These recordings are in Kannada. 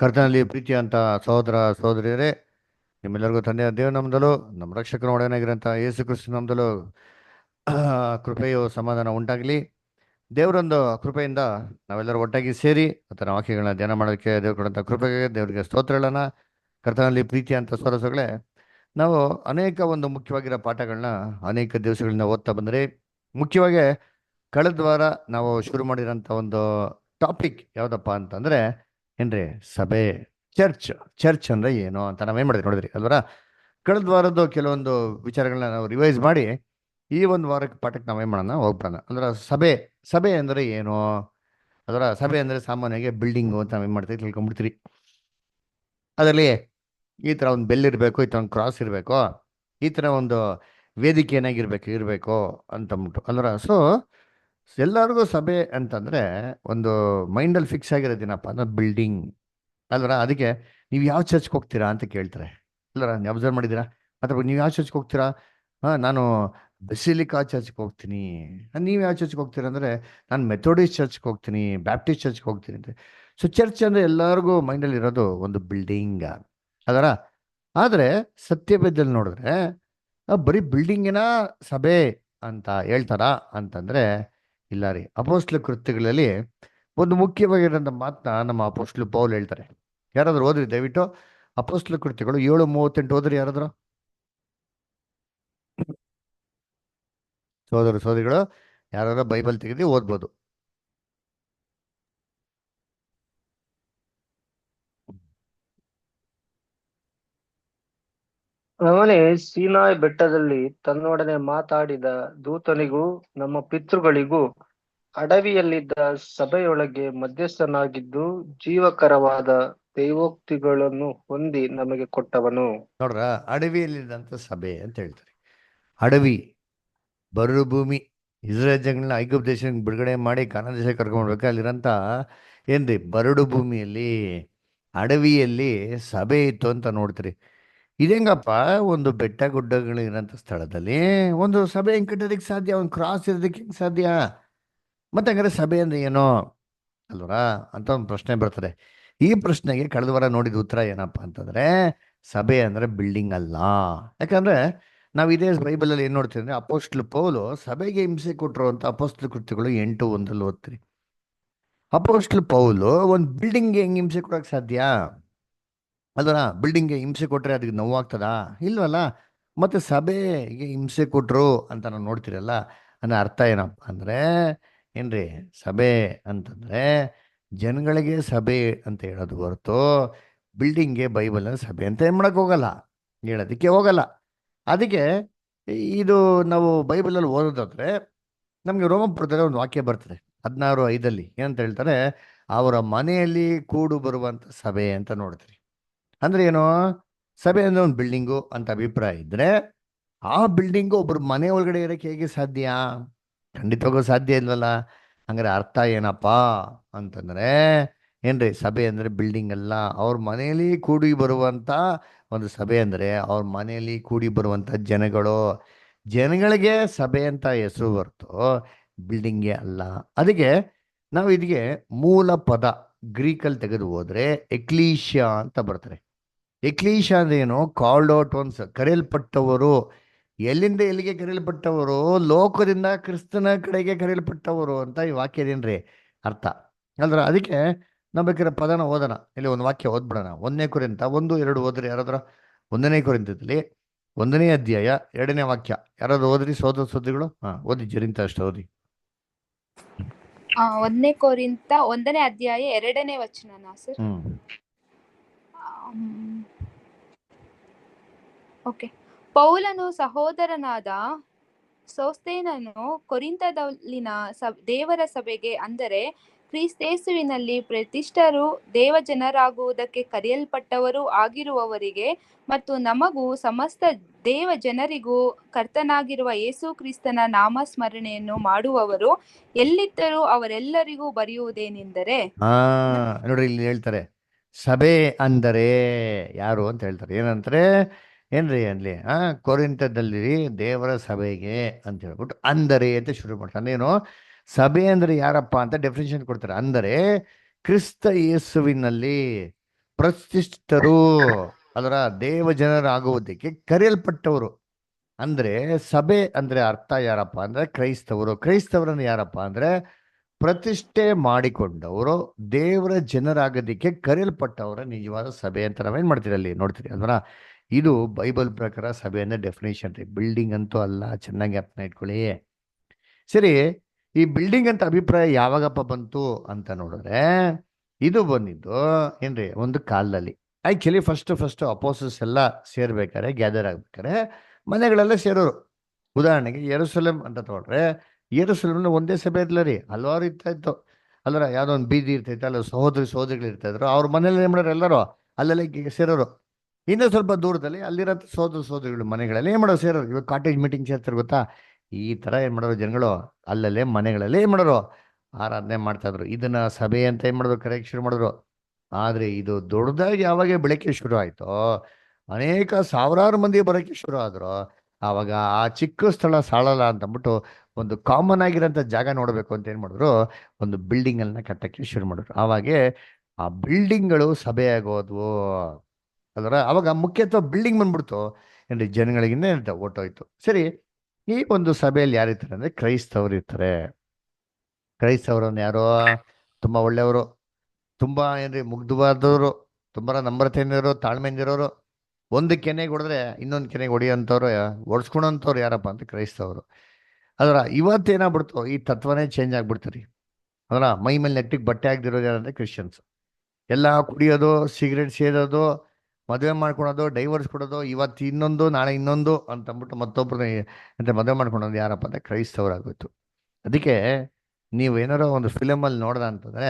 ಕರ್ತನಲ್ಲಿ ಪ್ರೀತಿ ಅಂತ ಸಹೋದರ ಸಹೋದರಿಯರೇ, ನಿಮ್ಮೆಲ್ಲರಿಗೂ ತಂದೆಯ ದೇವನಾಮದಲ್ಲೂ ನಮ್ಮ ರಕ್ಷಕನ ಒಡೆಯನಾಗಿರೋಂಥ ಯೇಸು ಕ್ರಿಸ್ತ ನಾಮದಲ್ಲೂ ಕೃಪೆಯು ಸಮಾಧಾನ ಉಂಟಾಗಲಿ. ದೇವರೊಂದು ಕೃಪೆಯಿಂದ ನಾವೆಲ್ಲರೂ ಒಟ್ಟಾಗಿ ಸೇರಿ ಆತನ ವಾಕ್ಯಗಳನ್ನ ಧ್ಯಾನ ಮಾಡೋದಕ್ಕೆ ದೇವ್ರು ಕೊಡಂಥ ಕೃಪೆಗೆ ದೇವರಿಗೆ ಸ್ತೋತ್ರಗಳನ್ನ. ಕರ್ತನಲ್ಲಿ ಪ್ರೀತಿ ಅಂತ ಸೊರಸಗಳೇ, ನಾವು ಅನೇಕ ಒಂದು ಮುಖ್ಯವಾಗಿರೋ ಪಾಠಗಳನ್ನ ಅನೇಕ ದಿವಸಗಳಿಂದ ಓದ್ತಾ ಬಂದರೆ, ಮುಖ್ಯವಾಗಿ ಕಳೆದ ವಾರ ನಾವು ಶುರು ಮಾಡಿರೋಂಥ ಒಂದು ಟಾಪಿಕ್ ಯಾವುದಪ್ಪ ಅಂತಂದ್ರೆ ಏನ್ರಿ, ಸಭೆ, ಚರ್ಚ್. ಚರ್ಚ್ ಅಂದ್ರೆ ಏನು ಅಂತ ನಾವೇನ್ ಮಾಡಿದ್ರಿ ನೋಡಿದ್ರಿ ಅಲ್ವರ. ಕಳೆದ ವಾರದ್ದು ಕೆಲವೊಂದು ವಿಚಾರಗಳನ್ನ ನಾವು ರಿವೈಸ್ ಮಾಡಿ ಈ ಒಂದು ವಾರಕ್ಕೆ ಪಾಠಕ್ಕೆ ನಾವೇನ್ ಮಾಡೋಣ, ಹೋಗ್ಬಿಡೋಣ. ಅಂದ್ರೆ ಸಭೆ, ಸಭೆ ಅಂದ್ರೆ ಏನು? ಅದರ ಸಭೆ ಅಂದ್ರೆ ಸಾಮಾನ್ಯವಾಗಿ ಬಿಲ್ಡಿಂಗು ಅಂತ ನಾವೇನ್ ಮಾಡ್ತೀವಿ, ತಿಳ್ಕೊಂಡ್ಬಿಡ್ತೀರಿ. ಅದರಲ್ಲಿ ಈ ತರ ಒಂದು ಬೆಲ್ ಇರಬೇಕು, ಈ ತರ ಒಂದು ಕ್ರಾಸ್ ಇರಬೇಕು, ಈ ತರ ಒಂದು ವೇದಿಕೆ ಇರಬೇಕು ಅಂತಂದ್ಬಿಟ್ಟು ಅಲ್ವರ. ಸೊ ಎಲ್ಲರಿಗೂ ಸಭೆ ಅಂತಂದ್ರೆ ಒಂದು ಮೈಂಡಲ್ಲಿ ಫಿಕ್ಸ್ ಆಗಿರೋದೇನಪ್ಪ ಅಂದ್ರೆ ಬಿಲ್ಡಿಂಗ್ ಅಲ್ವರ. ಅದಕ್ಕೆ ನೀವು ಯಾವ ಚರ್ಚ್ಗೆ ಹೋಗ್ತೀರಾ ಅಂತ ಕೇಳ್ತಾರೆ ಅಲ್ವರ. ನೀವು ಅಬ್ಸರ್ವ್ ಮಾಡಿದ್ದೀರಾ? ಅಥವಾ ನೀವು ಯಾವ ಚರ್ಚ್ಗೆ ಹೋಗ್ತೀರಾ? ನಾನು ಬೆಸಿಲಿಕಾ ಚರ್ಚ್ಗೆ ಹೋಗ್ತೀನಿ. ನೀವು ಯಾವ ಚರ್ಚ್ಗೆ ಹೋಗ್ತೀರಾ ಅಂದರೆ ನಾನು ಮೆಥೋಡಿಸ್ಟ್ ಚರ್ಚ್ಗೆ ಹೋಗ್ತೀನಿ, ಬ್ಯಾಪ್ಟಿಸ್ಟ್ ಚರ್ಚ್ಗೆ ಹೋಗ್ತೀನಿ ಅಂತ. ಸೊ ಚರ್ಚ್ ಅಂದರೆ ಎಲ್ಲರಿಗೂ ಮೈಂಡಲ್ಲಿ ಇರೋದು ಒಂದು ಬಿಲ್ಡಿಂಗ್ ಅದರ. ಆದರೆ ಸತ್ಯವೇದದಲ್ಲಿ ನೋಡಿದ್ರೆ ಬರೀ ಬಿಲ್ಡಿಂಗಿನ ಸಭೆ ಅಂತ ಹೇಳ್ತಾರಾ ಅಂತಂದ್ರೆ ಇಲ್ಲ ರೀ. ಅಪೋಸ್ಟ್ಲ ಕೃತ್ಯಗಳಲ್ಲಿ ಒಂದು ಮುಖ್ಯವಾಗಿರೋಂಥ ಮಾತನ್ನ ನಮ್ಮ ಅಪೋಸ್ಟ್ಲು ಪೌಲ್ ಹೇಳ್ತಾರೆ. ಯಾರಾದ್ರೂ ಓದ್ರಿ ದಯವಿಟ್ಟು ಅಪೋಸ್ಟ್ಲ ಕೃತ್ಯಗಳು 7:38 ಓದ್ರಿ ಯಾರಾದ್ರೂ. ಸೋದರ ಸೋದರಿಗಳು ಯಾರಾದ್ರೂ ಬೈಬಲ್ ತೆಗೆದು ಓದ್ಬೋದು. ಅವನೇ ಸೀನಾಯಿ ಬೆಟ್ಟದಲ್ಲಿ ತನ್ನೊಡನೆ ಮಾತಾಡಿದ ದೂತನಿಗೂ ನಮ್ಮ ಪಿತೃಗಳಿಗೂ ಅಡವಿಯಲ್ಲಿದ್ದ ಸಭೆಯೊಳಗೆ ಮಧ್ಯಸ್ಥನಾಗಿದ್ದು ಜೀವಕರವಾದ ದೈವೋಕ್ತಿಗಳನ್ನು ಹೊಂದಿ ನಮಗೆ ಕೊಟ್ಟವನು. ನೋಡ್ರ, ಅಡವಿಯಲ್ಲಿದ್ದಂಥ ಸಭೆ ಅಂತ ಹೇಳ್ತಾರೆ. ಅಡವಿ, ಬರಡು ಭೂಮಿ. ಇಸ್ರೇಲ್ ಜನಗಳನ್ನ ಐಗುಪ್ತ ದೇಶಕ್ಕೆ ಬಿಡುಗಡೆ ಮಾಡಿ ಕಾನಾನ್ ದೇಶಕ್ಕೆ ಕರ್ಕೊಂಡ್ಬರ್ಬೇಕು. ಅಲ್ಲಿರೋಂಥ ಏನ್ರಿ ಬರಡು ಭೂಮಿಯಲ್ಲಿ, ಅಡವಿಯಲ್ಲಿ ಸಭೆ ಇತ್ತು ಅಂತ ನೋಡ್ತೀರಿ. ಇದೇಂಗಪ್ಪ, ಒಂದು ಬೆಟ್ಟ ಗುಡ್ಡಗಳು ಇರೋಂಥ ಸ್ಥಳದಲ್ಲಿ ಒಂದು ಸಭೆ ಹೆಂಗ್ ಕಟ್ಟೋದಕ್ಕೆ ಸಾಧ್ಯ? ಒಂದು ಕ್ರಾಸ್ ಇರೋದಕ್ಕೆ ಹೆಂಗ್ ಸಾಧ್ಯ? ಮತ್ತೆ ಹಂಗಾರೆ ಸಭೆ ಅಂದ್ರೆ ಏನೋ ಅಲ್ವರಾ ಅಂತ ಒಂದು ಪ್ರಶ್ನೆ ಬರ್ತದೆ. ಈ ಪ್ರಶ್ನೆಗೆ ಕಳೆದ ವಾರ ನೋಡಿದ ಉತ್ತರ ಏನಪ್ಪ ಅಂತಂದ್ರೆ, ಸಭೆ ಅಂದ್ರೆ ಬಿಲ್ಡಿಂಗ್ ಅಲ್ಲ. ಯಾಕಂದ್ರೆ ನಾವು ಇದೇ ಬೈಬಲಲ್ಲಿ ಏನ್ ನೋಡ್ತೀವಿ ಅಂದ್ರೆ, ಅಪೋಸ್ಟ್ಲ್ ಪೌಲು ಸಭೆಗೆ ಹಿಂಸೆ ಕೊಟ್ಟರು ಅಂತ ಅಪೋಸ್ಟ್ಲ ಕೃತ್ಯಗಳು 8:1 ಓದ್ತೀರಿ. ಅಪೋಸ್ಟ್ಲ್ ಪೌಲು ಒಂದು ಬಿಲ್ಡಿಂಗ್ಗೆ ಹೆಂಗ್ ಹಿಂಸೆ ಕೊಡಕ್ ಸಾಧ್ಯ? ಅಲ್ವರ, ಬಿಲ್ಡಿಂಗ್ಗೆ ಹಿಂಸೆ ಕೊಟ್ರೆ ಅದಕ್ಕೆ ನೋವಾಗ್ತದಾ? ಇಲ್ವಲ್ಲ. ಮತ್ತೆ ಸಭೆಗೆ ಹಿಂಸೆ ಕೊಟ್ರು ಅಂತ ನಾವು ನೋಡ್ತೀರಲ್ಲ, ಅನ್ನೋ ಅರ್ಥ ಏನಪ್ಪ ಅಂದ್ರೆ ಏನ್ರಿ, ಸಭೆ ಅಂತಂದ್ರೆ ಜನಗಳಿಗೆ ಸಭೆ ಅಂತ ಹೇಳೋದು ಹೊರತು ಬಿಲ್ಡಿಂಗ್ಗೆ ಬೈಬಲ್ ಸಭೆ ಅಂತ ಏನ್ ಮಾಡಕ್ ಹೋಗಲ್ಲ, ಹೇಳೋದಕ್ಕೆ ಹೋಗಲ್ಲ. ಅದಕ್ಕೆ ಇದು ನಾವು ಬೈಬಲಲ್ಲಿ ಓದೋದಾದ್ರೆ ನಮಗೆ ರೋಮಪುರದಲ್ಲಿ ಒಂದು ವಾಕ್ಯ ಬರ್ತದೆ 16:5 ಏನಂತ ಹೇಳ್ತಾರೆ, ಅವರ ಮನೆಯಲ್ಲಿ ಕೂಡು ಬರುವಂತ ಸಭೆ ಅಂತ ನೋಡ್ತೀರಿ. ಅಂದ್ರೆ ಏನು? ಸಭೆ ಅಂದ್ರೆ ಒಂದು ಬಿಲ್ಡಿಂಗು ಅಂತ ಅಭಿಪ್ರಾಯ ಇದ್ರೆ ಆ ಬಿಲ್ಡಿಂಗು ಒಬ್ರು ಮನೆ ಒಳಗಡೆ ಇರಕ್ಕೆ ಹೇಗೆ ಸಾಧ್ಯ? ಖಂಡಿತವಾಗೂ ಸಾಧ್ಯ ಇಲ್ವಲ್ಲ. ಹಂಗಾರೆ ಅರ್ಥ ಏನಪ್ಪಾ ಅಂತಂದ್ರೆ ಏನ್ರಿ, ಸಭೆ ಅಂದ್ರೆ ಬಿಲ್ಡಿಂಗ್ ಅಲ್ಲ, ಅವ್ರ ಮನೆಯಲ್ಲಿ ಕೂಡಿ ಬರುವಂತ ಒಂದು ಸಭೆ. ಅಂದ್ರೆ ಅವ್ರ ಮನೆಯಲ್ಲಿ ಕೂಡಿ ಬರುವಂತ ಜನಗಳು, ಜನಗಳಿಗೆ ಸಭೆ ಅಂತ ಹೆಸರು ಹೊರ್ತು ಬಿಲ್ಡಿಂಗೇ ಅಲ್ಲ. ಅದಕ್ಕೆ ನಾವು ಇದಕ್ಕೆ ಮೂಲ ಪದ ಗ್ರೀಕಲ್ಲಿ ತೆಗೆದು ಹೋದ್ರೆ ಎಕ್ಲೀಶಿಯಾ ಅಂತ ಬರ್ತಾರೆ. ಎಕ್ಲೀಶಾ ಅಂದ್ರೆ ಏನು? ಕಾಲ್ಡ್ ಔಟ್ ಒನ್ಸ್, ಕರೆಯಲ್ಪಟ್ಟವರು. ಎಲ್ಲಿಂದ ಎಲ್ಲಿಗೆ ಕರೆಯಲ್ಪಟ್ಟವರು? ಲೋಕದಿಂದ ಕ್ರಿಸ್ತನ ಕಡೆಗೆ ಕರೆಯಲ್ಪಟ್ಟವರು ಅಂತ ಈ ವಾಕ್ಯದೇನ್ರಿ ಅರ್ಥ ಅಲ್ರ. ಅದಕ್ಕೆ ನಾವು ಬೇಕಾದ್ರೆ ಪದನ ಓದೋಣ. ಇಲ್ಲಿ ಒಂದು ವಾಕ್ಯ ಓದ್ಬಿಡೋಣ. 1 ಕೊರಿಂಥ 1:2 ಓದ್ರಿ ಯಾರಾದ್ರ. 1 ಕೊರಿಂಥದಲ್ಲಿ 1ನೇ ಅಧ್ಯಾಯ 2ನೇ ವಾಕ್ಯ ಯಾರಾದ್ರು ಓದ್ರಿ ಸೋದರ ಸೋದರಿಗಳು. ಓದಿ ಜರಿಂತ ಅಷ್ಟು ಓದಿ. 1 ಕೊರಿಂಥ 1ನೇ ಅಧ್ಯಾಯ 2ನೇ ವಚನ ಸರ್. ಓಕೆ. ಪೌಲನು ಸಹೋದರನಾದ ಸೋಸ್ಥೇನನು ಕೊರಿಂಥದಲ್ಲಿನ ದೇವರ ಸಭೆಗೆ, ಅಂದರೆ ಕ್ರಿಸ್ತೇಸುವಿನಲ್ಲಿ ಪ್ರತಿಷ್ಠರು ದೇವಜನರಾಗುವುದಕ್ಕೆ ಕರೆಯಲ್ಪಟ್ಟವರು ಆಗಿರುವವರಿಗೆ ಮತ್ತು ನಮಗೂ ಸಮಸ್ತ ದೇವ ಜನರಿಗೂ ಕರ್ತನಾಗಿರುವ ಯೇಸು ಕ್ರಿಸ್ತನ ನಾಮಸ್ಮರಣೆಯನ್ನು ಮಾಡುವವರು ಎಲ್ಲಿದ್ದರೂ ಅವರೆಲ್ಲರಿಗೂ ಬರೆಯುವುದೇನೆಂದರೆ, ನೋಡ್ರಿ ಇಲ್ಲಿ ಹೇಳ್ತಾರೆ ಸಭೆ ಅಂದರೆ ಯಾರು ಅಂತ ಹೇಳ್ತಾರೆ. ಏನಂತಾರೆ ಏನ್ರಿ ಅಲ್ಲಿ ಕೊರಿಂಥದಲ್ಲಿ ದೇವರ ಸಭೆಗೆ ಅಂತ ಹೇಳ್ಬಿಟ್ಟು ಅಂದರೆ ಅಂತ ಶುರು ಮಾಡ್ತಾರೆ. ಅಂದೇನು ಸಭೆ ಅಂದ್ರೆ ಯಾರಪ್ಪ ಅಂತ ಡೆಫಿನೇಷನ್ ಕೊಡ್ತಾರೆ. ಅಂದರೆ ಕ್ರಿಸ್ತ ಯೇಸುವಿನಲ್ಲಿ ಪ್ರತಿಷ್ಠಿತರು, ಅದರ ದೇವ ಜನರಾಗುವುದಕ್ಕೆ ಕರೆಯಲ್ಪಟ್ಟವರು. ಅಂದ್ರೆ ಸಭೆ ಅಂದ್ರೆ ಅರ್ಥ ಯಾರಪ್ಪ ಅಂದ್ರೆ ಕ್ರೈಸ್ತವರು. ಕ್ರೈಸ್ತವರನ್ನು ಯಾರಪ್ಪ ಅಂದ್ರೆ ಪ್ರತಿಷ್ಠೆ ಮಾಡಿಕೊಂಡವರು, ದೇವರ ಜನರಾಗೋದಿಕ್ಕೆ ಕರೆಯಲ್ಪಟ್ಟವರ ನಿಜವಾದ ಸಭೆ ಅಂತ ನಾವೇನ್ ಮಾಡ್ತೀರಿ ಅಲ್ಲಿ ನೋಡ್ತೀರಿ ಅಲ್ವರ. ಇದು ಬೈಬಲ್ ಪ್ರಕಾರ ಸಭೆ ಅಂದ್ರೆ ಡೆಫಿನೇಷನ್ ರೀ, ಬಿಲ್ಡಿಂಗ್ ಅಂತೂ ಅಲ್ಲ. ಚೆನ್ನಾಗಿ ಅರ್ಥ ಇಟ್ಕೊಳ್ಳಿ. ಸರಿ, ಈ ಬಿಲ್ಡಿಂಗ್ ಅಂತ ಅಭಿಪ್ರಾಯ ಯಾವಾಗಪ್ಪ ಬಂತು ಅಂತ ನೋಡಿದ್ರೆ, ಇದು ಬಂದಿದ್ದು ಏನ್ರಿ ಒಂದು ಕಾಲದಲ್ಲಿ. ಆಕ್ಚುಲಿ ಫಸ್ಟ್ ಅಪೋಸಲ್ಸ್ ಎಲ್ಲ ಸೇರ್ಬೇಕಾರೆ, ಗ್ಯಾದರ್ ಆಗ್ಬೇಕಾರೆ ಮನೆಗಳೆಲ್ಲ ಸೇರೋರು. ಉದಾಹರಣೆಗೆ ಯೆರೂಸಲೇಮ್ ಅಂತ ತಗೊಂಡ್ರೆ, ಯೆರೂಸಲೇಮ್ನ ಒಂದೇ ಸಭೆ ಇರ್ಲಿಲ್ಲ ರೀ, ಹಲವಾರು ಇರ್ತಾ ಇತ್ತು. ಅಲ್ಲರ ಯಾವ್ದೋ ಒಂದು ಬೀದಿ ಇರ್ತೈತೆ, ಅಲ್ಲ ಸಹೋದರಿಗಳು ಇರ್ತಾ ಇದ್ರು. ಅವ್ರ ಮನೇಲಿ ಏನ್ ಮಾಡೋರು ಎಲ್ಲರೂ ಅಲ್ಲೆಲ್ಲ ಸೇರೋರು. ಇನ್ನೂ ಸ್ವಲ್ಪ ದೂರದಲ್ಲಿ ಅಲ್ಲಿರೋ ಸಹೋದರಿಗಳು ಮನೆಗಳಲ್ಲಿ ಏನ್ ಮಾಡೋರು ಸೇರೋರು. ಇವಾಗ ಕಾಟೇಜ್ ಮೀಟಿಂಗ್ ಸೇರ್ತಾರೆ ಗೊತ್ತಾ, ಈ ತರ ಏನ್ ಮಾಡೋರು ಜನಗಳು ಅಲ್ಲಲ್ಲೇ ಮನೆಗಳಲ್ಲೇ ಏನ್ ಮಾಡೋರು ಆರಾಧನೆ ಮಾಡ್ತಾ ಇದ್ರು. ಇದನ್ನ ಸಭೆ ಅಂತ ಏನ್ ಮಾಡಿದ್ರು ಕರೆಯಕ್ಕೆ ಶುರು ಮಾಡಿದ್ರು. ಆದ್ರೆ ಇದು ದೊಡ್ಡದಾಗಿ ಯಾವಾಗ ಬೆಳಕೆ ಶುರು ಆಯ್ತೋ, ಅನೇಕ ಸಾವಿರಾರು ಮಂದಿ ಬರೋಕ್ಕೆ ಶುರು ಆದ್ರು, ಆವಾಗ ಆ ಚಿಕ್ಕ ಸ್ಥಳ ಸಾಳಲ್ಲ ಅಂತ ಅಂದ್ಬಿಟ್ಟು ಒಂದು ಕಾಮನ್ ಆಗಿರೋಂಥ ಜಾಗ ನೋಡಬೇಕು ಅಂತ ಏನ್ ಮಾಡಿದ್ರು, ಒಂದು ಬಿಲ್ಡಿಂಗ್ ಅನ್ನ ಕಟ್ಟಕ್ಕೆ ಶುರು ಮಾಡಿದ್ರು. ಆವಾಗೆ ಆ ಬಿಲ್ಡಿಂಗ್ಗಳು ಸಭೆ ಆಗೋದ್ವು. ಅದರ ಅವಾಗ ಮುಖ್ಯತ್ವ ಬಿಲ್ಡಿಂಗ್ ಬಂದ್ಬಿಡ್ತು, ಏನ್ರಿ ಜನಗಳಿಗಿಂತ ಹೊರ್ಟೋಯ್ತು. ಸರಿ, ಈ ಒಂದು ಸಭೆಯಲ್ಲಿ ಯಾರಿರ್ತಾರೆ ಅಂದ್ರೆ ಕ್ರೈಸ್ತವರು ಇರ್ತಾರೆ. ಕ್ರೈಸ್ತವರನ್ನು ಯಾರೋ ತುಂಬಾ ಒಳ್ಳೆಯವರು, ತುಂಬಾ ಏನ್ರಿ ಮುಗ್ಧವಾದವರು, ತುಂಬಾ ನಮ್ರತೆಯಿಂದಿರೋರು, ತಾಳ್ಮೆಯಿಂದಿರೋರು. ಒಂದು ಕೆನೆಗೆ ಹೊಡೆದ್ರೆ ಇನ್ನೊಂದು ಕೆನೆಗೆ ಹೊಡಿಯೋಂಥವ್ರು, ಹೊಡ್ಸ್ಕೊಳೋಂಥವ್ರು ಯಾರಪ್ಪ ಅಂತ ಕ್ರೈಸ್ತವರು. ಅದರ ಇವತ್ತೇನಾಗ್ಬಿಡ್ತು, ಈ ತತ್ವನೇ ಚೇಂಜ್ ಆಗ್ಬಿಡ್ತಾರೆ. ಅದರ ಮೈ ಮೇಲೆ ನೆಟ್ಟಿಗೆ ಬಟ್ಟೆ ಆಗದಿರೋದು ಯಾರಂದ್ರೆ ಕ್ರಿಶ್ಚಿಯನ್ಸ್. ಎಲ್ಲ ಕುಡಿಯೋದು, ಸಿಗರೇಟ್ ಸೇದೋದು, ಮದುವೆ ಮಾಡ್ಕೊಳೋದು, ಡೈವರ್ಸ್ ಕೊಡೋದು, ಇವತ್ತು ಇನ್ನೊಂದು ನಾಳೆ ಇನ್ನೊಂದು ಅಂತ ಅಂದ್ಬಿಟ್ಟು ಮತ್ತೊಬ್ಬರನ್ನ ಅಂತ ಮದುವೆ ಮಾಡ್ಕೊಳೋದು ಯಾರಪ್ಪ ಅಂದ್ರೆ ಕ್ರೈಸ್ತವರಾಗೋಯ್ತು. ಅದಕ್ಕೆ ನೀವು ಏನಾರೋ ಒಂದು ಫಿಲಮಲ್ಲಿ ನೋಡ್ದ ಅಂತಂದ್ರೆ,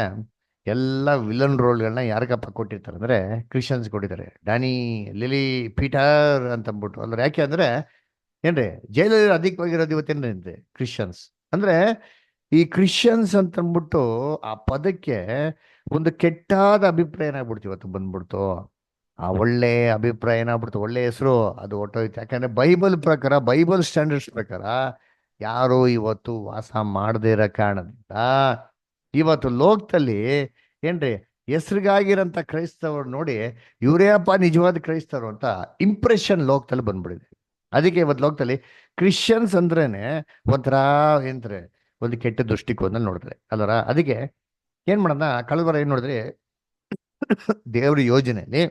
ಎಲ್ಲ ವಿಲನ್ ರೋಲ್ಗಳನ್ನ ಯಾರಿಗಪ್ಪ ಕೊಟ್ಟಿರ್ತಾರೆ ಅಂದ್ರೆ ಕ್ರಿಶ್ಚಿಯನ್ಸ್ ಕೊಟ್ಟಿದ್ದಾರೆ. ಡ್ಯಾನಿ, ಲಿಲಿ, ಪೀಟರ್ ಅಂತ ಅಂದ್ಬಿಟ್ಟು. ಅಂದ್ರೆ ಯಾಕೆ ಅಂದ್ರೆ ಏನ್ರಿ ಜೈಲಲ್ಲಿ ಅಧಿಕವಾಗಿರೋದು ಇವತ್ತೇನ್ರಿ ಕ್ರಿಶ್ಚಿಯನ್ಸ್. ಅಂದ್ರೆ ಈ ಕ್ರಿಶ್ಚಿಯನ್ಸ್ ಅಂತ ಅಂದ್ಬಿಟ್ಟು ಆ ಪದಕ್ಕೆ ಒಂದು ಕೆಟ್ಟಾದ ಅಭಿಪ್ರಾಯ ಏನಾಗ್ಬಿಡ್ತು ಇವತ್ತು ಬಂದ್ಬಿಡ್ತು. ಆ ಒಳ್ಳೆ ಅಭಿಪ್ರಾಯ ಏನಾಗ್ಬಿಡ್ತು, ಒಳ್ಳೆ ಹೆಸರು ಅದು ಹೊಟ್ಟೋಯ್ತು. ಯಾಕಂದ್ರೆ ಬೈಬಲ್ ಪ್ರಕಾರ, ಬೈಬಲ್ ಸ್ಟ್ಯಾಂಡರ್ಡ್ಸ್ ಪ್ರಕಾರ ಯಾರು ಇವತ್ತು ವಾಸ ಮಾಡದೇ ಇರೋ ಕಾರಣದಿಂದ ಇವತ್ತು ಲೋಕದಲ್ಲಿ ಏನ್ರಿ ಹೆಸರಿಗಾಗಿರೋಂಥ ಕ್ರೈಸ್ತವರು ನೋಡಿ, ಇವರೇ ಅಪ್ಪ ನಿಜವಾದ ಕ್ರೈಸ್ತವರು ಅಂತ ಇಂಪ್ರೆಷನ್ ಲೋಕದಲ್ಲಿ ಬಂದ್ಬಿಡಿದೆ. ಅದಕ್ಕೆ ಇವತ್ತು ಲೋಕದಲ್ಲಿ ಕ್ರಿಶ್ಚಿಯನ್ಸ್ ಅಂದ್ರೇನೆ ಒಂಥರ ಏನ್ರೆ ಒಂದು ಕೆಟ್ಟ ದೃಷ್ಟಿಕೋನಲ್ಲಿ ನೋಡಿದ್ರೆ ಅಲ್ಲರ. ಅದಕ್ಕೆ ಏನ್ ಮಾಡೋಣ, ಕಳೆದ ವಾರ ಏನ್ ನೋಡಿದ್ರೆ, ದೇವ್ರ ಯೋಜನೆಯಲ್ಲಿ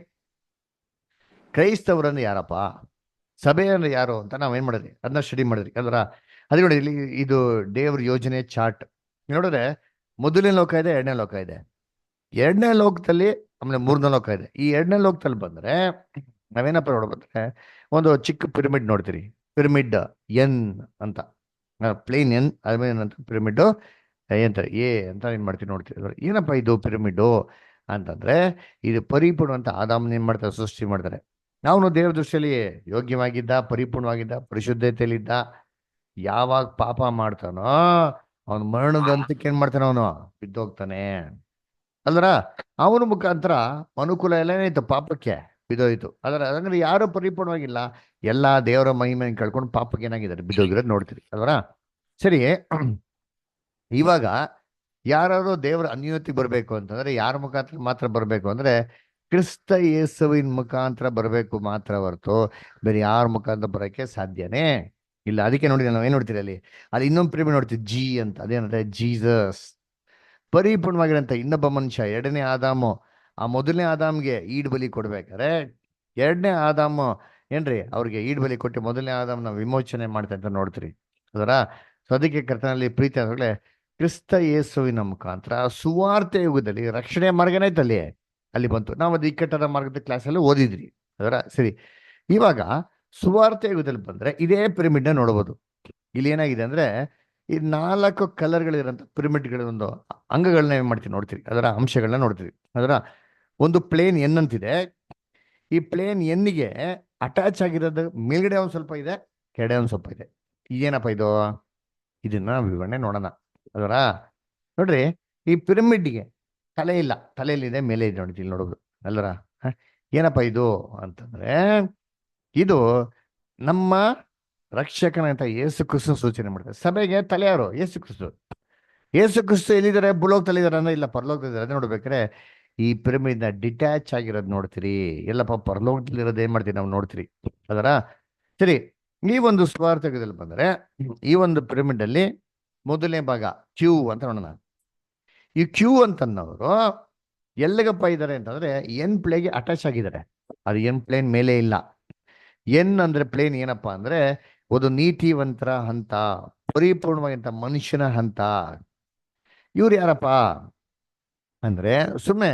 ಕ್ರೈಸ್ತವರನ್ನು ಯಾರಪ್ಪ, ಸಭೆಯನ್ನು ಯಾರು ಅಂತ ನಾವೇನ್ ಮಾಡಿದ್ರಿ ಅದನ್ನ ಸ್ಟಡಿ ಮಾಡಿದ್ರಿ ಅಲ್ವರ. ಅದೇ ನೋಡಿ, ಇಲ್ಲಿ ಇದು ದೇವ್ರ ಯೋಜನೆ ಚಾರ್ಟ್ ನೋಡಿದ್ರೆ, ಮೊದಲನೇ ಲೋಕ ಇದೆ, ಎರಡನೇ ಲೋಕ ಇದೆ. ಎರಡನೇ ಲೋಕದಲ್ಲಿ ಆಮೇಲೆ ಮೂರನೇ ಲೋಕ ಇದೆ. ಈ ಎರಡನೇ ಲೋಕದಲ್ಲಿ ಬಂದ್ರೆ ನಾವೇನಪ್ಪ ನೋಡ್ಬಂದ್ರೆ, ಒಂದು ಚಿಕ್ಕ ಪಿರಮಿಡ್ ನೋಡ್ತೀರಿ, ಪಿರಮಿಡ್ ಎನ್ ಅಂತ, ಪ್ಲೇನ್ ಎನ್ ಅದೇನಂತ ಏನಂತ ಪಿರಮಿಡ್ ಎಂತ ಎ ಅಂತ ಏನ್ ಮಾಡ್ತೀವಿ ನೋಡ್ತೀವಿ. ಏನಪ್ಪ ಇದು ಪಿರಮಿಡ್ ಅಂತಂದ್ರೆ, ಇದು ಪರಿಪೂರ್ಣ ಅಂತ ಆದಾಮನ ಏನ್ ಮಾಡ್ತಾರೆ, ಸೃಷ್ಟಿ ಮಾಡ್ತಾರೆ. ಅವನು ದೇವ್ರ ದೃಷ್ಟಿಯಲ್ಲಿ ಯೋಗ್ಯವಾಗಿದ್ದ, ಪರಿಪೂರ್ಣವಾಗಿದ್ದ, ಪರಿಶುದ್ಧತೆಯಲ್ಲಿದ್ದ. ಯಾವಾಗ ಪಾಪ ಮಾಡ್ತಾನೋ ಅವನು ಮರಣದ ಹಂತಕ್ಕೆ ಏನ್ ಮಾಡ್ತಾನೆ, ಅವನು ಬಿದ್ದೋಗ್ತಾನೆ ಅಲ್ರ. ಅವನ ಮುಖಾಂತರ ಅನುಕೂಲ ಎಲ್ಲ ಏನಾಯ್ತು, ಪಾಪಕ್ಕೆ ಬಿದ್ದೋಯ್ತು. ಅಂದ್ರೆ ಯಾರು ಪರಿಪೂರ್ಣವಾಗಿಲ್ಲ, ಎಲ್ಲಾ ದೇವರ ಮಹಿಮೆಯನ್ನು ಕಳ್ಕೊಂಡು ಪಾಪಕ್ಕೆ ಏನಾಗಿದ್ದಾರೆ, ಬಿದ್ದೋಗಿರೋದು ನೋಡ್ತೀರಿ ಅಲ್ವರ. ಸರಿ, ಇವಾಗ ಯಾರಾದ್ರೂ ದೇವರ ಅನ್ಯೋನ್ಯತೆಗೆ ಬರಬೇಕು ಅಂತಂದ್ರೆ ಯಾರ ಮುಖಾಂತರ ಮಾತ್ರ ಬರಬೇಕು ಅಂದ್ರೆ ಕ್ರಿಸ್ತ ಯೇಸುವಿನ ಮುಖಾಂತರ ಬರಬೇಕು ಮಾತ್ರ ಹೊರತು ಬೇರೆ ಯಾರ ಮುಖಾಂತರ ಬರೋಕ್ಕೆ ಸಾಧ್ಯನೇ ಇಲ್ಲ. ಅದಕ್ಕೆ ನೋಡಿ ನಾವು ಏನ್ ನೋಡ್ತೀರಿ ಅಲ್ಲಿ ಇನ್ನೊಂದು ಪ್ರೇಮ ನೋಡ್ತೀವಿ, ಜಿ ಅಂತ. ಅದೇನಂದ್ರೆ ಜೀಸಸ್ ಪರಿಪೂರ್ಣವಾಗಿರಂತ ಇನ್ನೊಬ್ಬ ಮನುಷ್ಯ, ಎರಡನೇ ಆದಾಮು. ಆ ಮೊದಲನೇ ಆದಾಮ್ಗೆ ಈಡ್ ಬಲಿ ಕೊಡ್ಬೇಕಾರೆ ಎರಡನೇ ಆದಾಮು ಏನ್ರಿ ಅವ್ರಿಗೆ ಈಡ್ ಬಲಿ ಕೊಟ್ಟು ಮೊದಲನೇ ಆದಾಮ್ನ ವಿಮೋಚನೆ ಮಾಡ್ತಾ ಅಂತ ನೋಡ್ತೀರಿ ಅದರ. ಸೊ ಅದಕ್ಕೆ ಕರ್ತನಲ್ಲಿ ಪ್ರೀತಿ ಆದಾಗಲೇ ಕ್ರಿಸ್ತ ಯೇಸುವಿನ ಮುಖಾಂತರ ಸುವಾರ್ತೆ ಯುಗದಲ್ಲಿ ರಕ್ಷಣೆ ಮಾರ್ಗನೇ ಇತ್ತಲ್ಲಿ ಅಲ್ಲಿ ಬಂತು. ನಾವು ಅದು ಇಕ್ಕಟ್ಟದ ಮಾರ್ಗದ ಕ್ಲಾಸಲ್ಲಿ ಓದಿದ್ರಿ ಅದರ. ಸರಿ, ಇವಾಗ ಸುವಾರ್ತೆ ಯುಗದಲ್ಲಿ ಬಂದ್ರೆ ಇದೇ ಪಿರಮಿಡ್ನ ನೋಡ್ಬೋದು. ಇಲ್ಲಿ ಏನಾಗಿದೆ ಅಂದ್ರೆ, ಈ 4 ಕಲರ್ಗಳಿರೋಂಥ ಪಿರಮಿಡ್ಗಳ ಒಂದು ಅಂಗಗಳನ್ನ ಏನ್ ಮಾಡ್ತೀವಿ ನೋಡ್ತೀವಿ, ಅದರ ಅಂಶಗಳನ್ನ ನೋಡ್ತೀವಿ. ಅದರ ಒಂದು ಪ್ಲೇನ್ ಎನ್ ಅಂತಿದೆ. ಈ ಪ್ಲೇನ್ ಎನ್ನಿಗೆ ಅಟ್ಯಾಚ್ ಆಗಿರೋದು ಮೇಲ್ಗಡೆ ಒಂದ್ ಸ್ವಲ್ಪ ಇದೆ, ಕೆಳಗಡೆ ಒಂದ್ ಸ್ವಲ್ಪ ಇದೆ. ಇದೇನಪ್ಪ ಇದು, ಇದನ್ನ ವಿವರಣೆ ನೋಡೋಣ ಅದರ. ನೋಡ್ರಿ, ಈ ಪಿರಮಿಡ್ಗೆ ತಲೆ ಇಲ್ಲ, ತಲೆಯಲ್ಲಿದೆ, ಮೇಲೆ ಇದೆ ನೋಡ್ತೀವಿ, ನೋಡೋದು ಅಲ್ಲರ. ಏನಪ್ಪ ಇದು ಅಂತಂದ್ರೆ, ಇದು ನಮ್ಮ ರಕ್ಷಕನಂತ ಯೇಸು ಕ್ರಿಸ್ತು ಸೂಚನೆ ಮಾಡ್ತಾರೆ. ಸಭೆಗೆ ತಲೆ ಯಾರು? ಯೇಸು ಕ್ರಿಸ್ತು. ಯೇಸು ಕ್ರಿಸ್ತು ಎಲ್ಲಿದ್ದಾರೆ? ಭೂಲೋಕದಲ್ಲಿದ್ದಾರೆ ಅಂದ್ರೆ ಇಲ್ಲ, ಪರಲೋಕದಲ್ಲಿದ್ದಾರೆ. ಅದೇ ನೋಡ್ಬೇಕಾದ್ರೆ ಈ ಪಿರಮಿಡ್ನ ಡಿಟ್ಯಾಚ್ ಆಗಿರೋದು ನೋಡ್ತೀರಿ. ಎಲ್ಲಪ್ಪ ಪರಲೋಕದಲ್ಲಿರೋದು ಏನ್ ಮಾಡ್ತೀರಿ ನಾವು ನೋಡ್ತೀರಿ ಅದರ. ಸರಿ, ಈ ಒಂದು ಸ್ವಾರ್ಥಕದಲ್ಲಿ ಬಂದರೆ ಈ ಒಂದು ಪಿರಮಿಡ್ ಅಲ್ಲಿ ಮೊದಲನೇ ಭಾಗ ಕ್ಯೂ ಅಂತ ನೋಡೋಣ. ಈ ಕ್ಯೂ ಅಂತನ್ನೋರು ಎಲ್ಲಿಗಪ್ಪ ಇದ್ದಾರೆ ಅಂತಂದ್ರೆ ಎನ್ ಪ್ಲೇಗೆ ಅಟ್ಯಾಚ್ ಆಗಿದ್ದಾರೆ. ಅದು ಎನ್ ಪ್ಲೇನ್ ಮೇಲೆ ಇಲ್ಲ. ಎನ್ ಅಂದ್ರೆ ಪ್ಲೇನ್ ಏನಪ್ಪಾ ಅಂದ್ರೆ ಒಂದು ನೀತಿವಂತರ ಹಂತ, ಪರಿಪೂರ್ಣವಾಗಿಂತ ಮನುಷ್ಯನ ಹಂತ. ಇವ್ರು ಯಾರಪ್ಪ ಅಂದ್ರೆ ಸುಮ್ಮನೆ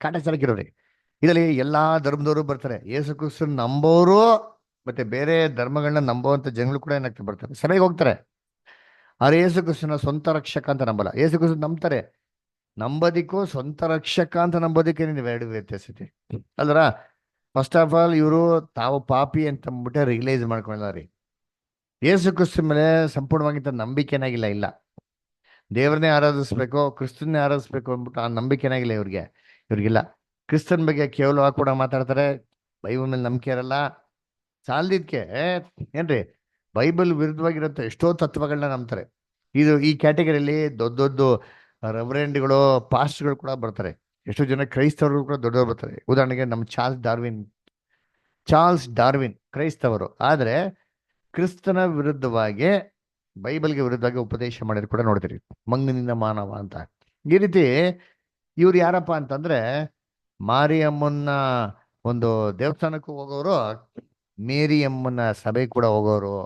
ಕಾಟಾಚಾರಕ್ಕಿರೋರಿ. ಇದರಲ್ಲಿ ಎಲ್ಲಾ ಧರ್ಮದವರು ಬರ್ತಾರೆ. ಯೇಸು ಕ್ರಿಸ್ತನ್ ನಂಬೋರು ಮತ್ತೆ ಬೇರೆ ಧರ್ಮಗಳನ್ನ ನಂಬುವಂತ ಜನಗಳು ಕೂಡ ಏನಾಗ್ತಾರೆ ಬರ್ತಾರೆ, ಸಭೆಗೆ ಹೋಗ್ತಾರೆ. ಆದ್ರೆ ಯೇಸು ಕ್ರಿಸ್ತನ ಸ್ವಂತ ರಕ್ಷಕ ಅಂತ ನಂಬಲ್ಲ. ಯೇಸು ಕ್ರಿಸ್ತನ್ ನಂಬ್ತಾರೆ. ನಂಬೋದಿಕ್ಕೂ ಸ್ವಂತ ರಕ್ಷಕ ಅಂತ ನಂಬೋದಕ್ಕೆ ನೀವು ಎರಡು ವ್ಯತ್ಯಾಸ ಐತಿ ಅಲ್ರ. ಫಸ್ಟ್ ಆಫ್ ಆಲ್ ಇವರು ತಾವು ಪಾಪಿ ಅಂತ ಅಂದ್ಬಿಟ್ಟೆ ರಿಯಲೈಸ್ ಮಾಡ್ಕೊಳ್ಳಾರಿ. ಯೇಸು ಕ್ರಿಸ್ತ ಮೇಲೆ ಸಂಪೂರ್ಣವಾಗಿಂತ ನಂಬಿಕೆನಾಗಿಲ್ಲ. ಇಲ್ಲ, ದೇವ್ರನ್ನೇ ಆರಾಧಿಸ್ಬೇಕು, ಕ್ರಿಸ್ತನ್ನೇ ಆರಾಧಿಸ್ಬೇಕು ಅಂದ್ಬಿಟ್ಟು ಆ ನಂಬಿಕೆನಾಗಿಲ್ಲ ಇವ್ರಿಗಿಲ್ಲ. ಕ್ರಿಸ್ತನ್ ಬಗ್ಗೆ ಕೇವಲವಾಗಿ ಕೂಡ ಮಾತಾಡ್ತಾರೆ. ಬೈಬಲ್ ಮೇಲೆ ನಂಬಿಕೆ ಇರಲ್ಲ. ಸಾಲದಿದ್ಕೆ ಏನ್ರಿ ಬೈಬಲ್ ವಿರುದ್ಧವಾಗಿರಂತ ಎಷ್ಟೋ ತತ್ವಗಳನ್ನ ನಂಬ್ತಾರೆ. ಈ ಕ್ಯಾಟಗರಿಯಲ್ಲಿ ದೊಡ್ಡ ದೊಡ್ಡ ರೆವರೆಂಡ್ಗಳು, ಪಾಸ್ಟ್ಗಳು ಕೂಡ ಬರ್ತಾರೆ. ಎಷ್ಟೋ ಜನ ಕ್ರೈಸ್ತವರು ಕೂಡ ದೊಡ್ಡವರು ಬರ್ತಾರೆ. ಉದಾಹರಣೆಗೆ ನಮ್ಮ ಚಾರ್ಲ್ಸ್ ಡಾರ್ವಿನ್ ಕ್ರೈಸ್ತವರು. ಆದ್ರೆ ಕ್ರಿಸ್ತನ ವಿರುದ್ಧವಾಗಿ, ಬೈಬಲ್ಗೆ ವಿರುದ್ಧವಾಗಿ ಉಪದೇಶ ಮಾಡಿದ್ರು ಕೂಡ ನೋಡ್ತೀರಿ. ಮಂಗನಿಂದ ಮಾನವ ಅಂತ. ಈ ರೀತಿ ಇವ್ರು ಯಾರಪ್ಪ ಅಂತಂದ್ರೆ ಮಾರಿಯಮ್ಮನ ಒಂದು ದೇವಸ್ಥಾನಕ್ಕೂ ಹೋಗೋರು, ಮೇರಿಯಮ್ಮನ ಸಭೆ ಕೂಡ ಹೋಗೋರು.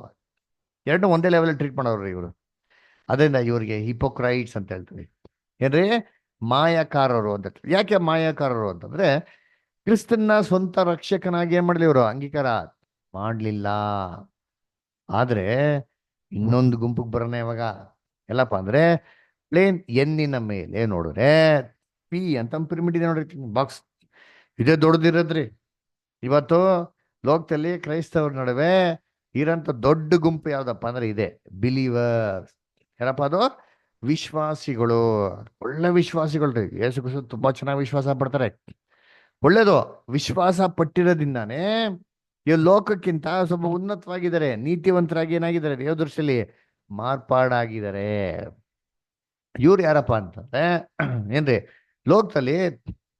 ಎರಡು ಒಂದೇ ಲೆವೆಲ್ ಟ್ರೀಟ್ ಮಾಡೋರು ಇವರು. ಅದರಿಂದ ಇವರಿಗೆ ಹಿಪೋಕ್ರೈಟ್ಸ್ ಅಂತ ಹೇಳ್ತೀವಿ. ಏನ್ರಿ ಮಾಯಕಾರರು ಅಂತ. ಯಾಕೆ ಮಾಯಕಾರರು ಅಂತಂದ್ರೆ ಕ್ರಿಸ್ತನ್ನ ಸ್ವಂತ ರಕ್ಷಕನಾಗಿ ಏನ್ ಮಾಡ್ಲಿ ಇವರು ಅಂಗೀಕಾರ ಮಾಡ್ಲಿಲ್ಲ. ಆದ್ರೆ ಇನ್ನೊಂದು ಗುಂಪಿಗೆ ಬರೋಣ ಇವಾಗ. ಎಲ್ಲಪ್ಪ ಅಂದ್ರೆ ಪ್ಲೇನ್ ಎನ್ನಿನ ಮೇಲೆ ನೋಡಿದ್ರೆ ಪಿ ಅಂತ ಪಿರಮಿಡ್ ಇದೆ ನೋಡ್ರಿ, ಬಾಕ್ಸ್ ಇದೇ ದೊಡ್ಡದಿರೋದ್ರಿ. ಇವತ್ತು ಲೋಕದಲ್ಲಿ ಕ್ರೈಸ್ತವ್ರ ನಡುವೆ ಇರೋಂಥ ದೊಡ್ಡ ಗುಂಪು ಯಾವ್ದಪ್ಪ ಅಂದ್ರೆ ಇದೆ, ಬಿಲೀವರ್ಸ್. ಏನಪ್ಪ ಅದು? ವಿಶ್ವಾಸಿಗಳು. ಒಳ್ಳೆ ವಿಶ್ವಾಸಿಗಳು ರೀ. ಯೇಸು ಕ್ರಿಸ್ತ ತುಂಬಾ ಚೆನ್ನಾಗಿ ವಿಶ್ವಾಸ ಪಡ್ತಾರೆ. ಒಳ್ಳೇದು. ವಿಶ್ವಾಸ ಪಟ್ಟಿರೋದ್ರಿಂದಾನೇ ಈ ಲೋಕಕ್ಕಿಂತ ಸ್ವಲ್ಪ ಉನ್ನತವಾಗಿದ್ದಾರೆ, ನೀತಿವಂತರಾಗಿ ಏನಾಗಿದ್ದಾರೆ, ದೇವ ದೃಷ್ಟಿಯಲ್ಲಿ ಮಾರ್ಪಾಡಾಗಿದ್ದಾರೆ. ಇವ್ರು ಯಾರಪ್ಪ ಅಂತಂದ್ರೆ ಏನ್ರಿ ಲೋಕದಲ್ಲಿ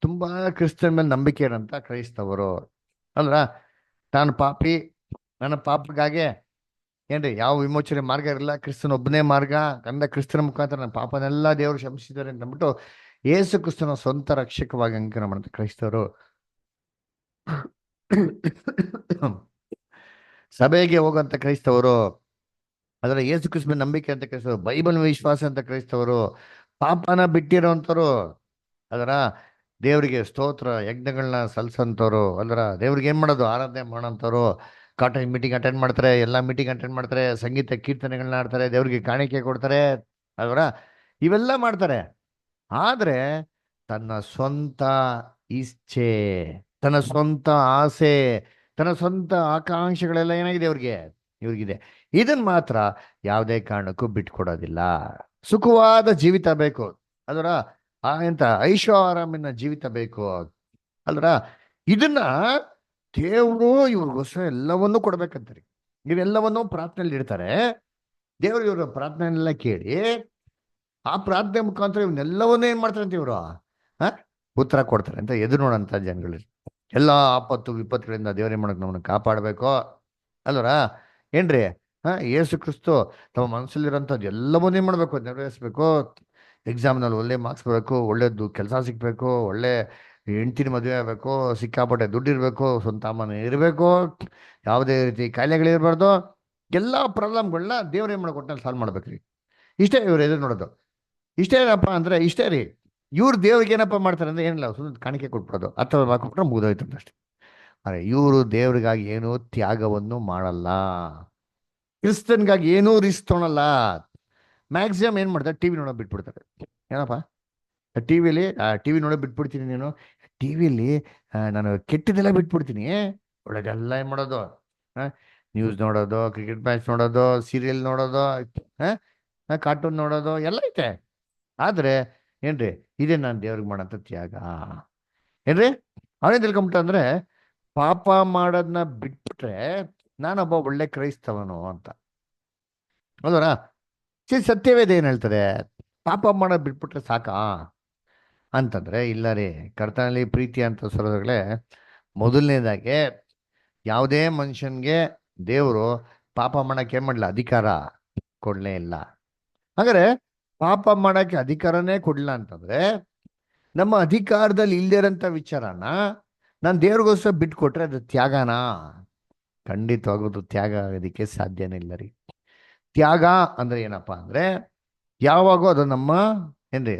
ತುಂಬಾ ಕ್ರಿಸ್ತನ ಮೇಲೆ ನಂಬಿಕೆ ಇರೋಂಥ ಕ್ರೈಸ್ತವರು ಅಲ್ರ. ನಾನು ಪಾಪಿ, ನನ್ನ ಪಾಪಗಾಗೆ ಏನ್ರಿ ಯಾವ ವಿಮೋಚನೆ ಮಾರ್ಗ ಇರಲ್ಲ, ಕ್ರಿಸ್ತನ ಒಬ್ಬನೇ ಮಾರ್ಗ. ಕ್ರಿಸ್ತನ ಮುಖಾಂತರ ನನ್ನ ಪಾಪನೆಲ್ಲ ದೇವರು ಕ್ಷಮಿಸಿದ್ದಾರೆ ಅಂತ ಅಂದ್ಬಿಟ್ಟು ಯೇಸು ಕ್ರಿಸ್ತನ ಸ್ವಂತ ರಕ್ಷಕವಾಗಿ ಅಂಕಣ ಮಾಡುತ್ತೆ ಕ್ರೈಸ್ತವರು. ಸಭೆಗೆ ಹೋಗುವಂತ ಕ್ರೈಸ್ತವರು, ಅದರ ಯೇಸು ಕ್ರಿಸ್ತನ ನಂಬಿಕೆ ಅಂತ ಕ್ರೈಸ್ತವರು, ಬೈಬಲ್ ವಿಶ್ವಾಸ ಅಂತ ಕ್ರೈಸ್ತವರು, ಪಾಪನ ಬಿಟ್ಟಿರೋಂಥವ್ರು, ಅದರ ದೇವರಿಗೆ ಸ್ತೋತ್ರ ಯಜ್ಞಗಳನ್ನ ಸಲ್ಸಂತವ್ರು, ಅಲ್ರ ದೇವ್ರಿಗೆ ಏನ್ ಮಾಡೋದು ಆರಾಧನೆ ಮಾಡೋಂಥವ್ರು. ಮೀಟಿಂಗ್ ಅಟೆಂಡ್ ಮಾಡ್ತಾರೆ, ಎಲ್ಲ ಮೀಟಿಂಗ್ ಅಟೆಂಡ್ ಮಾಡ್ತಾರೆ, ಸಂಗೀತ ಕೀರ್ತನೆಗಳನ್ನ ಆಡ್ತಾರೆ, ದೇವ್ರಿಗೆ ಕಾಣಿಕೆ ಕೊಡ್ತಾರೆ, ಅಲ್ವರ ಇವೆಲ್ಲ ಮಾಡ್ತಾರೆ. ಆದ್ರೆ ತನ್ನ ಸ್ವಂತ ಇಚ್ಛೆ, ತನ್ನ ಸ್ವಂತ ಆಸೆ, ತನ್ನ ಸ್ವಂತ ಆಕಾಂಕ್ಷೆಗಳೆಲ್ಲ ಏನಾಗಿದೆ ಇವ್ರಿಗಿದೆ. ಇದನ್ ಮಾತ್ರ ಯಾವುದೇ ಕಾರಣಕ್ಕೂ ಬಿಟ್ಕೊಡೋದಿಲ್ಲ. ಸುಖವಾದ ಜೀವಿತ ಬೇಕು ಅಲ್ವರ, ಎಂತ ಐಷಾರಾಮಿನ ಜೀವಿತ ಬೇಕು ಅಲ್ರ. ಇದನ್ನ ದೇವರು ಇವ್ರಿಗೋಸ್ಕರ ಎಲ್ಲವನ್ನೂ ಕೊಡ್ಬೇಕಂತಾರೆ. ಇವೆಲ್ಲವನ್ನೂ ಪ್ರಾರ್ಥನೆಯಲ್ಲಿ ಇಡ್ತಾರೆ. ದೇವರು ಇವ್ರ ಪ್ರಾರ್ಥನೆಯನ್ನೆಲ್ಲ ಕೇಳಿ ಆ ಪ್ರಾರ್ಥನೆ ಮುಖಾಂತರ ಇವನ್ನೆಲ್ಲವನ್ನೂ ಏನ್ ಮಾಡ್ತಾರೆ ಅಂತ ಇವರು ಉತ್ತರ ಕೊಡ್ತಾರೆ ಅಂತ ಎದುರು ನೋಡಂತ ಜನಗಳು. ಎಲ್ಲ ಆಪತ್ತು ವಿಪತ್ತುಗಳಿಂದ ದೇವರೇ ಮಾಡಕ್ ನಮ್ಮನ್ನು ಕಾಪಾಡಬೇಕು ಅಲ್ವರ. ಏನ್ರಿ ಯೇಸು ಕ್ರಿಸ್ತು ತಮ್ಮ ಮನಸ್ಸಲ್ಲಿರೋಂಥದ್ದು ಎಲ್ಲವನ್ನೂ ಏನ್ ಮಾಡ್ಬೇಕು, ನೆರವೇರಿಸ್ಬೇಕು. ಎಕ್ಸಾಮ್ನಲ್ಲಿ ಒಳ್ಳೆ ಮಾರ್ಕ್ಸ್ ಬರಬೇಕು, ಒಳ್ಳೇದು ಕೆಲಸ ಸಿಗ್ಬೇಕು, ಒಳ್ಳೆ ಹೆಂಡ್ತಿನ ಮದುವೆ ಆಗಬೇಕು, ಸಿಕ್ಕಾಪಟ್ಟೆ ದುಡ್ಡು ಇರಬೇಕು, ಸ್ವಂತ ಮನೆ ಇರಬೇಕು, ಯಾವುದೇ ರೀತಿ ಕಾಯಿಲೆಗಳಿರ್ಬಾರ್ದು. ಎಲ್ಲ ಪ್ರಾಬ್ಲಮ್ಗಳನ್ನ ದೇವ್ರು ಏನ್ ಮಾಡ್ಕೊಟ್ಟು ಸಾಲ್ವ್ ಮಾಡ್ಬೇಕ್ರಿ. ಇಷ್ಟೇ ಇವ್ರು ಎದುರು ನೋಡೋದು. ಇಷ್ಟೇ ಏನಪ್ಪ ಅಂದ್ರೆ ಇಷ್ಟೇ ರೀ. ಇವ್ರು ದೇವ್ರಿಗೆ ಏನಪ್ಪ ಮಾಡ್ತಾರೆ ಅಂದ್ರೆ ಏನಿಲ್ಲ, ಸುಮ್ಮನೆ ಕಾಣಿಕೆ ಕೊಟ್ಬಿಡೋದು, ಅಥವಾ ಹಾಕೊಟ್ರೆ ಮುಗಿದೋಯ್ತು ಅಷ್ಟೇ. ಅರೆ ಇವರು ದೇವ್ರಿಗಾಗಿ ಏನೂ ತ್ಯಾಗವನ್ನು ಮಾಡಲ್ಲ, ಕ್ರಿಸ್ತನ್ಗಾಗಿ ಏನೂ ರಿಸ್ಕ್ ತೊಗೊಳಲ್ಲ. ಮ್ಯಾಕ್ಸಿಮಮ್ ಏನ್ ಮಾಡ್ತಾರೆ, ಟಿವಿ ನೋಡೋ ಬಿಟ್ಬಿಡ್ತಾರೆ. ಏನಪ್ಪ ಟಿವಿಲಿ ನೋಡೋ ಬಿಟ್ಬಿಡ್ತೀನಿ, ನೀನು ಟಿವಿಲಿ ನಾನು ಕೆಟ್ಟದೆಲ್ಲ ಬಿಟ್ಬಿಡ್ತೀನಿ, ಒಳ್ಳೇದೆಲ್ಲ ಏನ್ ಮಾಡೋದು, ನ್ಯೂಸ್ ನೋಡೋದು, ಕ್ರಿಕೆಟ್ ಮ್ಯಾಚ್ ನೋಡೋದು, ಸೀರಿಯಲ್ ನೋಡೋದು, ಕಾರ್ಟೂನ್ ನೋಡೋದು ಎಲ್ಲ ಐತೆ. ಆದ್ರೆ ಏನ್ರಿ ಇದೇ ನಾನು ದೇವ್ರಿಗೆ ಮಾಡೋಂಥ ತ್ಯಾಗ ಏನ್ರಿ. ಅವನೇನ್ ತಿಳ್ಕೊಂಬಿಟ್ಟ ಅಂದ್ರೆ ಪಾಪ ಮಾಡೋದನ್ನ ಬಿಟ್ಬಿಟ್ರೆ ನಾನೊಬ್ಬ ಒಳ್ಳೆ ಕ್ರೈಸ್ತವನು ಅಂತ ಅಲ್ವರ. ಸತ್ಯವೇದ ಏನ್ ಹೇಳ್ತಾರೆ, ಪಾಪ ಮಾಡೋದ್ ಬಿಟ್ಬಿಟ್ರೆ ಸಾಕಾ? ಅಂತಂದ್ರೆ ಇಲ್ಲ ರೀ. ಕರ್ತನಲ್ಲಿ ಪ್ರೀತಿ ಅಂತ ಸರೋದಗಳೇ, ಮೊದಲನೇದಾಗೆ ಯಾವುದೇ ಮನುಷ್ಯನ್ಗೆ ದೇವರು ಪಾಪ ಮಾಡಕ್ಕೆ ಏನ್ ಮಾಡಲ್ಲ, ಅಧಿಕಾರ ಕೊಡ್ಲೇ ಇಲ್ಲ. ಹಾಗಾದ್ರೆ ಪಾಪ ಮಾಡಕ್ಕೆ ಅಧಿಕಾರನೇ ಕೊಡ್ಲಿಲ್ಲ ಅಂತಂದ್ರೆ, ನಮ್ಮ ಅಧಿಕಾರದಲ್ಲಿ ಇಲ್ದಿರಂತ ವಿಚಾರನ ನಾನು ದೇವ್ರಿಗೋಸ್ಕರ ಬಿಟ್ಕೊಟ್ರೆ ಅದು ತ್ಯಾಗನಾ? ಖಂಡಿತವಾಗೋದು ತ್ಯಾಗ ಆಗೋದಕ್ಕೆ ಸಾಧ್ಯನೇ ಇಲ್ಲ ರೀ. ತ್ಯಾಗ ಅಂದ್ರೆ ಏನಪ್ಪಾ ಅಂದ್ರೆ, ಯಾವಾಗೂ ಅದು ನಮ್ಮ ಏನ್ರಿ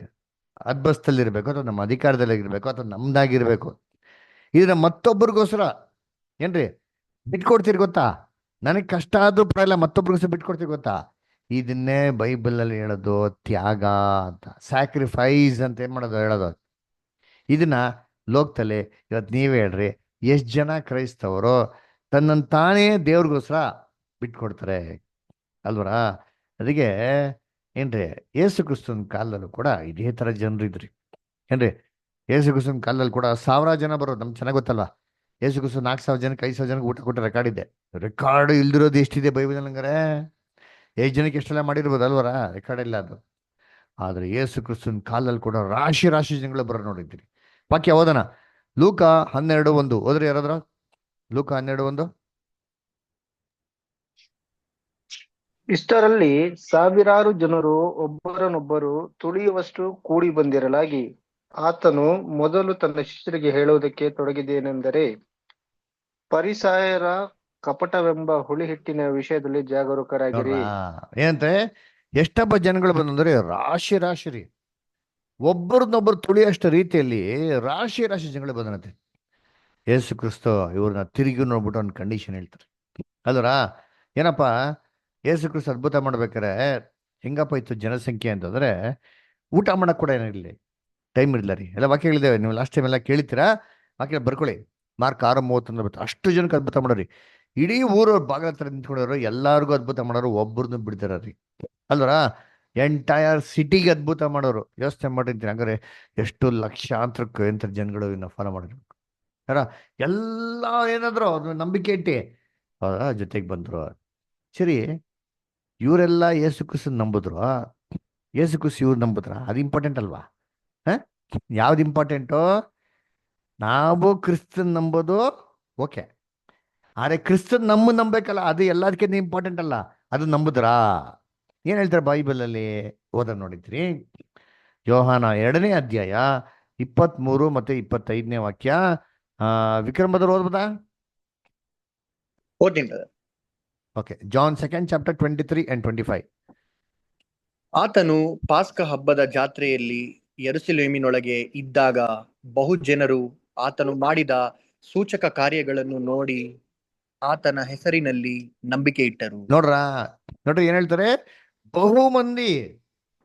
ಅದ್ಬಸ್ತಲ್ಲಿರ್ಬೇಕು, ಅಥವಾ ನಮ್ಮ ಅಧಿಕಾರದಲ್ಲಿ ಇರಬೇಕು, ಅಥವಾ ನಮ್ದಾಗಿರ್ಬೇಕು. ಇದನ್ನ ಮತ್ತೊಬ್ಬರಿಗೋಸ್ಕರ ಏನ್ರಿ ಬಿಟ್ಕೊಡ್ತೀರಿ ಗೊತ್ತಾ? ನನಗೆ ಕಷ್ಟ ಆದ್ರೂ ಪರವಾಗಿಲ್ಲ, ಮತ್ತೊಬ್ರಿಗೋಸ್ಕರ ಬಿಟ್ಕೊಡ್ತೀರಿ ಗೊತ್ತಾ? ಇದನ್ನೇ ಬೈಬಲಲ್ಲಿ ಹೇಳೋದು ತ್ಯಾಗ ಅಂತ, ಸ್ಯಾಕ್ರಿಫೈಸ್ ಅಂತ ಏನ್ ಮಾಡೋದು ಹೇಳೋದು. ಇದನ್ನ ಲೋಕದಲ್ಲಿ ಇವತ್ತು ನೀವೇ ಹೇಳ್ರಿ, ಎಷ್ಟು ಜನ ಕ್ರೈಸ್ತವರು ತನ್ನನ್ನು ತಾನೇ ದೇವ್ರಿಗೋಸ್ಕರ ಬಿಟ್ಕೊಡ್ತಾರೆ ಅಲ್ವರಾ? ಅದಕ್ಕೆ ಏನ್ರಿ, ಯೇಸು ಕ್ರಿಸ್ತನ ಕಾಲದಲ್ಲೂ ಕೂಡ ಇದೇ ಥರ ಜನರು ಇದ್ರಿ ಏನ್ರಿ. ಯೇಸು ಕ್ರಿಸ್ತನ ಕಾಲದಲ್ಲಿ ಕೂಡ 1000 ಜನ ಬರೋದು ನಮ್ಗೆ ಚೆನ್ನಾಗಿ ಗೊತ್ತಲ್ವಾ. ಯೇಸು ಕ್ರಿಸ್ತ 4000 ಜನಕ್ಕೆ 5000 ಜನಕ್ಕೆ ಊಟ ಕೊಟ್ಟು ರೆಕಾರ್ಡ್ ಇದೆ. ರೆಕಾರ್ಡ್ ಇಲ್ದಿರೋದು ಎಷ್ಟಿದೆ ಬೈಬಲ್ ಹಂಗಾರೆ? ಎಷ್ಟು ಜನಕ್ಕೆ ಎಷ್ಟೆಲ್ಲ ಮಾಡಿರ್ಬೋದು ಅಲ್ವರ? ರೆಕಾರ್ಡ್ ಇಲ್ಲ ಅದು. ಆದ್ರೆ ಯೇಸು ಕ್ರಿಸ್ತನ ಕಾಲದಲ್ಲಿ ಕೂಡ ರಾಶಿ ರಾಶಿ ಜನಗಳು ಬರೋ ನೋಡಿದ್ದೀರಿ. ವಾಕ್ಯ ಓದೋಣ. ಲೂಕ 12:1 ಹೋದ್ರೆ ಯಾರಾದ್ರ? ಲೂಕ 12:1. ಇಷ್ಟರಲ್ಲಿ ಸಾವಿರಾರು ಜನರು ಒಬ್ಬರನ್ನೊಬ್ಬರು ತುಳಿಯುವಷ್ಟು ಕೂಡಿ ಬಂದಿರಲಾಗಿ ಆತನು ಮೊದಲು ತನ್ನ ಶಿಷ್ಯರಿಗೆ ಹೇಳುವುದಕ್ಕೆ ತೊಡಗಿದ್ದೇನೆಂದರೆ, ಪರಿಸಾಯರ ಕಪಟವೆಂಬ ಹುಳಿಹಿಟ್ಟಿನ ವಿಷಯದಲ್ಲಿ ಜಾಗರೂಕರಾಗಿರಿ. ನೋಡ್ರಾ ಏನಂತೆ, ಎಷ್ಟಪ್ಪ ಜನಗಳು ಬಂದಂದ್ರೆ ರಾಶಿ ರಾಶಿ ರೀ, ಒಬ್ಬರನ್ನೊಬ್ಬರು ತುಳಿಯಷ್ಟ ರೀತಿಯಲ್ಲಿ ರಾಶಿ ರಾಶಿ ಜನಗಳು ಬಂದಂತೆ. ಯೇಸು ಕ್ರಿಸ್ತ ಇವ್ರನ್ನ ತಿರುಗಿ ನೋಡ್ಬಿಟ್ಟು ಒಂದು ಕಂಡೀಷನ್ ಹೇಳ್ತಾರೆ ಅಲ್ವರಾ? ಏನಪ್ಪ, ಯೇಸು ಕ್ರಿಸ್ತ ಅದ್ಭುತ ಮಾಡ್ಬೇಕಾರೆ ಹೆಂಗಪ್ಪ ಇತ್ತು ಜನಸಂಖ್ಯೆ ಅಂತಂದ್ರೆ, ಊಟ ಮಾಡಕ್ ಕೂಡ ಏನಿರಲಿ, ಟೈಮ್ ಇರಲಿಲ್ಲ ರೀ. ಎಲ್ಲ ವಾಕ್ಯಗಳಿದ್ದಾವೆ, ನೀವು ಲಾಸ್ಟ್ ಟೈಮ್ ಎಲ್ಲ ಕೇಳ್ತೀರಾ, ವಾಕ್ಯ ಬರ್ಕೊಳ್ಳಿ. ಮಾರ್ಕ್ 6:30 ಬರುತ್ತೆ. ಅಷ್ಟು ಜನಕ್ಕೆ ಅದ್ಭುತ ಮಾಡೋರಿ. ಇಡೀ ಊರವ್ರು ಬಾಗಿಲ ಹತ್ರ ನಿಂತ್ಕೊಂಡವ್ರು, ಎಲ್ಲಾರ್ಗು ಅದ್ಭುತ ಮಾಡೋರು, ಒಬ್ಬರನ್ನು ಬಿಡ್ತಾರ ರೀ ಅಲ್ವರಾ? ಎಂಟೈರ್ ಸಿಟಿಗೆ ಅದ್ಭುತ ಮಾಡೋರು. ಯೋಚನೆ ಮಾಡಿರ್ತೀನಿ ಹಂಗಾರೆ ಎಷ್ಟು ಲಕ್ಷಾಂತರಕ್ಕೆ ಎಂತ ಜನಗಳು ಇನ್ನ ಫಾಲೋ ಮಾಡಿರ್ಬೇಕು ಅರ. ಎಲ್ಲ ಏನಾದ್ರು ಅದು ನಂಬಿಕೆ ಇಟ್ಟಿ ಅವರ ಜೊತೆಗೆ ಬಂದ್ರು. ಸರಿ, ಇವರೆಲ್ಲ ಯೇಸು ಕ್ರಿಸ್ತನ್ ನಂಬಿದ್ರು, ಯೇಸು ಕ್ರಿಸ್ತ ಇವ್ರು ನಂಬಿದ್ರ? ಅದು ಇಂಪಾರ್ಟೆಂಟ್ ಅಲ್ವಾ? ಯಾವ್ದು ಇಂಪಾರ್ಟೆಂಟು? ನಾವು ಕ್ರಿಸ್ತನ್ ನಂಬೋದು ಓಕೆ, ಆದ್ರೆ ಕ್ರಿಸ್ತನ್ ನಂಬೇಕಲ್ಲ, ಅದು ಎಲ್ಲದಕ್ಕಿಂತ ಇಂಪಾರ್ಟೆಂಟ್ ಅಲ್ಲ. ಅದು ನಂಬುದ್ರಾ? ಏನ್ ಹೇಳ್ತಾರೆ ಬೈಬಲಲ್ಲಿ? ಓದ ನೋಡಿದ್ರಿ. ಯೋಹಾನ 2ನೇ ಅಧ್ಯಾಯ 23 ಮತ್ತೆ 25ನೇ ವಾಕ್ಯ. ವಿಕ್ರಮದವ್ರು ಓದ್ಬೋದಾ? ಓದ್ತೀನಿ brother. Okay, John 2nd chapter 23 and 25. ಆತನು ಪಾಸ್ಕ ಹಬ್ಬದ ಜಾತ್ರೆಯಲ್ಲಿ ಯೆರೂಸಲೇಮಿನೊಳಗೆ ಇದ್ದಾಗ ಬಹು ಜನರು ಆತನು ಮಾಡಿದ ಸೂಚಕ ಕಾರ್ಯಗಳನ್ನು ನೋಡಿ ಆತನ ಹೆಸರಿನಲ್ಲಿ ನಂಬಿಕೆ ಇಟ್ಟರು. ನೋಡ್ರಿ ಏನ್ ಹೇಳ್ತಾರೆ? ಬಹು ಮಂದಿ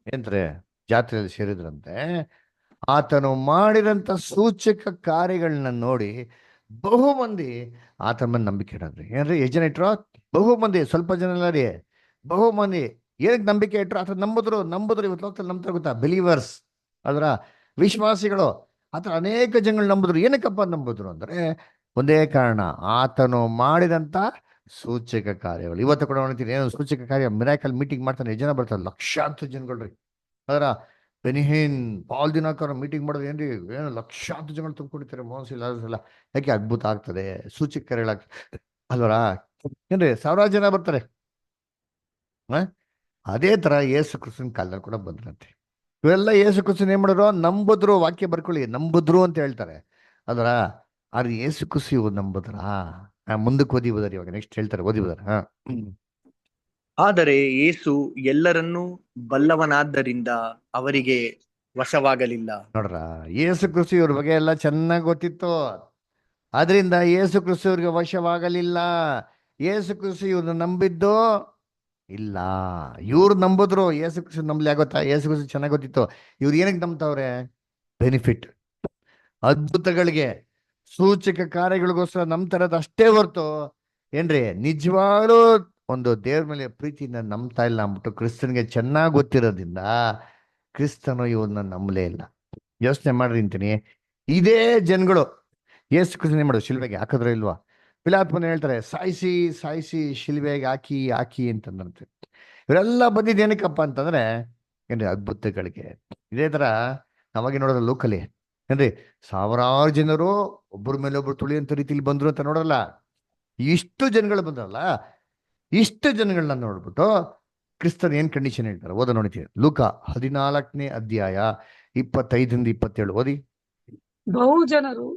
ಏನ್ತಾರೆ ಜಾತ್ರೆಯಲ್ಲಿ ಸೇರಿದ್ರಂತೆ. ಆತನು ಮಾಡಿದಂತ ಸೂಚಕ ಕಾರ್ಯಗಳನ್ನ ನೋಡಿ ಬಹು ಮಂದಿ ಆತನ ಮೇಲೆ ನಂಬಿಕೆ ಇಡೋದ್ರಿ. ಏನ್ರಿ, ಎಷ್ಟು ಜನ ಇಟ್ರು? ಬಹು ಮಂದಿ, ಸ್ವಲ್ಪ ಜನ ಇಲ್ಲ ರೀ, ಬಹು ಮಂದಿ. ಏನಕ್ಕೆ ನಂಬಿಕೆ ಇಟ್ರು? ಆತ ನಂಬಿದ್ರು. ಇವತ್ತು ಲೋಕದಲ್ಲಿ ನಂಬ್ತಾರೆ ಗೊತ್ತಾ? ಬಿಲೀವರ್ಸ್, ಅದರ ವಿಶ್ವಾಸಿಗಳು. ಆತರ ಅನೇಕ ಜನಗಳು ನಂಬಿದ್ರು. ಏನಕ್ಕಪ್ಪ ನಂಬಿದ್ರು ಅಂದ್ರೆ ಒಂದೇ ಕಾರಣ, ಆತನು ಮಾಡಿದಂತ ಸೂಚಕ ಕಾರ್ಯಗಳು. ಇವತ್ತು ಕೂಡ ನೋಡ್ತೀನಿ, ಏನು ಸೂಚಕ ಕಾರ್ಯ, ಮಿರಾಕಲ್ ಮೀಟಿಂಗ್ ಮಾಡ್ತಾನೆ, ಎಷ್ಟು ಜನ ಬರ್ತಾರೆ? ಲಕ್ಷಾಂತರ ಜನಗಳು ರೀ. ಅದರ ಬೆನಿಹಿನ್ ಪಾಲ್ ದಿನಾಕರ್ ಮೀಟಿಂಗ್ ಮಾಡೋದು ಏನ್ರಿ, ಏನು ಲಕ್ಷಾಂತರ ಜನಗಳು ತುಂಬಿಕೊಡ್ತಾರೆ. ಮೋಸ ಯಾಕೆ? ಅದ್ಭುತ ಆಗ್ತದೆ, ಸೂಚಕ ಕಾರ್ಯಗಳಾಗ್ತದೆ ಅಲ್ವರಾ? ಏನ್ರಿ, 1000 ಜನ ಬರ್ತಾರೆ. ಅದೇ ತರ ಯೇಸು ಕ್ರಿಸ್ತನ ಕಾಲದಲ್ಲಿ ಕೂಡ ಬಂದ್ರಂತೆ. ಇವೆಲ್ಲ ಯೇಸು ಕ್ರಿಸ್ತನ್ ಏನ್ ಮಾಡಿದ್ರು? ನಂಬಿದ್ರು. ವಾಕ್ಯ ಬರ್ಕೊಳ್ಳಿ, ನಂಬಿದ್ರು ಅಂತ ಹೇಳ್ತಾರೆ ಅದರ. ಆದ್ರೆ ಯೇಸು ಕ್ರಿಸ್ತ ಇವ್ರು ನಂಬುದ್ರಾ? ಮುಂದಕ್ಕೆ ಓದಿ ಬದರಿ, ಇವಾಗ ನೆಕ್ಸ್ಟ್ ಹೇಳ್ತಾರೆ, ಓದಿ ಬದರ. ಆದರೆ ಯೇಸು ಎಲ್ಲರನ್ನೂ ಬಲ್ಲವನಾದ್ದರಿಂದ ಅವರಿಗೆ ವಶವಾಗಲಿಲ್ಲ. ನೋಡ್ರ, ಯೇಸು ಕ್ರಿಸ್ತ ಇವ್ರ ಬಗ್ಗೆ ಎಲ್ಲ ಚೆನ್ನಾಗಿ ಗೊತ್ತಿತ್ತು, ಆದ್ರಿಂದ ಯೇಸು ಕ್ರಿಸ್ತ ಇವ್ರಿಗೆ ವಶವಾಗಲಿಲ್ಲ. ಯೇಸು ಕ್ರಿಸ್ತ ಇವ್ರನ್ನ ನಂಬಿದ್ದು ಇಲ್ಲ. ಇವ್ರು ನಂಬಿದ್ರು, ಯೇಸು ಕ್ರಿಸ್ತ ನಂಬಲಿ ಆಗುತ್ತಾ? ಯೇಸು ಕ್ರಿಸ್ತ ಚೆನ್ನಾಗಿ ಗೊತ್ತಿತ್ತು. ಇವ್ರು ಏನಕ್ಕೆ ನಂಬ್ತಾವ್ರೆ? ಬೆನಿಫಿಟ್, ಅದ್ಭುತಗಳಿಗೆ, ಸೂಚಕ ಕಾರ್ಯಗಳಿಗೋಸ್ಕರ ನಂಬ್ತಾರದು ಅಷ್ಟೇ ಹೊರ್ತು ಏನ್ರಿ ನಿಜವಾಗ್ಲೂ ಒಂದು ದೇವ್ರ ಮೇಲೆ ಪ್ರೀತಿಯಿಂದ ನಂಬ್ತಾ ಇಲ್ಲ ಅಂದ್ಬಿಟ್ಟು ಕ್ರಿಸ್ತನ್ಗೆ ಚೆನ್ನಾಗಿ ಗೊತ್ತಿರೋದ್ರಿಂದ ಕ್ರಿಸ್ತನು ಇವ್ರನ್ನ ನಂಬಲೇ ಇಲ್ಲ. ಯೋಚನೆ ಮಾಡ್ರಿ ಅಂತೀನಿ. ಇದೇ ಜನಗಳು ಯೇಸು ಕ್ರಿಸ್ತನ ಮಾಡೋದು ಶಿಲ್ವೆಗೆ ಹಾಕಿದ್ರೆ ಇಲ್ವಾ? ಪಿಲಾತ್ಮನ ಹೇಳ್ತಾರೆ, ಸಾಯಿಸಿ ಶಿಲ್ವೆಗೆ ಹಾಕಿ ಅಂತಂದಂತೆ. ಇವರೆಲ್ಲ ಬಂದಿದ್ದು ಏನಕ್ಕಪ್ಪ ಅಂತಂದ್ರೆ ಏನ್ರಿ ಅದ್ಭುತಗಳಿಗೆ. ಇದೇ ತರ ನಾವಾಗಿ ನೋಡೋದ ಲೋಕಲಿ ಏನ್ರಿ, ಸಾವಿರಾರು ಜನರು ಒಬ್ಬರ ಮೇಲೆ ಒಬ್ರು ತುಳಿಯಂತ ರೀತಿಲಿ ಬಂದ್ರು ಅಂತ ನೋಡಲ್ಲ. ಇಷ್ಟು ಜನಗಳು ಬಂದ್ರಲ್ಲ, ಇಷ್ಟು ಜನಗಳನ್ನ ನೋಡ್ಬಿಟ್ಟು ಕ್ರಿಸ್ತನ್ ಏನ್ ಕಂಡೀಷನ್ ಹೇಳ್ತಾರೆ ಓದ ನೋಡ್ತೀವಿ. ಲೂಕ 14ನೇ ಅಧ್ಯಾಯ 25-27 ಓದಿ. ಬಹು ಜನರು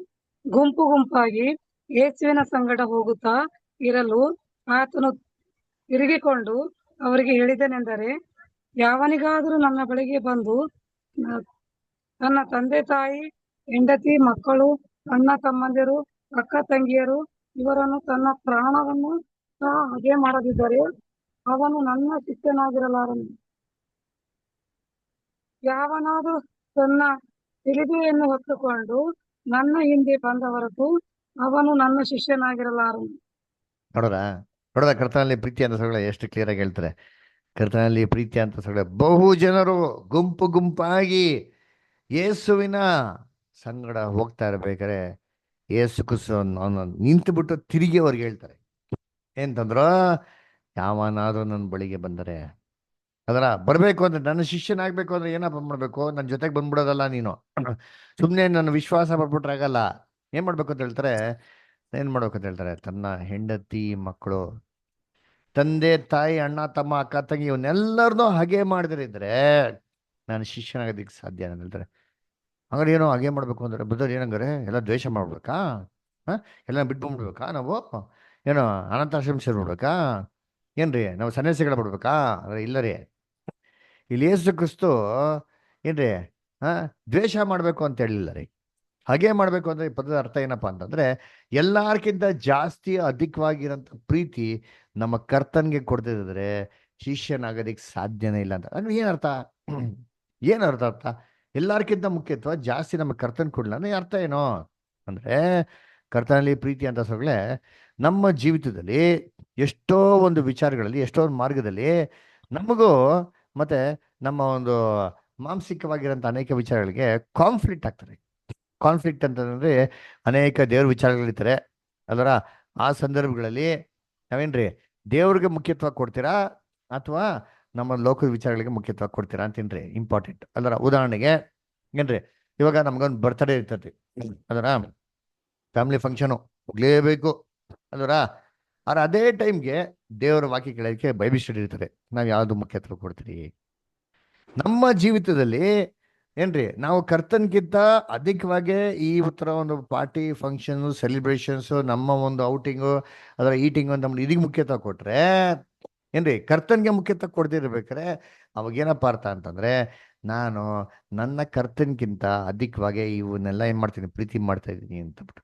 ಗುಂಪು ಗುಂಪಾಗಿ ಯೇಸುವಿನ ಸಂಗಡ ಹೋಗುತ್ತಾ ಇರಲು ಆತನು ತಿರುಗಿಕೊಂಡು ಅವರಿಗೆ ಹೇಳಿದನೆಂದರೆ, ಯಾವನಿಗಾದರೂ ನನ್ನ ಬಳಿಗೆ ಬಂದು ತನ್ನ ತಂದೆ ತಾಯಿ, ಹೆಂಡತಿ, ಮಕ್ಕಳು, ಅಣ್ಣ ತಮ್ಮಂದಿರು, ಅಕ್ಕ ತಂಗಿಯರು ಇವರನ್ನು ತನ್ನ ಪ್ರಾಣವನ್ನು ಸಹ ಹಾಗೆ ಮಾಡದಿದ್ದರೆ ಅವನು ನನ್ನ ಶಿಷ್ಯನಾಗಿರಲಾರನು. ಯಾವನಾದರೂ ತನ್ನ ಶಿಲುಬೆಯನ್ನು ಹೊತ್ತುಕೊಂಡು ನನ್ನ ಹಿಂದೆ ಬಂದ ಹೊರತು ಅವನು ನನ್ನ ಶಿಷ್ಯನಾಗಿರಲಾರನು. ನೋಡೋದ ಕರ್ತನಲ್ಲಿ ಪ್ರೀತಿ ಅಂತ ಸಗಳ ಎಷ್ಟು ಕ್ಲಿಯರ್ ಆಗಿ ಹೇಳ್ತಾರೆ. ಕರ್ತನಲ್ಲಿ ಪ್ರೀತಿ ಅಂತ ಸಗಳ ಬಹು ಜನರು ಗುಂಪು ಗುಂಪಾಗಿ ಯೇಸುವಿನ ಸಂಗಡ ಹೋಗ್ತಾ ಇರ್ಬೇಕಾರೆ ಯೇಸು ಕ್ರಿಸ್ತ ನಿಂತು ಬಿಟ್ಟು ತಿರುಗಿ ಅವ್ರಿಗೆ ಹೇಳ್ತಾರೆ ಏನಂತಂದ್ರು, ಯಾವನಾದ್ರೂ ನನ್ನ ಬಳಿಗೆ ಬಂದರೆ, ಅದರ ಬರ್ಬೇಕು ಅಂದ್ರೆ ನನ್ನ ಶಿಷ್ಯನಾಗ್ಬೇಕು ಅಂದ್ರೆ ಏನಪ್ಪ ಮಾಡ್ಬೇಕು, ನನ್ನ ಜೊತೆಗೆ ಬಂದ್ಬಿಡೋದಲ್ಲ ನೀನು, ಸುಮ್ಮನೆ ನನ್ನ ವಿಶ್ವಾಸ ಬರ್ಬಿಟ್ರೆ ಆಗಲ್ಲ. ಏನ್ ಮಾಡ್ಬೇಕು ಅಂತ ಹೇಳ್ತಾರೆ, ಏನ್ ಮಾಡ್ಬೇಕು ಅಂತ ಹೇಳ್ತಾರೆ, ತನ್ನ ಹೆಂಡತಿ, ಮಕ್ಕಳು, ತಂದೆ ತಾಯಿ, ಅಣ್ಣ ತಮ್ಮ, ಅಕ್ಕ ತಂಗಿ ಇವನ್ನೆಲ್ಲರನ್ನೂ ಹಾಗೆ ಮಾಡಿದ್ರೆ ನಾನು ಶಿಷ್ಯನಾಗೋದಕ್ಕೆ ಸಾಧ್ಯ ಅಂತ ಹೇಳ್ತಾರೆ. ಹಂಗಾರೆ ಏನೋ ಹಾಗೆ ಮಾಡ್ಬೇಕು ಅಂದ್ರೆ ಬದಲು ಏನಂಗಾರೆ ಎಲ್ಲ ದ್ವೇಷ ಮಾಡ್ಬೇಕಾ, ಎಲ್ಲ ಬಿಟ್ಕೊಂಡ್ಬಿಡ್ಬೇಕಾ, ನಾವು ಏನೋ ಅನಾಥಾಶ್ರಮ ಸೇರ್ಬಿಡ್ಬೇಕಾ, ಏನ್ರಿ ನಾವು ಸನ್ಯಾಸಿಗಳ ಬಿಡ್ಬೇಕಾ? ಅಂದ್ರೆ ಇಲ್ಲ ರೀ. ಇಲ್ಲಿ ಯೇಸು ಕ್ರಿಸ್ತು ಏನ್ರಿ ದ್ವೇಷ ಮಾಡ್ಬೇಕು ಅಂತ ಹೇಳಿಲ್ಲ ರೀ. ಹಾಗೆ ಮಾಡ್ಬೇಕು ಅಂದ್ರೆ ಈ ಪದದ ಅರ್ಥ ಏನಪ್ಪಾ ಅಂತಂದ್ರೆ, ಎಲ್ಲಾರ್ಕಿಂತ ಜಾಸ್ತಿ ಅಧಿಕವಾಗಿರೋಂಥ ಪ್ರೀತಿ ನಮ್ಮ ಕರ್ತನ್ಗೆ ಕೊಡ್ತಿದ್ರೆ ಶಿಷ್ಯನಾಗೋದಿಕ್ ಸಾಧ್ಯನೇ ಇಲ್ಲ ಅಂತ. ಅಂದ್ರೆ ಏನರ್ಥ, ಅರ್ಥ ಎಲ್ಲಾರ್ಕಿಂತ ಮುಖ್ಯತ್ವ ಜಾಸ್ತಿ ನಮ್ಮ ಕರ್ತನ್ ಕೊಡ್ಲ ಅಂದ್ರೆ ಅರ್ಥ ಏನೋ ಅಂದ್ರೆ, ಕರ್ತನಲ್ಲಿ ಪ್ರೀತಿ ಅಂತ ಸೊಗಳೆ ನಮ್ಮ ಜೀವಿತದಲ್ಲಿ ಎಷ್ಟೋ ಒಂದು ವಿಚಾರಗಳಲ್ಲಿ, ಎಷ್ಟೋ ಒಂದು ಮಾರ್ಗದಲ್ಲಿ ನಮಗೂ ಮತ್ತೆ ನಮ್ಮ ಒಂದು ಮಾನಸಿಕವಾಗಿರೋಂಥ ಅನೇಕ ವಿಚಾರಗಳಿಗೆ ಕಾನ್ಫ್ಲಿಕ್ಟ್ ಆಗ್ತಾರೆ. ಕಾನ್ಫ್ಲಿಕ್ಟ್ ಅಂತಂದ್ರೆ ಅನೇಕ ದೇವ್ರ ವಿಚಾರಗಳಿರ್ತಾರೆ ಅಲ್ವರ. ಆ ಸಂದರ್ಭಗಳಲ್ಲಿ ನಾವೇನ್ರಿ ದೇವ್ರಿಗೆ ಮುಖ್ಯತ್ವ ಕೊಡ್ತೀರಾ ಅಥವಾ ನಮ್ಮ ಲೋಕದ ವಿಚಾರಗಳಿಗೆ ಮುಖ್ಯತ್ವ ಕೊಡ್ತೀರಾ ಅಂತೇನ್ರಿ ಇಂಪಾರ್ಟೆಂಟ್ ಅಲ್ವರ. ಉದಾಹರಣೆಗೆ ಏನ್ರಿ, ಇವಾಗ ನಮ್ಗೊಂದು ಬರ್ತಡೇ ಇರ್ತೈತಿ ಅದರ ಫ್ಯಾಮಿಲಿ ಫಂಕ್ಷನು ಹೋಗ್ಲೇಬೇಕು ಅಲ್ವರ. ಆದ್ರೆ ಅದೇ ಟೈಮ್ಗೆ ದೇವರ ವಾಕ್ಯ ಕೇಳೋದಕ್ಕೆ ಬೈಬಲ್ ಸ್ಟಡಿ ಇರ್ತಾರೆ. ನಾವು ಯಾವ್ದು ಮುಖ್ಯತ್ವ ಕೊಡ್ತೀರಿ? ನಮ್ಮ ಜೀವಿತದಲ್ಲಿ ಏನ್ರಿ ನಾವು ಕರ್ತನ್ಗಿಂತ ಅಧಿಕವಾಗಿ ಈ ಥರ ಒಂದು ಪಾರ್ಟಿ ಫಂಕ್ಷನ್ ಸೆಲಿಬ್ರೇಷನ್ಸ್, ನಮ್ಮ ಒಂದು ಔಟಿಂಗು, ಅದರ ಈಟಿಂಗು, ನಮ್ಮ ಇದಕ್ಕೆ ಮುಖ್ಯತ್ವ ಕೊಟ್ರೆ ಏನ್ರಿ ಕರ್ತನ್ಗೆ ಮುಖ್ಯತ್ವ ಕೊಡ್ದಿರ್ಬೇಕಾರೆ ಅವಾಗೇನಪ್ಪ ಅರ್ಥ ಅಂತಂದ್ರೆ, ನಾನು ನನ್ನ ಕರ್ತನ್ಗಿಂತ ಅಧಿಕವಾಗಿ ಇವನ್ನೆಲ್ಲ ಏನ್ ಮಾಡ್ತೀನಿ, ಪ್ರೀತಿ ಮಾಡ್ತಾ ಇದ್ದೀನಿ ಅಂತ ಬಿಟ್ಟು.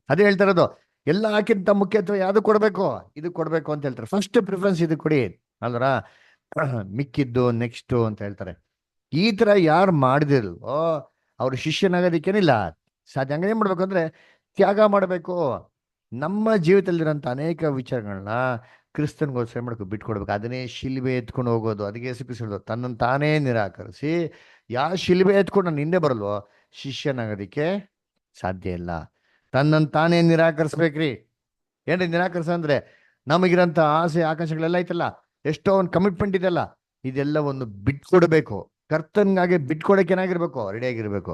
ಅದೇ ಹೇಳ್ತಾ ಇರೋದು, ಎಲ್ಲಕ್ಕಿಂತ ಮುಖ್ಯತ್ವ ಯಾವ್ದು ಕೊಡ್ಬೇಕು, ಇದು ಕೊಡ್ಬೇಕು ಅಂತ ಹೇಳ್ತಾರೆ. ಫಸ್ಟ್ ಪ್ರಿಫರೆನ್ಸ್ ಇದು ಕೊಡಿ ಅಲ್ವರ, ಮಿಕ್ಕಿದ್ದು ನೆಕ್ಸ್ಟ್ ಅಂತ ಹೇಳ್ತಾರೆ. ಈ ತರ ಯಾರು ಮಾಡಿದಿಲ್ವೋ ಅವ್ರು ಶಿಷ್ಯನಾಗೋದಿಕ್ಕೇನಿಲ್ಲ ಸಾಧ್ಯ. ಹಂಗ ಏನ್ ಮಾಡ್ಬೇಕು ಅಂದ್ರೆ ತ್ಯಾಗ ಮಾಡಬೇಕು. ನಮ್ಮ ಜೀವಿತದಲ್ಲಿರೋಂಥ ಅನೇಕ ವಿಚಾರಗಳನ್ನ ಕ್ರಿಸ್ತನ್ಗೋಸ್ಕರ ಮಾಡ್ಕೊ ಬಿಟ್ಕೊಡ್ಬೇಕು. ಅದನ್ನೇ ಶಿಲ್ಬೆ ಎತ್ಕೊಂಡು ಹೋಗೋದು. ಅದಕ್ಕೆ ಸಿಕ್ಕಿಸೋದು ತನ್ನನ್ನು ತಾನೇ ನಿರಾಕರಿಸಿ ಯಾವ ಶಿಲ್ಬೆ ಎತ್ಕೊಂಡು ನಾನು ಹಿಂದೆ ಬರಲ್ವೋ ಶಿಷ್ಯನಾಗೋದಿಕ್ಕೆ ಸಾಧ್ಯ ಇಲ್ಲ. ತನ್ನನ್ನು ತಾನೇ ನಿರಾಕರಿಸ್ಬೇಕ್ರಿ. ಏನ್ರಿ ನಿರಾಕರಿಸ ಅಂದ್ರೆ, ನಮಗಿರೋಂಥ ಆಸೆ ಆಕಾಂಕ್ಷೆಗಳೆಲ್ಲ ಐತಲ್ಲ, ಎಷ್ಟೋ ಒಂದು ಕಮಿಟ್ಮೆಂಟ್ ಇದೆಲ್ಲ, ಇದೆಲ್ಲ ಒಂದು ಬಿಟ್ಕೊಡ್ಬೇಕು. ಕರ್ತನ್ಗಾಗಿ ಬಿಟ್ಕೊಡಕ್ಕೆ ಏನಾಗಿರ್ಬೇಕು, ರೆಡಿಯಾಗಿರ್ಬೇಕು.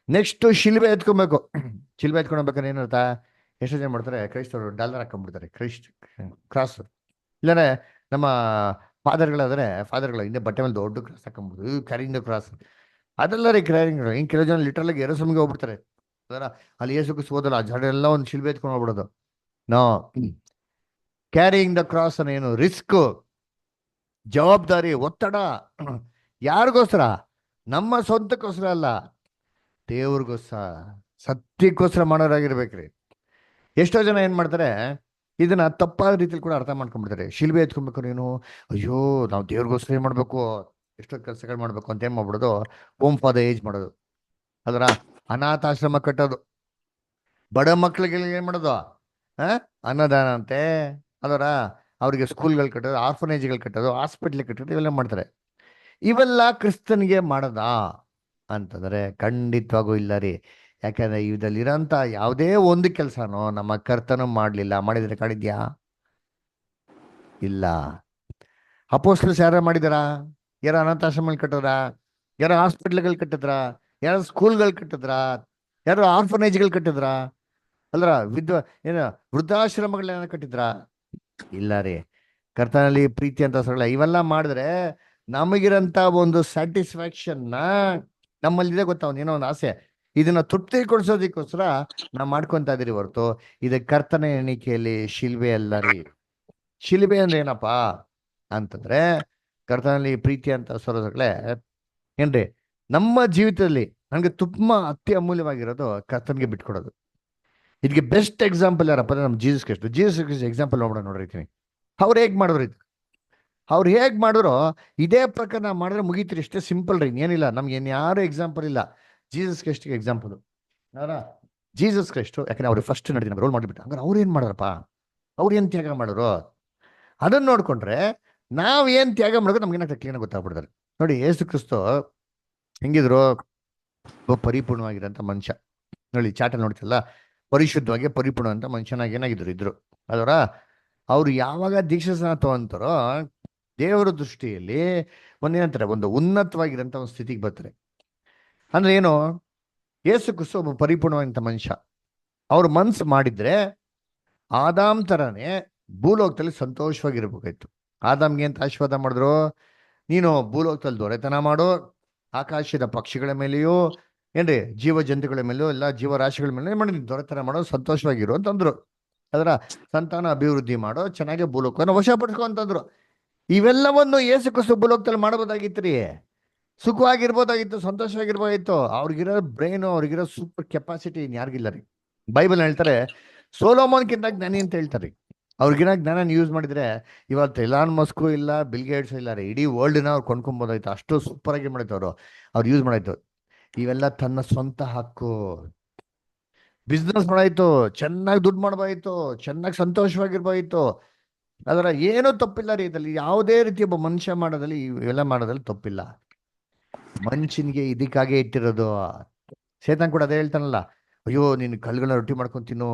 ನೆಕ್ಸ್ಟ್ ಶಿಲ್ಬೆ ಎತ್ಕೊಬೇಕು. ಶಿಲ್ಬೆ ಎತ್ಕೊಂಡ್ಬೇಕಾದ್ರೆ ಏನರ್ಥ, ಎಷ್ಟೋ ಜನ ಮಾಡ್ತಾರೆ, ಕ್ರೈಸ್ತವರು ಡಾಲರ್ ಹಾಕೊಂಡ್ಬಿಡ್ತಾರೆ, ಕ್ರಾಸ್. ಇಲ್ಲಾಂದ್ರೆ ನಮ್ಮ ಫಾದರ್ಗಳು ಹಿಂದೆ ಬಟ್ಟೆ ಮೇಲೆ ದೊಡ್ಡ ಕ್ರಾಸ್ ಹಾಕೊಂಡ್ಬಿಡುದು, ಕ್ಯಾರಿಂಗ್ ದ ಕ್ರಾಸ್. ಅದೆಲ್ಲ ರೀ ಕ್ಯಾರಿಂಗ್. ಹಿಂಗೆ ಕೆಲವು ಜನ ಲಿಟರಲ್ ಆಗಿ ಎರಸಮ್ಗೆ ಹೋಗ್ಬಿಡ್ತಾರೆ. ಅದರ ಅಲ್ಲಿ ಯೇಸು ಹೋದಲ್ಲ, ಆ ಜಡೆಲ್ಲ ಒಂದು ಶಿಲ್ಬೆ ಎತ್ಕೊಂಡು ಹೋಗ್ಬಿಡೋದು. ನೋ, ಕ್ಯಾರಿಂಗ್ ದ ಕ್ರಾಸ್ ಅನ್ನ ಏನು ರಿಸ್ಕ್, ಜವಾಬ್ದಾರಿ, ಒತ್ತಡ. ಯಾರಿಗೋಸ್ಕರ? ನಮ್ಮ ಸ್ವಂತಕ್ಕೋಸ್ಕರ ಅಲ್ಲ, ದೇವ್ರಿಗೋಸ್ಕರ, ಸತ್ಯಕ್ಕೋಸ್ಕರ ಮಾಡೋರಾಗಿರ್ಬೇಕ್ರಿ. ಎಷ್ಟೋ ಜನ ಏನ್ ಮಾಡ್ತಾರೆ, ಇದನ್ನ ತಪ್ಪಾದ ರೀತಿಲಿ ಕೂಡ ಅರ್ಥ ಮಾಡ್ಕೊಂಡ್ಬಿಡ್ತಾರೆ. ಶಿಲ್ಬೆ ಎತ್ಕೊಬೇಕು, ನೀನು ಅಯ್ಯೋ ನಾವು ದೇವ್ರಿಗೋಸ್ಕರ ಏನ್ ಮಾಡ್ಬೇಕು, ಎಷ್ಟೋ ಕೆಲಸಗಳು ಮಾಡ್ಬೇಕು ಅಂತ ಏನ್ ಮಾಡ್ಬಿಡೋದು, ಹೋಮ್ ಫಾರ್ ದ ಏಜ್ ಮಾಡೋದು, ಅದರ ಅನಾಥಾಶ್ರಮ ಕಟ್ಟೋದು, ಬಡ ಮಕ್ಳಿಗೆ ಏನ್ ಮಾಡೋದು, ಅನ್ನದಾನ ಅಂತೆ, ಅದರ ಅವ್ರಿಗೆ ಸ್ಕೂಲ್ಗಳು ಕಟ್ಟೋದು, ಆರ್ಫನೇಜ್ಗಳು ಕಟ್ಟೋದು, ಹಾಸ್ಪಿಟ್ಲ್ ಕಟ್ಟೋದು, ಇವೆಲ್ಲ ಮಾಡ್ತಾರೆ. ಇವೆಲ್ಲ ಕ್ರಿಸ್ತನ್ಗೆ ಮಾಡದಾ ಅಂತಂದ್ರೆ ಖಂಡಿತವಾಗೂ ಇಲ್ಲ ರೀ. ಯಾಕಂದ್ರೆ ಇದಲ್ಲಿರೋಂಥ ಯಾವುದೇ ಒಂದು ಕೆಲಸನೋ ನಮ್ಮ ಕರ್ತನೂ ಮಾಡ್ಲಿಲ್ಲ. ಮಾಡಿದ್ರೆ ಕಾಣಿದ್ಯಾ? ಇಲ್ಲ. ಅಪೋಸ್ಟಲ್ಸ್ ಯಾರ ಮಾಡಿದಾರ? ಯಾರ ಅನಾಥಾಶ್ರಮಗಳು ಕಟ್ಟೋರ? ಯಾರ ಹಾಸ್ಪಿಟ್ಲ್ಗಳು ಕಟ್ಟಿದ್ರ? ಯಾರು ಸ್ಕೂಲ್ಗಳು ಕಟ್ಟಿದ್ರಾ? ಯಾರು ಆರ್ಫನೇಜ್ಗಳು ಕಟ್ಟಿದ್ರಾ? ಅಲ್ರ ಏನ ವೃದ್ಧಾಶ್ರಮಗಳನ್ನ ಕಟ್ಟಿದ್ರಾ? ಇಲ್ಲ ರೀ. ಕರ್ತನಲ್ಲಿ ಪ್ರೀತಿ ಅಂತ ಸರಳ ಇವೆಲ್ಲ ಮಾಡಿದ್ರೆ ನಮಗಿರಂತ ಒಂದು ಸ್ಯಾಟಿಸ್ಫ್ಯಾಕ್ಷನ್ ನಮ್ಮಲ್ಲಿದೆ ಗೊತ್ತಾ, ಏನೋ ಒಂದು ಆಸೆ, ಇದನ್ನ ತೃಪ್ತಿಗೊಳಿಸೋದಕ್ಕೋಸ್ಕರ ನಾವು ಮಾಡ್ಕೊಂತ ಇದೀರಿ ಹೊರತು ಇದು ಕರ್ತನ ಎಣಿಕೆಯಲ್ಲಿ ಶಿಲ್ಬೆ ಅಲ್ಲ ರೀ. ಶಿಲ್ಬೆ ಅಂದ್ರೆ ಏನಪ್ಪಾ ಅಂತಂದ್ರೆ ಕರ್ತನಲ್ಲಿ ಪ್ರೀತಿ ಅಂತ ಸರೋಸಗಳೇ ಏನ್ರಿ, ನಮ್ಮ ಜೀವಿತದಲ್ಲಿ ನನಗೆ ತುಂಬಾ ಅತಿ ಅಮೂಲ್ಯವಾಗಿರೋದು ಕರ್ತನಿಗೆ ಬಿಟ್ಕೊಡೋದು. ಇದಕ್ಕೆ ಬೆಸ್ಟ್ ಎಕ್ಸಾಂಪಲ್ ಯಾರಪ್ಪ ಅಂದ್ರೆ ನಮ್ಮ ಜೀಸಸ್ ಕ್ರಿಸ್ಟ್ ಎಕ್ಸಾಂಪಲ್ ನೋಡೋಣ ನೋಡಿರ್ತೀನಿ. ಅವ್ರು ಹೇಗ್ ಮಾಡಿದ್ರು ಇದು, ಅವ್ರು ಹೇಗ್ ಮಾಡಿದ್ರು ಇದೇ ಪ್ರಕಾರ ನಾವು ಮಾಡಿದ್ರೆ ಮುಗೀತೀರಿ. ಇಷ್ಟೇ ಸಿಂಪಲ್ ರೀ, ಏನಿಲ್ಲ. ನಮ್ಗೆ ಏನ್ ಯಾರು ಎಕ್ಸಾಂಪಲ್ ಇಲ್ಲ. ಜೀಸಸ್ ಕ್ರಿಸ್ಟ್ಗೆ ಎಕ್ಸಾಂಪಲ್ ಜೀಸಸ್ ಕ್ರಿಸ್ಟ್, ಯಾಕಂದ್ರೆ ಅವ್ರು ಫಸ್ಟ್ ನಡೆದಿನ ರೋಲ್ ಮಾಡಿಬಿಟ್ಟು. ಹಂಗಾರೆ ಅವ್ರು ಏನ್ ಮಾಡಾರಪ್ಪ, ಅವ್ರು ಏನ್ ತ್ಯಾಗ ಮಾಡಿದ್ರು ಅದನ್ನ ನೋಡ್ಕೊಂಡ್ರೆ ನಾವ್ ಏನ್ ತ್ಯಾಗ ಮಾಡಿದ್ರು ನಮ್ಗೇನಾಗ್ತದೆ ಕ್ಲೀನಾಗಿ ಗೊತ್ತಾಗ್ಬಿಡ್ತಾರೆ. ನೋಡಿ, ಯೇಸು ಕ್ರಿಸ್ತು ಹೆಂಗಿದ್ರು, ಒಬ್ಬ ಪರಿಪೂರ್ಣವಾಗಿರೋಂಥ ಮನುಷ್ಯ. ನೋಡಿ ಚಾಟಲ್ ನೋಡ್ತಿಲ್ಲ, ಪರಿಶುದ್ಧವಾಗಿ ಪರಿಪೂರ್ಣ ಅಂತ ಮನುಷ್ಯನಾಗಿ ಏನಾಗಿದ್ರು ಇದ್ರು. ಅದರ ಅವ್ರು ಯಾವಾಗ ದೀಕ್ಷಾಸ್ನಾನ ತಗೊಂತಾರೋ ದೇವರ ದೃಷ್ಟಿಯಲ್ಲಿ ಒಂದೇನಂತಾರೆ, ಒಂದು ಉನ್ನತವಾಗಿರೋಂಥ ಒಂದು ಸ್ಥಿತಿಗೆ ಬರ್ತಾರೆ. ಅಂದ್ರೆ ಏನು, ಯೇಸು ಕ್ರಿಸ್ತು ಒಬ್ಬ ಪರಿಪೂರ್ಣವಾದಂಥ ಮನುಷ್ಯ. ಅವ್ರ ಮನ್ಸು ಮಾಡಿದ್ರೆ ಆದಾಮ್ ತರಾನೇ ಭೂಲೋಕದಲ್ಲಿ ಸಂತೋಷವಾಗಿರ್ಬೇಕಾಯ್ತು. ಆದಾಮ್ಗೆ ಅಂತ ಆಶೀರ್ವಾದ ಮಾಡಿದ್ರು, ನೀನು ಭೂಲೋಕದಲ್ಲಿ ದೊರೆತನ ಮಾಡೋ, ಆಕಾಶದ ಪಕ್ಷಿಗಳ ಮೇಲೆಯೂ ಏನ್ರಿ ಜೀವ ಜಂತುಗಳ ಮೇಲೆಯೂ ಎಲ್ಲ ಜೀವರಾಶಿಗಳ ಮೇಲೆ ಮಾಡಿ ನೀನು ದೊರೆತನ ಮಾಡೋ, ಸಂತೋಷವಾಗಿರು ಅಂತಂದ್ರು. ಅದರ ಸಂತಾನ ಅಭಿವೃದ್ಧಿ ಮಾಡೋ, ಚೆನ್ನಾಗಿ ಭೂಲೋಕವನ್ನು ವಶಪಡಿಸ್ಕೊ ಅಂತಂದ್ರು. ಇವೆಲ್ಲವನ್ನು ಯೇಸು ಕ್ರಿಸ್ತು ಭೂಲೋಕದಲ್ಲಿ ಮಾಡಬಹುದಾಗಿತ್ತು ರೀ, ಸುಖವಾಗಿರ್ಬೋದಾಗಿತ್ತು, ಸಂತೋಷವಾಗಿರ್ಬೋದಾಗಿತ್ತು. ಅವ್ರಿಗಿರೋ ಬ್ರೈನು, ಅವ್ರಿಗಿರೋ ಸೂಪರ್ ಕೆಪಾಸಿಟಿ ಯಾರಿಗಿಲ್ಲ ರೀ. ಬೈಬಲ್ ಹೇಳ್ತಾರೆ ಸೋಲೋಮೋನ್ಕಿಂತ ಜ್ಞಾನಿ ಅಂತ ಹೇಳ್ತಾರೆ. ಅವ್ರಿಗಿನ ಜ್ಞಾನ ಯೂಸ್ ಮಾಡಿದ್ರೆ ಇವತ್ತು ಎಲಾನ್ ಮಸ್ಕು ಇಲ್ಲ, ಬಿಲ್ ಗೇಟ್ಸ್ ಇಲ್ಲ ರೀ, ಇಡೀ ವರ್ಲ್ಡ್ನ ಅವ್ರು ಕೊಂಡ್ಕೊಬೋದಾಯ್ತು. ಅಷ್ಟು ಸೂಪರ್ ಆಗಿ ಮಾಡಿತ್ತು ಅವ್ರು ಯೂಸ್ ಮಾಡಾಯ್ತು. ಇವೆಲ್ಲ ತನ್ನ ಸ್ವಂತ ಹಕ್ಕು. ಬಿಸ್ನೆಸ್ ಮಾಡಾಯ್ತು, ಚೆನ್ನಾಗಿ ದುಡ್ಡು ಮಾಡಬಾಯ್ತು, ಚೆನ್ನಾಗಿ ಸಂತೋಷವಾಗಿರ್ಬೋಯ್ತು. ಅದರ ಏನೂ ತಪ್ಪಿಲ್ಲ ರೀ. ಇದ್ರಲ್ಲಿ ಯಾವುದೇ ರೀತಿ ಒಬ್ಬ ಮನುಷ್ಯ ಮಾಡೋದಲ್ಲಿ ಇವೆಲ್ಲ ಮಾಡೋದ್ರಲ್ಲಿ ತಪ್ಪಿಲ್ಲ. ಮನುಷ್ಯನಿಗೆ ಇದಕ್ಕಾಗೆ ಇಟ್ಟಿರೋದು. ಸೇತಾನ್ ಕೂಡ ಅದೇ ಹೇಳ್ತಾನಲ್ಲ, ಅಯ್ಯೋ ನೀನು ಕಲ್ಗಳನ್ನ ರೊಟ್ಟಿ ಮಾಡ್ಕೊಂಡು ತಿನ್ನು,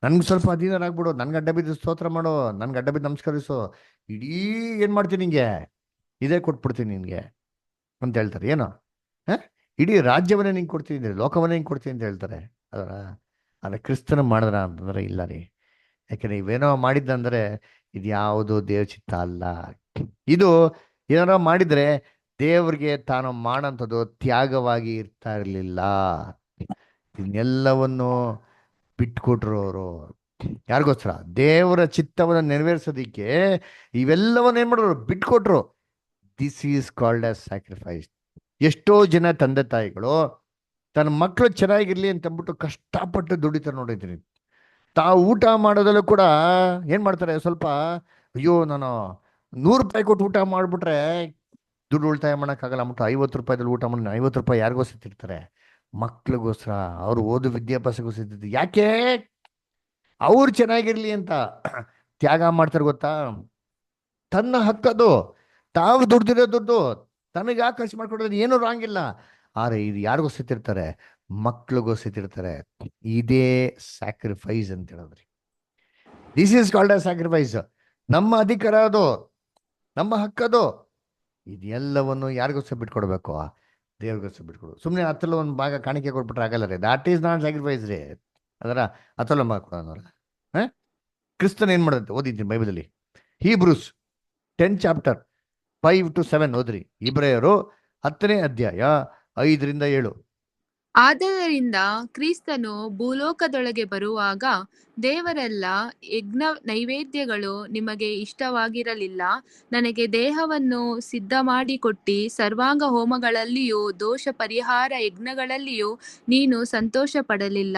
ನನ್ಗೆ ಸ್ವಲ್ಪ ಅಧೀನರಾಗ್ಬಿಡು, ನನ್ಗೆ ಅಡ್ಡ ಬಿದ್ದು ಸ್ತೋತ್ರ ಮಾಡೋ, ನನ್ಗೆ ಅಡ್ಡ ಬಿದ್ದು ನಮಸ್ಕರಿಸು, ಇಡೀ ಏನ್ ಮಾಡ್ತೀನಿ ನಿಂಗೆ ಇದೇ ಕೊಟ್ಬಿಡ್ತೀನಿ ನಿನ್ಗೆ ಅಂತ ಹೇಳ್ತಾರೆ. ಏನೋ ಇಡೀ ರಾಜ್ಯವನ್ನೇ ನಿಂಗೆ ಕೊಡ್ತೀನಿ, ಲೋಕವನ್ನೇ ಹಿಂಗೆ ಕೊಡ್ತೀನಿ ಅಂತ ಹೇಳ್ತಾರೆ. ಅದರ ಅದ್ರ ಕ್ರಿಸ್ತನ ಮಾಡಿದ್ರ ಅಂತಂದ್ರೆ ಇಲ್ಲ ರೀ. ಯಾಕಂದ್ರೆ ಇವೇನೋ ಮಾಡಿದ್ದಂದ್ರೆ ಇದು ಯಾವುದು ದೇವಚಿತ್ತ ಅಲ್ಲ. ಇದು ಏನಾರೋ ಮಾಡಿದ್ರೆ ದೇವ್ರಿಗೆ ತಾನು ಮಾಡಂಥದ್ದು ತ್ಯಾಗವಾಗಿ ಇರ್ತಾ ಇರಲಿಲ್ಲ. ಇದನ್ನೆಲ್ಲವನ್ನು ಬಿಟ್ಕೊಟ್ರು ಅವರು. ಯಾರಿಗೋಸ್ಕರ? ದೇವರ ಚಿತ್ತವನ್ನು ನೆರವೇರಿಸೋದಿಕ್ಕೆ ಇವೆಲ್ಲವನ್ನ ಏನ್ ಮಾಡಿದ್ರು, ಬಿಟ್ಕೊಟ್ರು. This is called as sacrifice. ಎಷ್ಟೋ ಜನ ತಂದೆ ತಾಯಿಗಳು ತನ್ನ ಮಕ್ಕಳು ಚೆನ್ನಾಗಿರ್ಲಿ ಅಂತ ಅಂದ್ಬಿಟ್ಟು ಕಷ್ಟಪಟ್ಟು ದುಡಿತಾರೆ ನೋಡಿದ್ದೀನಿ. ತಾವು ಊಟ ಮಾಡೋದಲ್ಲೂ ಕೂಡ ಏನ್ ಮಾಡ್ತಾರೆ, ಸ್ವಲ್ಪ ಅಯ್ಯೋ ನಾನು 100 ರೂಪಾಯಿ ಕೊಟ್ಟು ಊಟ ಮಾಡ್ಬಿಟ್ರೆ ದುಡ್ಡು ಉಳಿತಾಯ ಮಾಡೋಕ್ಕಾಗಲ್ಲ ಅಂದ್ಬಿಟ್ಟು 50 ರೂಪಾಯಿದಲ್ಲಿ ಊಟ ಮಾಡಿ 50 ರೂಪಾಯಿ ಯಾರಿಗೋಸ್ತಿರ್ತಾರೆ? ಮಕ್ಳಿಗೋಸ್ಕರ, ಅವ್ರು ಓದು ವಿದ್ಯಾಭ್ಯಾಸಕ್ಕೋಸ್ಕರ. ಯಾಕೆ? ಅವ್ರು ಚೆನ್ನಾಗಿರ್ಲಿ ಅಂತ ತ್ಯಾಗ ಮಾಡ್ತಾರೆ ಗೊತ್ತಾ. ತನ್ನ ಹಕ್ಕದು, ತಾವು ದುಡ್ದಿರೋ ದುಡ್ಡು ತನಗೆ ಯಾಕೆ ಖರ್ಚು ಮಾಡ್ಕೊಡೋದು ಏನೂ ರಾಂಗ್ ಇಲ್ಲ. ಆದ್ರೆ ಇದು ಯಾರಿಗೋಸ್ತಿರ್ತಾರೆ? ಮಕ್ಳಿಗೋಸ್ತಿರ್ತಾರೆ. ಇದೇ ಸ್ಯಾಕ್ರಿಫೈಸ್ ಅಂತ ಹೇಳಿದ್ರಿ. This is called a sacrifice. ನಮ್ಮ ಅಧಿಕಾರ ಅದು, ನಮ್ಮ ಹಕ್ಕದು. ಇದೆಲ್ಲವನ್ನು ಯಾರಿಗೋಸ್ಕರ ಬಿಟ್ಕೊಡ್ಬೇಕು? ದೇವ್ರಿಗೋಸ್ಕರ ಬಿಟ್ಕೊಡು. ಸುಮ್ಮನೆ ಹತ್ತಲ್ಲ ಒಂದು ಭಾಗ ಕಾಣಿಕೆ ಕೊಟ್ಬಿಟ್ರೆ ಆಗಲ್ಲ ರೀ. ದಾಟ್ ಈಸ್ ನಾಟ್ ಸ್ಯಾಕ್ರಿಫೈಸ್ ರೀ. ಅದರ ಹತ್ತಲ್ಲ ಭಾಗ ಕೊಡೋಣ. ಕ್ರಿಸ್ತನ್ ಏನ್ ಮಾಡಂತೆ ಓದಿದ್ದೀನಿ ಬೈಬಲಲ್ಲಿ. ಹೀಬ್ರೂಸ್ 10 ಚಾಪ್ಟರ್ 5 to 7 ಓದ್ರಿ. ಇಬ್ರಾಯರು 10ನೇ ಅಧ್ಯಾಯ 5-7. ಆದ್ದರಿಂದ ಕ್ರಿಸ್ತನು ಭೂಲೋಕದೊಳಗೆ ಬರುವಾಗ ದೇವರೆಲ್ಲ ಯಜ್ಞ ನೈವೇದ್ಯಗಳು ನಿಮಗೆ ಇಷ್ಟವಾಗಿರಲಿಲ್ಲ, ನನಗೆ ದೇಹವನ್ನು ಸಿದ್ಧ ಮಾಡಿಕೊಟ್ಟಿ ಸರ್ವಾಂಗ ಹೋಮಗಳಲ್ಲಿಯೂ ದೋಷ ಪರಿಹಾರ ಯಜ್ಞಗಳಲ್ಲಿಯೂ ನೀನು ಸಂತೋಷ ಪಡಲಿಲ್ಲ.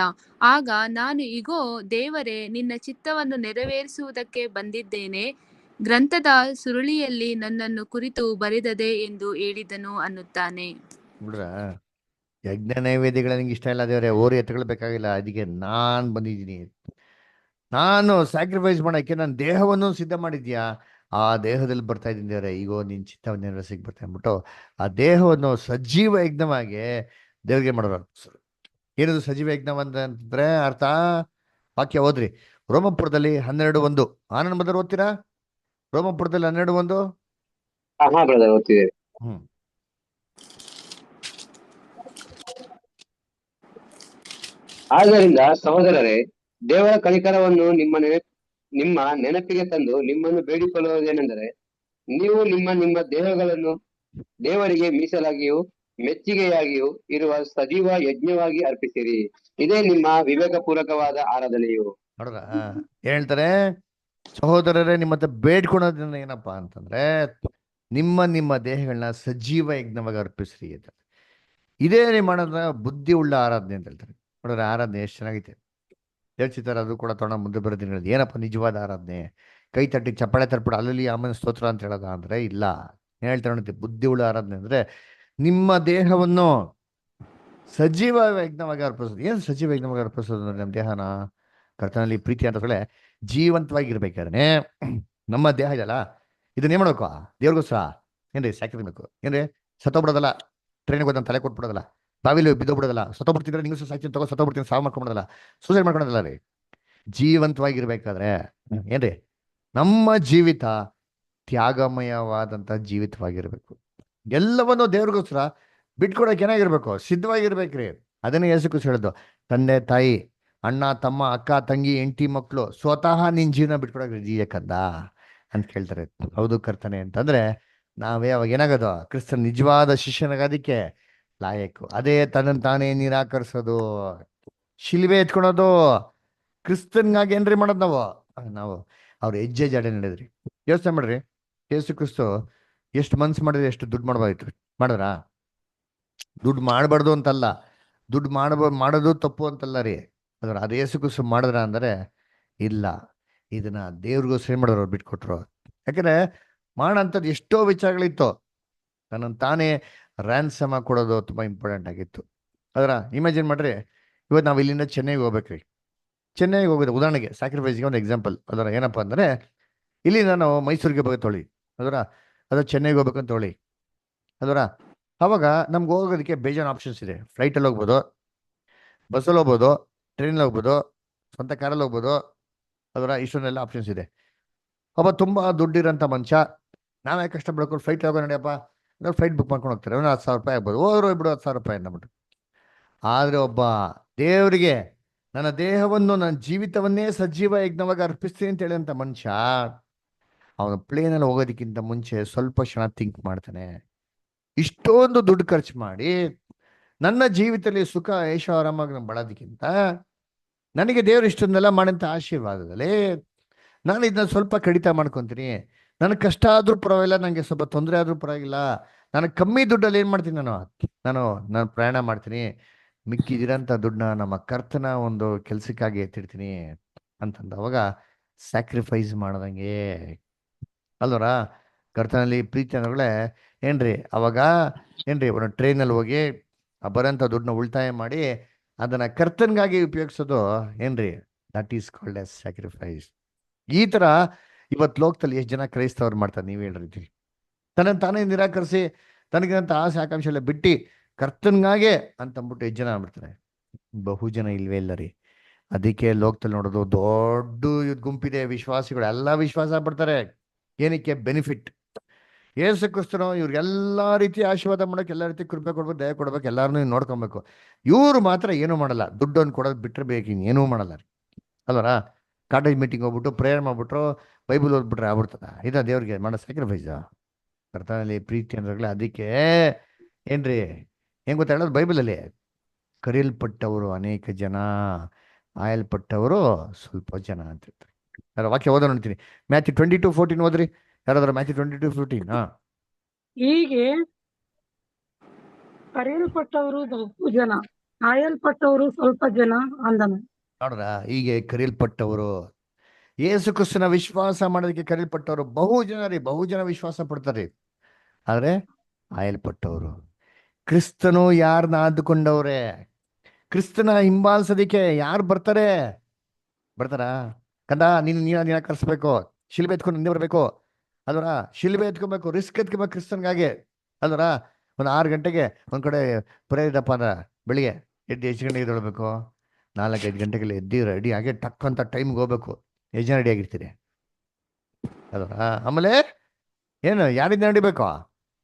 ಆಗ ನಾನು ಇಗೋ ದೇವರೇ, ನಿನ್ನ ಚಿತ್ತವನ್ನು ನೆರವೇರಿಸುವುದಕ್ಕೆ ಬಂದಿದ್ದೇನೆ, ಗ್ರಂಥದ ಸುರುಳಿಯಲ್ಲಿ ನನ್ನನ್ನು ಕುರಿತು ಬರೆದದೆ ಎಂದು ಹೇಳಿದನು ಅನ್ನುತ್ತಾನೆ. ನೋಡ್ರ, ಯಜ್ಞ ನೈವೇದ್ಯಗಳ ನಿಂಗೆ ಇಷ್ಟ ಇಲ್ಲ ದೇವ್ರೆ, ಓರಿ ಎತ್ಕೊಳ್ಬೇಕಾಗಿಲ್ಲ, ಅದಕ್ಕೆ ನಾನ್ ಬಂದಿದ್ದೀನಿ. ನಾನು ಸ್ಯಾಕ್ರಿಫೈಸ್ ಮಾಡೋಕ್ಕೆ ನನ್ನ ದೇಹವನ್ನು ಸಿದ್ಧ ಮಾಡಿದ್ಯಾ, ಆ ದೇಹದಲ್ಲಿ ಬರ್ತಾ ಇದ್ದೀನಿ ದೇವ್ರೆ, ಈಗೋ ನಿನ್ ಚಿತ್ತವನ್ನು ನೆರವೇರಿಸಕ್ಕೆ ಬರ್ತಾ ಅಂದ್ಬಿಟ್ಟು ಆ ದೇಹವನ್ನು ಸಜೀವ ಯಜ್ಞವಾಗಿ ದೇವ್ರಿಗೆ ಮಾಡೋರು. ಏನದು ಸಜೀವ ಯಜ್ಞ ಅಂತಂದ್ರೆ ಅರ್ಥ? ವಾಕ್ಯ ಓದ್ರಿ. ರೋಮಪುರದಲ್ಲಿ 12:1. ಆನಂದ್ ಬದರ್ ಓದ್ತೀರಾ? ರೋಮಪುರದಲ್ಲಿ 12:1. ಬ್ರದರ್ ಓದ್ತಿದ್ದೇವೆ. ಆದ್ದರಿಂದ ಸಹೋದರರೇ, ದೇವರ ಕನಿಕರವನ್ನು ನಿಮ್ಮ ನೆನಪಿಗೆ ತಂದು ನಿಮ್ಮನ್ನು ಬೇಡಿಕೊಳ್ಳುವುದೇನೆಂದರೆ, ನೀವು ನಿಮ್ಮ ನಿಮ್ಮ ದೇಹಗಳನ್ನು ದೇವರಿಗೆ ಮೀಸಲಾಗಿಯೂ ಮೆಚ್ಚಿಗೆಯಾಗಿಯೂ ಇರುವ ಸಜೀವ ಯಜ್ಞವಾಗಿ ಅರ್ಪಿಸಿರಿ. ಇದೇ ನಿಮ್ಮ ವಿವೇಕಪೂರ್ವಕವಾದ ಆರಾಧನೆಯು. ನೋಡ್ರ ಏನ್ ಹೇಳ್ತಾರೆ? ಸಹೋದರರೇ, ನಿಮ್ಮ ಹತ್ರ ಬೇಡ್ಕೊಳೋದ್ರಿಂದ ಏನಪ್ಪಾ ಅಂತಂದ್ರೆ, ನಿಮ್ಮ ನಿಮ್ಮ ದೇಹಗಳನ್ನ ಸಜೀವ ಯಜ್ಞವಾಗಿ ಅರ್ಪಿಸ್ರಿ ಅಂತ. ಇದೇ ನೀವು ಮಾಡೋದ್ರ ಬುದ್ಧಿ ಉಳ್ಳ ಆರಾಧನೆ ಅಂತ ಹೇಳ್ತಾರೆ. ನೋಡ್ರೆ ಆರಾಧನೆ ಎಷ್ಟು ಚೆನ್ನಾಗೈತೆ. ಹೇಳ್ತಿದ್ದಾರೆ, ಅದು ಕೂಡ ತೊಗೊಂಡು ಮುಂದೆ ಬರೋದಿನ ಹೇಳೋದು. ಏನಪ್ಪ ನಿಜವಾದ ಆರಾಧನೆ? ಕೈ ತಟ್ಟಿ ಚಪ್ಪಾಳೆ ತರ್ಬಿಟ್ಟು ಅಲ್ಲಿ ಆಮೇಲೆ ಸ್ತೋತ್ರ ಅಂತ ಹೇಳೋದ ಅಂದ್ರೆ ಇಲ್ಲ. ಏನ್ ಹೇಳ್ತಾರೆ ನೋಡಿ, ಬುದ್ಧಿ ಉಳ್ಳ ಆರಾಧನೆ ಅಂದ್ರೆ ನಿಮ್ಮ ದೇಹವನ್ನು ಸಜೀವ ಯಜ್ಞವಾಗಿ ಅರ್ಪಿಸೋದು. ಏನು ಸಜೀವ ಯಜ್ಞವಾಗಿ ಅರ್ಪಿಸೋದು ಅಂದ್ರೆ, ನಮ್ಮ ದೇಹನ ಕರ್ತನಲ್ಲಿ ಪ್ರೀತಿ ಅಂತ ಹೇಳಿ ಜೀವಂತವಾಗಿರ್ಬೇಕಾದ್ರೆ ನಮ್ಮ ದೇಹ ಇದೆಯಲ್ಲ, ಇದನ್ನೇ ಮಾಡ್ಬೇಕು? ದೇವ್ರಿಗೋಸ್ಕರ ಏನ್ರಿ ಸಾಕಿರ್ಬೇಕು. ಏನ್ರಿ ಸತ್ತೋಗ್ಬಿಡೋದಲ್ಲ, ಟ್ರೈನಿಗೆ ಹೋದ ತಲೆ ಕೊಟ್ಬಿಡೋದಲ್ಲ, ಬಾವಿಲಿ ಬಿದ್ದೋಗ್ಬಿಡೋದಲ್ಲ, ಸತ್ತೋಗ್ಬಿಡ್ತಿದ್ರೆ ನೀವು ಸಾಕ್ತೀನಿ ತಗೋ ಸತ್ತೋಗ್ಬಿಡ್ತೀನಿ, ಸಾವು ಮಾಡ್ಕೊಂಬಿಡೋದಲ್ಲ, ಸೂಸೈಡ್ ಮಾಡ್ಕೊಳೋದಲ್ಲ ರೀ. ಜೀವಂತವಾಗಿರ್ಬೇಕಾದ್ರೆ ಏನ್ರಿ ನಮ್ಮ ಜೀವಿತ ತ್ಯಾಗಮಯವಾದಂಥ ಜೀವಿತವಾಗಿರ್ಬೇಕು. ಎಲ್ಲವನ್ನೂ ದೇವ್ರಿಗೋಸ್ಕರ ಬಿಟ್ಕೊಡಕ್ಕೆ ಏನಾಗಿರ್ಬೇಕು? ಸಿದ್ಧವಾಗಿರ್ಬೇಕ್ರಿ. ಅದನ್ನೇ ಯೇಸು ಕ್ರಿಸ್ತ ಹೇಳೋದು, ತಂದೆ ತಾಯಿ ಅಣ್ಣ ತಮ್ಮ ಅಕ್ಕ ತಂಗಿ ಹೆಂಡತಿ ಮಕ್ಕಳು ಸ್ವತಃ ನಿನ್ ಜೀವನ ಬಿಟ್ಕೊಡಕ್ಕೆ ಜೀಯಕ್ಕಂದ ಅಂತ ಕೇಳ್ತಾರೆ. ಹೌದು ಕರ್ತನೆ ಅಂತಂದ್ರೆ ನಾವೇ ಅವಾಗ ಏನಾಗೋದು? ಕ್ರಿಸ್ತನ ನಿಜವಾದ ಶಿಷ್ಯನಾಗೋದಕ್ಕೆ ಲಾಯಕ್ಕು. ಅದೇ ತನ್ನನ್ನು ತಾನೇ ನಿರಾಕರಿಸೋದು, ಶಿಲ್ಬೆ ಎತ್ಕೊಳೋದು. ಕ್ರಿಸ್ತನ್ಗಾಗಿ ಏನ್ರಿ ಮಾಡೋದು ನಾವು ಅವ್ರ ಹೆಜ್ಜೆ ಜಾಡೆ ನಡೆದ್ರಿ. ಯೋಚನೆ ಮಾಡ್ರಿ, ಯೇಸು ಕ್ರಿಸ್ತು ಎಷ್ಟು ಮನ್ಸು ಮಾಡಿದ್ರೆ ಎಷ್ಟು ದುಡ್ಡು ಮಾಡ್ಬೋದಿತ್ತು? ಮಾಡಿದ್ರಾ? ದುಡ್ಡು ಮಾಡಬಾರ್ದು ಅಂತಲ್ಲ, ದುಡ್ಡು ಮಾಡೋದು ತಪ್ಪು ಅಂತಲ್ಲ ರೀ. ಅದೇ ಯೇಸು ಕ್ರಿಸ್ತು ಮಾಡಿದ್ರ ಅಂದರೆ ಇಲ್ಲ, ಇದನ್ನ ದೇವ್ರಿಗೋಸ್ಕರ ಏನ್ ಮಾಡಿದ್ರು? ಬಿಟ್ಕೊಟ್ರು. ಯಾಕಂದ್ರೆ ಮಾಡೋಂಥದ್ದು ಎಷ್ಟೋ ವಿಚಾರಗಳಿತ್ತು. ತನ್ನನ್ನು ತಾನೇ ರ್ಯಾನ್ಸಮ್ ಆಗಿ ಕೊಡೋದು ತುಂಬ ಇಂಪಾರ್ಟೆಂಟ್ ಆಗಿತ್ತು. ಅದರ ಇಮ್ಯಾಜಿನ್ ಮಾಡ್ರಿ, ಇವತ್ತು ನಾವು ಇಲ್ಲಿಂದ ಚೆನ್ನೈಗೆ ಹೋಗ್ಬೇಕ್ರಿ. ಚೆನ್ನೈಗೆ ಹೋಗೋದು ಉದಾಹರಣೆಗೆ, ಸ್ಯಾಕ್ರಿಫೈಸ್ಗೆ ಒಂದು ಎಕ್ಸಾಂಪಲ್. ಅದರ ಏನಪ್ಪ ಅಂದರೆ, ಇಲ್ಲಿಂದ ನಾವು ಮೈಸೂರಿಗೆ ಹೋಗಿ ತೊಳಿ ಅದು ಚೆನ್ನೈಗೆ ಹೋಗ್ಬೇಕಂತ ತೊಳಿ ಅವಾಗ ನಮ್ಗೆ ಹೋಗೋದಕ್ಕೆ ಬೇಜಾನ್ ಆಪ್ಷನ್ಸ್ ಇದೆ. ಫ್ಲೈಟಲ್ಲಿ ಹೋಗ್ಬೋದು, ಬಸ್ಸಲ್ಲಿ ಹೋಗ್ಬೋದು, ಟ್ರೈನಲ್ಲಿ ಹೋಗ್ಬೋದು, ಸ್ವಂತ ಕಾರಲ್ಲಿ ಹೋಗ್ಬೋದು. ಇಷ್ಟೊಂದೆಲ್ಲ ಆಪ್ಷನ್ಸ್ ಇದೆ. ಒಬ್ಬ ತುಂಬ ದುಡ್ಡಿರೋಂಥ ಮನುಷ್ಯ, ನಾವೇ ಕಷ್ಟ ಬಿಡ್ಕೊಂಡು ಫ್ಲೈಟ್ ಹೋಗೋ ನಡಿಯಪ್ಪ ಅಂದ್ರೆ ಫ್ಲೈಟ್ ಬುಕ್ ಮಾಡ್ಕೊಂಡು ಹೋಗ್ತಾರೆ. ಒಂದು 10,000 ರೂಪಾಯಿ ಆಗ್ಬೋದು, ಹೋದ್ರು ಬಿಡು 10,000 ರೂಪಾಯಿ ಅಂದ್ಬಿಟ್ಟು. ಆದರೆ ಒಬ್ಬ ದೇವರಿಗೆ ನನ್ನ ದೇಹವನ್ನು ನನ್ನ ಜೀವಿತವನ್ನೇ ಸಜೀವ ಯಜ್ಞವಾಗಿ ಅರ್ಪಿಸ್ತೀನಿ ಅಂತ ಹೇಳಿದಂಥ ಮನುಷ್ಯ, ಅವನು ಪ್ಲೇನಲ್ಲಿ ಹೋಗೋದಕ್ಕಿಂತ ಮುಂಚೆ ಸ್ವಲ್ಪ ಕ್ಷಣ ಥಿಂಕ್ ಮಾಡ್ತಾನೆ. ಇಷ್ಟೊಂದು ದುಡ್ಡು ಖರ್ಚು ಮಾಡಿ ನನ್ನ ಜೀವಿತದಲ್ಲಿ ಸುಖ ಐಷಾರಾಮಾಗಿ ನಾನು ಬಳೋದಕ್ಕಿಂತ ನನಗೆ ದೇವರು ಇಷ್ಟೊಂದೆಲ್ಲ ಮಾಡಂತ ಆಶೀರ್ವಾದದಲ್ಲಿ ನಾನು ಇದನ್ನ ಸ್ವಲ್ಪ ಕಡಿತ ಮಾಡ್ಕೊತೀನಿ. ನನಗೆ ಕಷ್ಟ ಆದ್ರೂ ಪರವಾಗಿಲ್ಲ, ನನಗೆ ಸ್ವಲ್ಪ ತೊಂದರೆ ಆದ್ರೂ ಪರವಾಗಿಲ್ಲ, ನನಗೆ ಕಮ್ಮಿ ದುಡ್ಡಲ್ಲಿ ಏನು ಮಾಡ್ತೀನಿ, ನಾನು ಪ್ರಯಾಣ ಮಾಡ್ತೀನಿ. ಮಿಕ್ಕಿದಿರೋಂಥ ದುಡ್ಡನ್ನ ನಮ್ಮ ಕರ್ತನ ಒಂದು ಕೆಲ್ಸಕ್ಕಾಗಿ ಎತ್ತಿಡ್ತೀನಿ ಅಂತಂದ ಅವಾಗ ಸ್ಯಾಕ್ರಿಫೈಸ್ ಮಾಡ್ದಂಗೆ ಅಲ್ವರ. ಕರ್ತನಲ್ಲಿ ಪ್ರೀತಿ ಅನ್ನೋಗಳೇ ಏನ್ರಿ ಅವಾಗ ಏನ್ರಿ ಒಂದು ಟ್ರೈನಲ್ಲಿ ಹೋಗಿ ಬರೋಂಥ ದುಡ್ಡನ್ನ ಉಳಿತಾಯ ಮಾಡಿ ಅದನ್ನ ಕರ್ತನ್ಗಾಗಿ ಉಪಯೋಗಿಸೋದು ಏನ್ರಿ, that is called as sacrifice. ಈ ತರ ಇವತ್ತು ಲೋಕದಲ್ಲಿ ಎಷ್ಟು ಜನ ಕ್ರೈಸ್ತವ್ರು ಮಾಡ್ತಾರೆ ನೀವು ಹೇಳ್ರಿ? ತನ್ನನ್ನು ತಾನೇ ನಿರಾಕರಿಸಿ ತನಗಿರಂತ ಆಸೆ ಆಕಾಂಕ್ಷೆ ಎಲ್ಲ ಬಿಟ್ಟು ಕರ್ತನ್ಗಾಗೆ ಅಂತಂದ್ಬಿಟ್ಟು ಎಷ್ಟು ಜನ ಆಗ್ಬಿಡ್ತಾರೆ? ಬಹುಜನ ಇಲ್ವೇ ಇಲ್ಲ ರೀ. ಅದಕ್ಕೆ ಲೋಕದಲ್ಲಿ ನೋಡೋದು ದೊಡ್ಡ ಗುಂಪಿದೆ ವಿಶ್ವಾಸಿಗಳು, ಎಲ್ಲ ವಿಶ್ವಾಸ ಆಗ್ಬಿಡ್ತಾರೆ. ಏನಕ್ಕೆ? ಬೆನಿಫಿಟ್. ಯೇಸು ಕ್ರಿಸ್ತನು ಇವ್ರಿಗೆಲ್ಲ ರೀತಿ ಆಶೀರ್ವಾದ ಮಾಡೋಕೆ, ಎಲ್ಲ ರೀತಿ ಕೃಪೆ ಕೊಡ್ಬೇಕು, ದಯ ಕೊಡ್ಬೇಕು, ಎಲ್ಲಾರನ್ನೂ ನೋಡ್ಕೊಬೇಕು. ಇವ್ರು ಮಾತ್ರ ಏನೂ ಮಾಡಲ್ಲ, ದುಡ್ಡನ್ನು ಕೊಡೋದು ಬಿಟ್ಟರೆ ಬೇಕು, ಇನ್ನೇನೂ ಮಾಡಲ್ಲ ರೀ ಅಲ್ವರ. ಕಾಟೇಜ್ ಮೀಟಿಂಗ್ ಹೋಗ್ಬಿಟ್ಟು ಪ್ರೇಯರ್ ಮಾಡ್ಬಿಟ್ರು, ಬೈಬಲ್ ಓದ್ಬಿಟ್ರೆ ಆಗ್ಬಿಡ್ತದ? ಇದ ದೇವ್ರಿಗೆ ಮಾಡೋ ಸ್ಯಾಕ್ರಿಫೈಸ್? ಕರ್ತನಲ್ಲಿ ಪ್ರೀತಿ ಅಂದ್ರೆ ಅದಕ್ಕೆ ಏನ್ರಿ ಹೆಂಗ್ ಗೊತ್ತಾ ಹೇಳೋದು? ಬೈಬಲಲ್ಲಿ ಕರೆಯಲ್ಪಟ್ಟವರು ಅನೇಕ ಜನ, ಆಯಲ್ಪಟ್ಟವರು ಸ್ವಲ್ಪ ಜನ ಅಂತ ಹೇಳ್ತಾರೆ. ಯಾರು ವಾಕ್ಯ ಓದೋ ನೋಡ್ತೀನಿ, ಮ್ಯಾಥ್ಯೂ 22:14 ಓದ್ರಿ ಯಾರಾದ್ರೂ. ಮ್ಯಾಥ್ಯೂ 22:14. ಹೀಗೆ ಕರೆಯಲ್ಪಟ್ಟವರು ಬಹು ಜನ, ಆಯಲ್ಪಟ್ಟವರು ಸ್ವಲ್ಪ ಜನ ಅಂದನು. ನೋಡ್ರ, ಹೀಗೆ ಕರೆಯಲ್ಪಟ್ಟವರು, ಯೇಸು ಕ್ರಿಸ್ತನ ವಿಶ್ವಾಸ ಮಾಡೋದಕ್ಕೆ ಕರೆಯಲ್ಪಟ್ಟವರು ಬಹು ಜನ ರೀ. ಬಹು ಜನ ವಿಶ್ವಾಸ ಪಡ್ತಾರೆ. ಆದ್ರೆ ಆಯಲ್ಪಟ್ಟವರು, ಕ್ರಿಸ್ತನು ಯಾರನ್ನ ಆದುಕೊಂಡವ್ರೆ, ಕ್ರಿಸ್ತನ ಹಿಂಬಾಲಿಸೋದಿಕ್ಕೆ ಯಾರು ಬರ್ತಾರಾ? ಕಂದ ನೀನು ನಿರಾಕರಿಸ್ಬೇಕು, ಶಿಲ್ಬೆ ಎತ್ಕೊಂಡು ಹಿಂದೆ ಬರ್ಬೇಕು ಅಲ್ವರ. ಶಿಲ್ಬೆ ಎತ್ಕೊಬೇಕು, ರಿಸ್ಕ್ ಎತ್ಕೊಬೇಕು ಕ್ರಿಸ್ತನ್ಗಾಗೆ ಅಲ್ವರ. ಒಂದು 6 ಗಂಟೆಗೆ ಒಂದ್ ಕಡೆ ಪ್ರೇರಿದಪ್ಪ ಅಂದ್ರ ಬೆಳಿಗ್ಗೆ ಎದ್ದು ಎಷ್ಟು ಗಂಟೆಗೆ ಎದ್ದೇಳ್ಬೇಕು? 4-5 ಗಂಟೆಗೆಲ್ಲ ಎದ್ದು ರೆಡಿ ಆಗಿ ಟಕ್ ಅಂತ ಟೈಮ್ಗೆ ಹೋಗ್ಬೇಕು. ಎಷ್ಟು ಜನ ರೆಡಿ ಆಗಿರ್ತೀರಿ ಅಲ್ವರ? ಆಮೇಲೆ ಏನು ಯಾರಿಂದ ನಡಿಬೇಕು?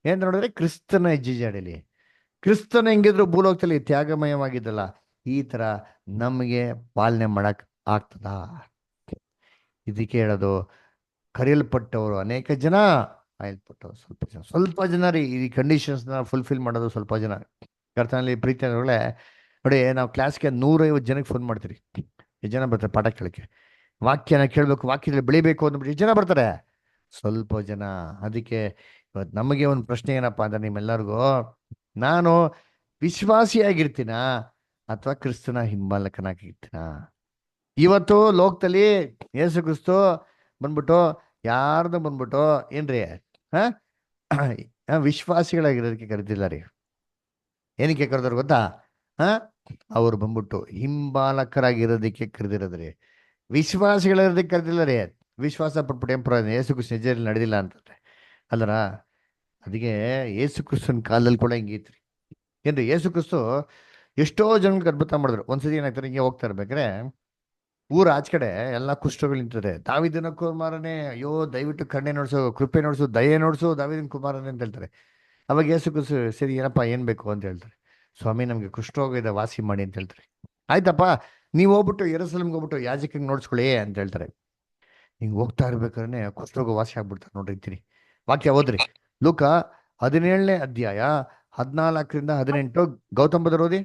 ಏನ್ ನೋಡಿದ್ರೆ ಕ್ರಿಸ್ತನ ಹೆಜ್ಜೆ ಜಾಡಲಿ. ಕ್ರಿಸ್ತನ ಹೆಂಗಿದ್ರು ಭೂಲೋಕದಲ್ಲಿ ತ್ಯಾಗಮಯವಾಗಿದ್ದಲ್ಲ, ಈ ಥರ ನಮಗೆ ಪಾಲನೆ ಮಾಡಕ್ ಆಗ್ತದಾ? ಇದಕ್ಕೆ ಹೇಳೋದು, ಕರೆಯಲ್ಪಟ್ಟವರು ಅನೇಕ ಜನ, ಆಯಲ್ಪಟ್ಟವರು ಸ್ವಲ್ಪ ಜನ ರೀ. ಈ ಕಂಡೀಷನ್ಸ್ನ ಫುಲ್ಫಿಲ್ ಮಾಡೋದು ಸ್ವಲ್ಪ ಜನ. ಕರ್ತನಲ್ಲಿ ಪ್ರೀತಿ ಅನ್ನೋಗಳೇ, ನೋಡಿ, ನಾವು ಕ್ಲಾಸ್ಗೆ 150 ಜನಕ್ಕೆ ಫೋನ್ ಮಾಡ್ತೀರಿ. ಎಷ್ಟು ಜನ ಬರ್ತಾರೆ ಪಾಠ ಕೇಳಕ್ಕೆ? ವಾಕ್ಯನ ಕೇಳಬೇಕು, ವಾಕ್ಯದಲ್ಲಿ ಬೆಳಿಬೇಕು ಅಂದ್ಬಿಟ್ಟು ಎಷ್ಟು ಜನ ಬರ್ತಾರೆ? ಸ್ವಲ್ಪ ಜನ. ಅದಕ್ಕೆ ಇವತ್ತು ನಮಗೆ ಒಂದು ಪ್ರಶ್ನೆ ಏನಪ್ಪ ಅಂದ್ರೆ, ನಿಮ್ಮೆಲ್ಲರಿಗೂ, ನಾನು ವಿಶ್ವಾಸಿಯಾಗಿರ್ತೀನಾ ಅಥವಾ ಕ್ರಿಸ್ತನ ಹಿಂಬಾಲಕನಾಗಿರ್ತೀನ? ಇವತ್ತು ಲೋಕದಲ್ಲಿ ಯೇಸು ಕ್ರಿಸ್ತು ಬಂದ್ಬಿಟ್ಟು ಯಾರ್ದು ಬಂದ್ಬಿಟ್ಟು ಏನ್ರಿ ವಿಶ್ವಾಸಿಗಳಾಗಿರೋದಕ್ಕೆ ಕರೆದಿಲ್ಲ ರೀ. ಏನಕ್ಕೆ ಕರೆದ್ರು ಗೊತ್ತಾ? ಅವ್ರು ಬಂದ್ಬಿಟ್ಟು ಹಿಂಬಾಲಕರಾಗಿರೋದಕ್ಕೆ ಕರೆದಿರೋದ್ರಿ, ವಿಶ್ವಾಸಿಗಳಿರೋದಕ್ಕೆ ಕರೆದಿಲ್ಲ ರೀ. ವಿಶ್ವಾಸ ಪಟ್ಬಿಟ್ಟು ಏನ್ ಪ್ರಯೋಜನ? ಯೇಸು ಕ್ರಿಸ್ತು ನಿಜದಲ್ಲಿ ನಡೆದಿಲ್ಲ ಅಂತಂದ್ರೆ ಅಲ್ಲರ. ಅದಕ್ಕೆ ಯೇಸು ಕ್ರಿಸ್ತನ ಕಾಲದಲ್ಲಿ ಕೂಡ ಹಿಂಗಿತ್ರಿ. ಏನ್ರಿ, ಯೇಸು ಕ್ರಿಸ್ತು ಎಷ್ಟೋ ಜನಕ್ಕೆ ಅದ್ಭುತ ಮಾಡಿದ್ರು. ಒಂದ್ಸತಿ ಏನಾಗ್ತಾರೆ, ಹಿಂಗೆ ಹೋಗ್ತಾ ಇರ್ಬೇಕಾದ್ರೆ ಊರ ಆಚ ಕಡೆ ಎಲ್ಲ ಕುಷ್ಠಗಳು ನಿಂತಿದೆ. ದಾವಿದನ ಕುಮಾರನೇ, ಅಯ್ಯೋ ದಯವಿಟ್ಟು ಕಣ್ಣೆ ನೋಡ್ಸು, ಕೃಪೆ ನೋಡ್ಸು, ದಯೆ ನೋಡ್ಸು, ದಾವಿದನ ಕುಮಾರನೇ ಅಂತ ಹೇಳ್ತಾರೆ. ಅವಾಗ ಯೇಸು ಕ್ರಿಸ್ತು, ಸರಿ ಏನಪ್ಪ ಏನ್ ಬೇಕು ಅಂತ ಹೇಳ್ತಾರೆ. ಸ್ವಾಮಿ, ನಮ್ಗೆ ಕುಷ್ಠರೋಗ ಇದೆ, ವಾಸಿ ಮಾಡಿ ಅಂತ ಹೇಳ್ತಾರೆ. ಆಯ್ತಪ್ಪ, ನೀವು ಹೋಗ್ಬಿಟ್ಟು ಯೆರೂಸಲೇಮ್ಗೆ ಹೋಗ್ಬಿಟ್ಟು ಯಾಜಕಂಗೆ ನೋಡ್ಸ್ಕೊಳ್ಳಿ ಅಂತ ಹೇಳ್ತಾರೆ. ಹಿಂಗೆ ಹೋಗ್ತಾ ಇರ್ಬೇಕಾದ್ರೆ ಕುಷ್ಠರೋಗ ವಾಸಿ ಆಗ್ಬಿಡ್ತಾರೆ. ನೋಡಿರ್ತೀನಿ, ವಾಕ್ಯ ಓದ್ರಿ. ಲೂಕ 17ನೇ ಅಧ್ಯಾಯ 14ರಿಂದ 18. ಗೌತಮ್ ಬದರ್ ಓದಿ.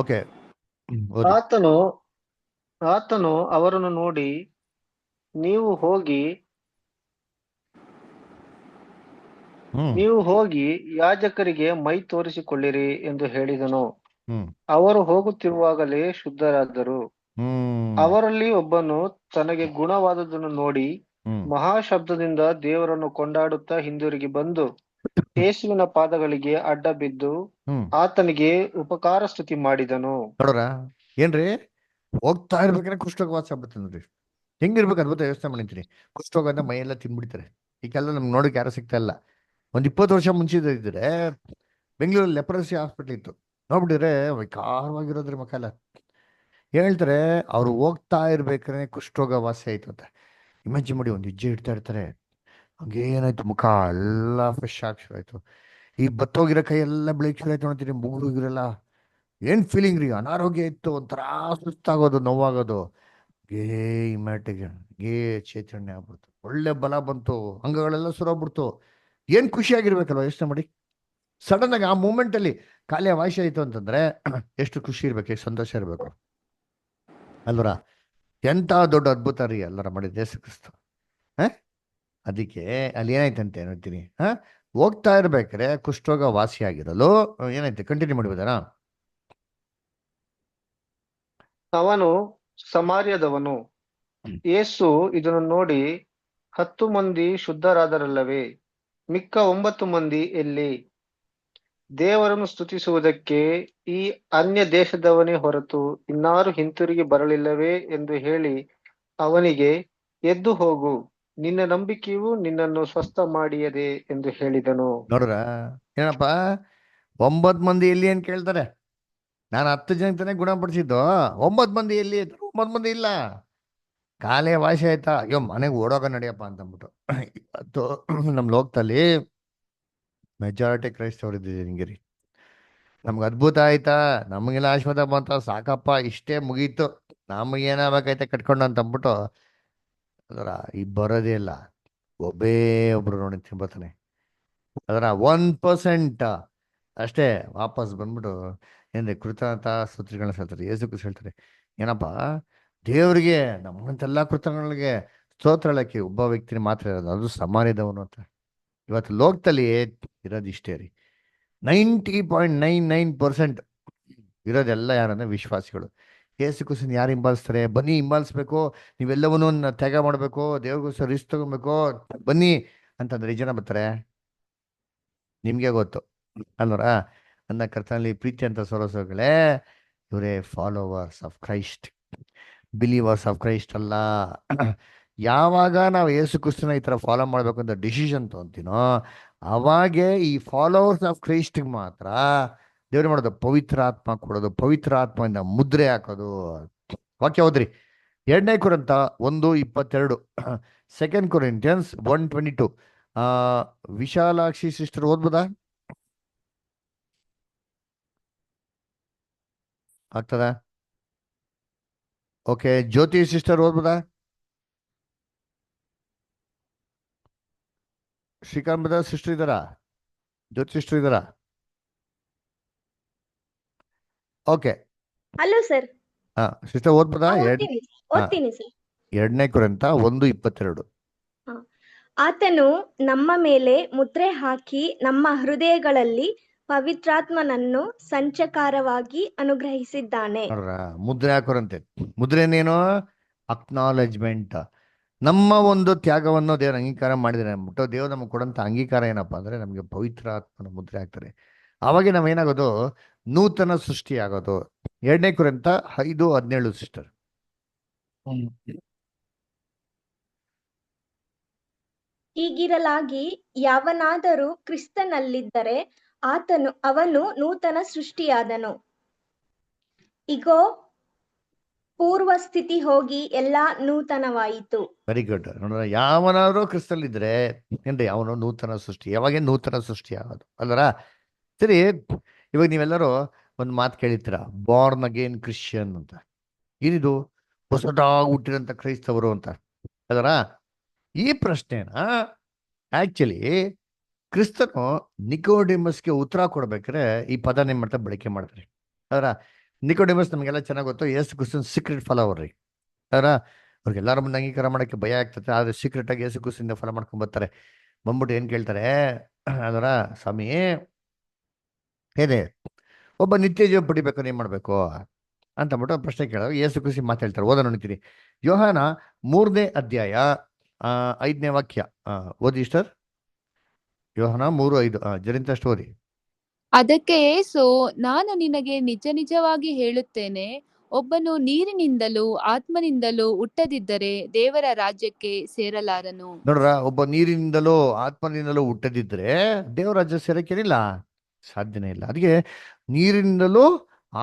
ಓಕೆ, ಓದಿ. ಆತನು ಅವರನ್ನು ನೋಡಿ, ನೀವು ಹೋಗಿ ಯಾಜಕರಿಗೆ ಮೈ ತೋರಿಸಿಕೊಳ್ಳಿರಿ ಎಂದು ಹೇಳಿದನು. ಅವರು ಹೋಗುತ್ತಿರುವಾಗಲೇ ಶುದ್ಧರಾದರು. ಅವರಲ್ಲಿ ಒಬ್ಬನು ತನಗೆ ಗುಣವಾದದನ್ನು ನೋಡಿ ಮಹಾಶಬ್ದದಿಂದ ದೇವರನ್ನು ಕೊಂಡಾಡುತ್ತಾ ಹಿಂದಿರುಗಿ ಬಂದು ಯೇಸುವಿನ ಪಾದಗಳಿಗೆ ಅಡ್ಡ ಬಿದ್ದು ಆತನಿಗೆ ಉಪಕಾರ ಸ್ತುತಿ ಮಾಡಿದನು. ನೋಡ್ರ ಏನ್ರಿ, ಹೋಗ್ತಾ ಇರ್ಬೇಕಾದ್ರೆ ಕುಷ್ಠರೋಗ ವಾಸ ಆಗ್ಬಿಡ್ತಾರೆ. ನೋಡ್ರಿ ಹೆಂಗಿರ್ಬೇಕು ಅದ್ಭುತ. ಯೋಚನೆ ಮಾಡಿರ್ತೀನಿ, ಕುಷ್ಠರೋಗ ಅಂತ ಮೈಯೆಲ್ಲ ತಿನ್ಬಿಡ್ತಾರೆ. ಈಗೆಲ್ಲ ನಮ್ಗೆ ನೋಡಕ್ ಯಾರು ಸಿಗ್ತಾ ಇಲ್ಲ. ಒಂದು 20 ವರ್ಷ ಮುಂಚಿದ್ರೆ ಇದ್ರೆ ಬೆಂಗಳೂರಲ್ಲಿ ಲೆಪ್ರಸಿ ಹಾಸ್ಪಿಟ್ಲ್ ಇತ್ತು, ನೋಡ್ಬಿಟ್ಟಿದ್ರೆ ವಿಕಾರವಾಗಿರೋದ್ರಿ ಮುಖ ಎಲ್ಲ. ಹೇಳ್ತಾರೆ, ಅವ್ರು ಹೋಗ್ತಾ ಇರ್ಬೇಕಾದ್ರೆ ಕುಷ್ಠರೋಗ ವಾಸಿ ಆಯ್ತು ಅಂತ. ಇಮ್ಯಾಜಿನ್ ಮಾಡಿ, ಒಂದು ಹೆಜ್ಜೆ ಇಡ್ತಾ ಇರ್ತಾರೆ, ಹಂಗೇನಾಯ್ತು, ಮುಖ ಎಲ್ಲ ಫ್ರೆಶ್ ಆಗಿ ಶುರು ಆಯ್ತು. ಈ ಬತ್ತೋಗಿರೋ ಕೈ ಎಲ್ಲ ಬೆಳಿಗ್ಗೆ ಶುರು ಆಯ್ತು. ನೋಡ್ತೀರಿ, ಮೂಗಿರೆಲ್ಲ ಏನ್ ಫೀಲಿಂಗ್ ರೀ, ಅನಾರೋಗ್ಯ ಇತ್ತು, ಒಂಥರ ಸುಸ್ತಾಗೋದು, ನೋವಾಗೋದು. ಗೇ ಚೈತನ್ಯ ಆಗ್ಬಿಡ್ತು, ಒಳ್ಳೆ ಬಲ ಬಂತು, ಅಂಗಗಳೆಲ್ಲ ಸುರೋಗ್ಬಿಡ್ತು. ಏನ್ ಖುಷಿಯಾಗಿರ್ಬೇಕಲ್ವ? ಯೋಚನೆ ಮಾಡಿ. ಸಡನ್ ಆಗಿ ಆ ಮೂಮೆಂಟ್ ಅಲ್ಲಿ ಕಾಲೇ ವಾಸಿ ಆಯ್ತು ಅಂತಂದ್ರೆ ಎಷ್ಟು ಖುಷಿ ಇರ್ಬೇಕು, ಎಷ್ಟು ಸಂತೋಷ ಇರ್ಬೇಕು ಅಲ್ವರ? ಎಂತ ದೊಡ್ಡ ಅದ್ಭುತ ರೀ ಎಲ್ಲರ ಮಾಡಿದ ಯೇಸು ಕ್ರಿಸ್ತು. ಅದಕ್ಕೆ ಅಲ್ಲಿ ಏನಾಯ್ತಂತೆ ನೋಡ್ತೀನಿ, ಹೋಗ್ತಾ ಇರ್ಬೇಕಾರೆ ಕುಷ್ಠರೋಗ ವಾಸಿಯಾಗಿರಲು ಏನಾಯ್ತು, ಕಂಟಿನ್ಯೂ ಮಾಡ್ಬೋದಾರ? ಅವನು ಸಮಾರ್ಯದವನು. ಯೇಸು ಇದನ್ನು ನೋಡಿ, 10 ಮಂದಿ ಶುದ್ಧರಾದರಲ್ಲವೇ? ಮಿಕ್ಕ 9 ಮಂದಿ ಎಲ್ಲಿ? ದೇವರನ್ನು ಸ್ತುತಿಸುವುದಕ್ಕೆ ಈ ಅನ್ಯ ದೇಶದವನೇ ಹೊರತು ಇನ್ನಾರು ಹಿಂತಿರುಗಿ ಬರಲಿಲ್ಲವೇ ಎಂದು ಹೇಳಿ ಅವನಿಗೆ, ಎದ್ದು ಹೋಗು, ನಿನ್ನ ನಂಬಿಕೆಯು ನಿನ್ನನ್ನು ಸ್ವಸ್ಥ ಮಾಡಿಯದೆ ಎಂದು ಹೇಳಿದನು. ನೋಡ್ರ ಏನಪ್ಪ, 9 ಮಂದಿ ಎಲ್ಲಿ ಅಂತ ಕೇಳ್ತಾರೆ. ನಾನು 10 ಜನಕ್ಕೆ ಗುಣಪಡಿಸಿದ್ದು, 9 ಮಂದಿ ಎಲ್ಲಿ? 9 ಮಂದಿ ಇಲ್ಲ. ಕಾಲೇ ವಾಸಿ ಆಯ್ತಾ, ಅಯ್ಯೋ ಮನೆಗೆ ಓಡೋಗ ನಡಿಯಪ್ಪ ಅಂತಂದ್ಬಿಟ್ಟು. ಇವತ್ತು ನಮ್ಮ ಲೋಕದಲ್ಲಿ ಮೆಜಾರಿಟಿ ಕ್ರೈಸ್ತವ್ರು ಇದ್ದಿದ್ದೀರಿ ಹಿಂಗಿರಿ. ನಮ್ಗೆ ಅದ್ಭುತ ಆಯ್ತಾ, ನಮಗೆಲ್ಲ ಆಶೀರ್ವಾದ ಬಂತ, ಸಾಕಪ್ಪ ಇಷ್ಟೇ ಮುಗೀತು, ನಮಗೇನಾಗಬೇಕೈತೆ ಕಟ್ಕೊಂಡು ಅಂತಂದ್ಬಿಟ್ಟು ಅದರ ಈ ಬರೋದೇ ಇಲ್ಲ. ಒಬ್ಬರು ನೋಡಿ ತಿಂಬತ್ತಾನೆ. ಅದರ 1% ಅಷ್ಟೇ ವಾಪಸ್ ಬಂದ್ಬಿಟ್ಟು ಏನ್ರಿ ಕೃತಜ್ಞತ ಸ್ತುತಿಗಳನ್ನ ಹೇಳ್ತಾರೆ. ಯೇಸು ಕ್ರಿಸ್ತ ಹೇಳ್ತಾರೆ, ಏನಪ್ಪ ದೇವರಿಗೆ ನಮ್ಮಂತೆಲ್ಲ ಕೃತಜ್ಞಗಳಿಗೆ ಸ್ತೋತ್ರ ಹೇಳಕ್ಕೆ ಒಬ್ಬ ವ್ಯಕ್ತಿನ ಮಾತ್ರ ಇರೋದು, ಅದು ಸಮಾರ್ಯದವನು ಅಂತ. ಇವತ್ತು ಲೋಕದಲ್ಲಿ ಇರೋದು ಇಷ್ಟೇ ರೀ. 90.99% ಇರೋದೆಲ್ಲ ಯಾರಂದ್ರೆ ವಿಶ್ವಾಸಿಗಳು. ಯೇಸು ಕ್ರಿಸ್ತನ ಯಾರು ಹಿಂಬಾಲಿಸ್ತಾರೆ? ಬನ್ನಿ ಹಿಂಬಾಲಿಸ್ಬೇಕು, ನೀವೆಲ್ಲವನ್ನೂ ತ್ಯಾಗ ಮಾಡಬೇಕು, ದೇವ್ರಿಗೋಸ್ಕರ ರಿಸ್ಕ್ ತಗೊಬೇಕು, ಬನ್ನಿ ಅಂತಂದ್ರೆ ಜನ ಬರ್ತಾರೆ? ನಿಮ್ಗೆ ಗೊತ್ತು ಅಲ್ವರ? ನನ್ನ ಕರ್ತನಲ್ಲಿ ಪ್ರೀತಿ ಅಂತ ಸರೋಸಗಳೇ, ಇವರೇ followers of Christ, believers of Christ ಅಲ್ಲ. ಯಾವಾಗ ನಾವು ಯೇಸು ಕ್ರಿಸ್ತನ ಈ ಥರ ಫಾಲೋ ಮಾಡಬೇಕು ಅಂತ ಡಿಸಿಷನ್ ತೊಗೊಂತೀನೋ, ಅವಾಗೇ ಈ ಫಾಲೋವರ್ಸ್ ಆಫ್ ಕ್ರೈಸ್ಟ್ಗೆ ಮಾತ್ರ ದೇವ್ರು ಮಾಡೋದು ಪವಿತ್ರ ಆತ್ಮ ಕೊಡೋದು, ಪವಿತ್ರ ಆತ್ಮದಿಂದ ಮುದ್ರೆ ಹಾಕೋದು. ವಾಕ್ಯ ಹೋದ್ರಿ, 2 ಕೊರಿಂಥ 1:22, 2 Corinthians 1:22. ಆ ವಿಶಾಲಾಕ್ಷಿ ಸಿಸ್ಟರ್ ಓದ್ಬೋದಾ? ಆಗ್ತದ? ಓಕೆ, ಜ್ಯೋತಿ ಸಿಸ್ಟರ್ ಓದ್ಬೋದಾ? ಶ್ರೀಕಾಂತ್ ಬ್ರದರ್ ಸಿಸ್ಟರ್ ಇದ್ದಾರಾ? ಜ್ಯೋತಿ ಸಿಸ್ಟರ್ ಇದ್ದಾರಾ? ಓಕೆ. Hello sir. ಹಾ, ಸಿಸ್ಟರ್ ಓದ್ಬೋದಾ? ಓದ್ತೀನಿ ಹಾ, ಓದ್ತೀನಿ ಸರ್. 2 ಕೊರಿಂಥ 1:22. ಆತನು ನಮ್ಮ ಮೇಲೆ ಮುದ್ರೆ ಹಾಕಿ ನಮ್ಮ ಹೃದಯಗಳಲ್ಲಿ ಪವಿತ್ರಾತ್ಮನನ್ನು ಸಂಚಕಾರವಾಗಿ ಅನುಗ್ರಹಿಸಿದ್ದಾನೆ. ನೋಡ್ರ, ಮುದ್ರೆ ಹಾಕೋರಂತೆ. ಮುದ್ರೆನೇನು? ಅಕ್ನಾಲೆಜ್ಮೆಂಟ್. ನಮ್ಮ ಒಂದು ತ್ಯಾಗವನ್ನು ದೇವರ ಅಂಗೀಕಾರ ಮಾಡಿದ್ರೆ ಅಂದ್ಬಿಟ್ಟು ದೇವ್ರು ನಮಗೆ ಕೊಡಂತ ಅಂಗೀಕಾರ ಏನಪ್ಪಾ ಅಂದ್ರೆ ನಮಗೆ ಪವಿತ್ರ ಆತ್ಮನ ಮುದ್ರೆ ಹಾಕ್ತಾರೆ. ಅವಾಗ ನಾವೇನಾಗೋದು? ನೂತನ ಸೃಷ್ಟಿ ಆಗೋದು. 2 ಕೊರಿಂಥ 5:17 ಸಿಸ್ಟರ್. ಹೀಗಿರಲಾಗಿ ಯಾವನಾದರೂ ಕ್ರಿಸ್ತನಲ್ಲಿದ್ದರೆ ಅವನು ನೂತನ ಸೃಷ್ಟಿಯಾದನು. ಇಗೋ, ಪೂರ್ವ ಸ್ಥಿತಿ ಹೋಗಿ ಎಲ್ಲಾ ನೂತನವಾಯಿತು. Very good. ನೋಡ್ರ, ಯಾವನಾದ್ರೂ ಕ್ರಿಸ್ತಲ್ಲಿದ್ರೆ ಏನ್ರಿ ಅವನು ನೂತನ ಸೃಷ್ಟಿ. ಯಾವಾಗ ನೂತನ ಸೃಷ್ಟಿ ಆಗೋದು ಅಲ್ಲರ? ಸರಿ, ಇವಾಗ ನೀವೆಲ್ಲರೂ ಒಂದು ಮಾತು ಕೇಳಿರ್ತೀರ, ಬಾರ್ನ್ ಅಗೇನ್ ಕ್ರಿಶ್ಚಿಯನ್ ಅಂತ. ಏನಿದು? ಹೊಸದಾಗಿ ಹುಟ್ಟಿರಂತ ಕ್ರೈಸ್ತವರು ಅಂತ ಅಲ್ಲರ? ಈ ಪ್ರಶ್ನೆನ ಆಕ್ಚುಲಿ ಕ್ರಿಸ್ತನು ನಿಕೋಡಿಮಸ್ಗೆ ಉತ್ತರ ಕೊಡ್ಬೇಕಾದ್ರೆ ಈ ಪದನ ಏನ್ ಮಾಡ್ತಾರೆ? ಬಳಕೆ ಮಾಡ್ತಾರೆ. ಅದರ ನಿಕೋಡಿಮಸ್ ನಮಗೆಲ್ಲ ಚೆನ್ನಾಗಿ ಗೊತ್ತು, ಯೇಸು ಕ್ರಿಸ್ತನ್ ಸೀಕ್ರೆಟ್ ಫಾಲೋವರ್ ರೀ. ಅದರ ಅವ್ರಿಗೆಲ್ಲರ ಮುಂದೆ ಅಂಗೀಕಾರ ಮಾಡಕ್ಕೆ ಭಯ ಆಗ್ತದೆ, ಆದ್ರೆ ಸೀಕ್ರೆಟ್ ಆಗಿ ಯೇಸು ಕ್ರಿಸ್ತನಿಂದ ಫಾಲೋ ಮಾಡ್ಕೊಂಡ್ ಬರ್ತಾರೆ. ಬಂದ್ಬಿಟ್ಟು ಏನ್ ಕೇಳ್ತಾರೆ? ಅದರ ಸ್ವಾಮಿ ಏನೇ ಒಬ್ಬ ನಿತ್ಯ ಜೀವ ಪಡಿಬೇಕು, ಏನ್ ಮಾಡ್ಬೇಕು ಅಂತ ಅಂದ್ಬಿಟ್ಟು ಪ್ರಶ್ನೆ ಕೇಳೋದು. ಯೇಸು ಕ್ರಿಸ್ತ ಮಾತಾಡ್ತಾರೆ. ಓದೋಣ ನೋಡ್ತೀರಿ, ಯೋಹಾನ 3ನೇ ಅಧ್ಯಾಯ 5ನೇ ವಾಕ್ಯ. ಓದಿ ಸರ್. ಯೋಹಾನ 3:5. ಜರಿಂತಷ್ಟು ಓದಿ. ಅದಕ್ಕೆ ಯೇಸು, ನಾನು ನಿನಗೆ ನಿಜ ನಿಜವಾಗಿ ಹೇಳುತ್ತೇನೆ, ಒಬ್ಬನು ನೀರಿನಿಂದಲೂ ಆತ್ಮನಿಂದಲೂ ಹುಟ್ಟದಿದ್ದರೆ ದೇವರ ರಾಜ್ಯಕ್ಕೆ ಸೇರಲಾರನು. ನೋಡ್ರ, ಒಬ್ಬ ನೀರಿನಿಂದಲೂ ಆತ್ಮನಿಂದಲೂ ಹುಟ್ಟದಿದ್ರೆ ದೇವರ ರಾಜ್ಯ ಸೇರಕ್ಕೇನಿಲ್ಲ, ಸಾಧ್ಯನೇ ಇಲ್ಲ. ಅದಕ್ಕೆ ನೀರಿನಿಂದಲೂ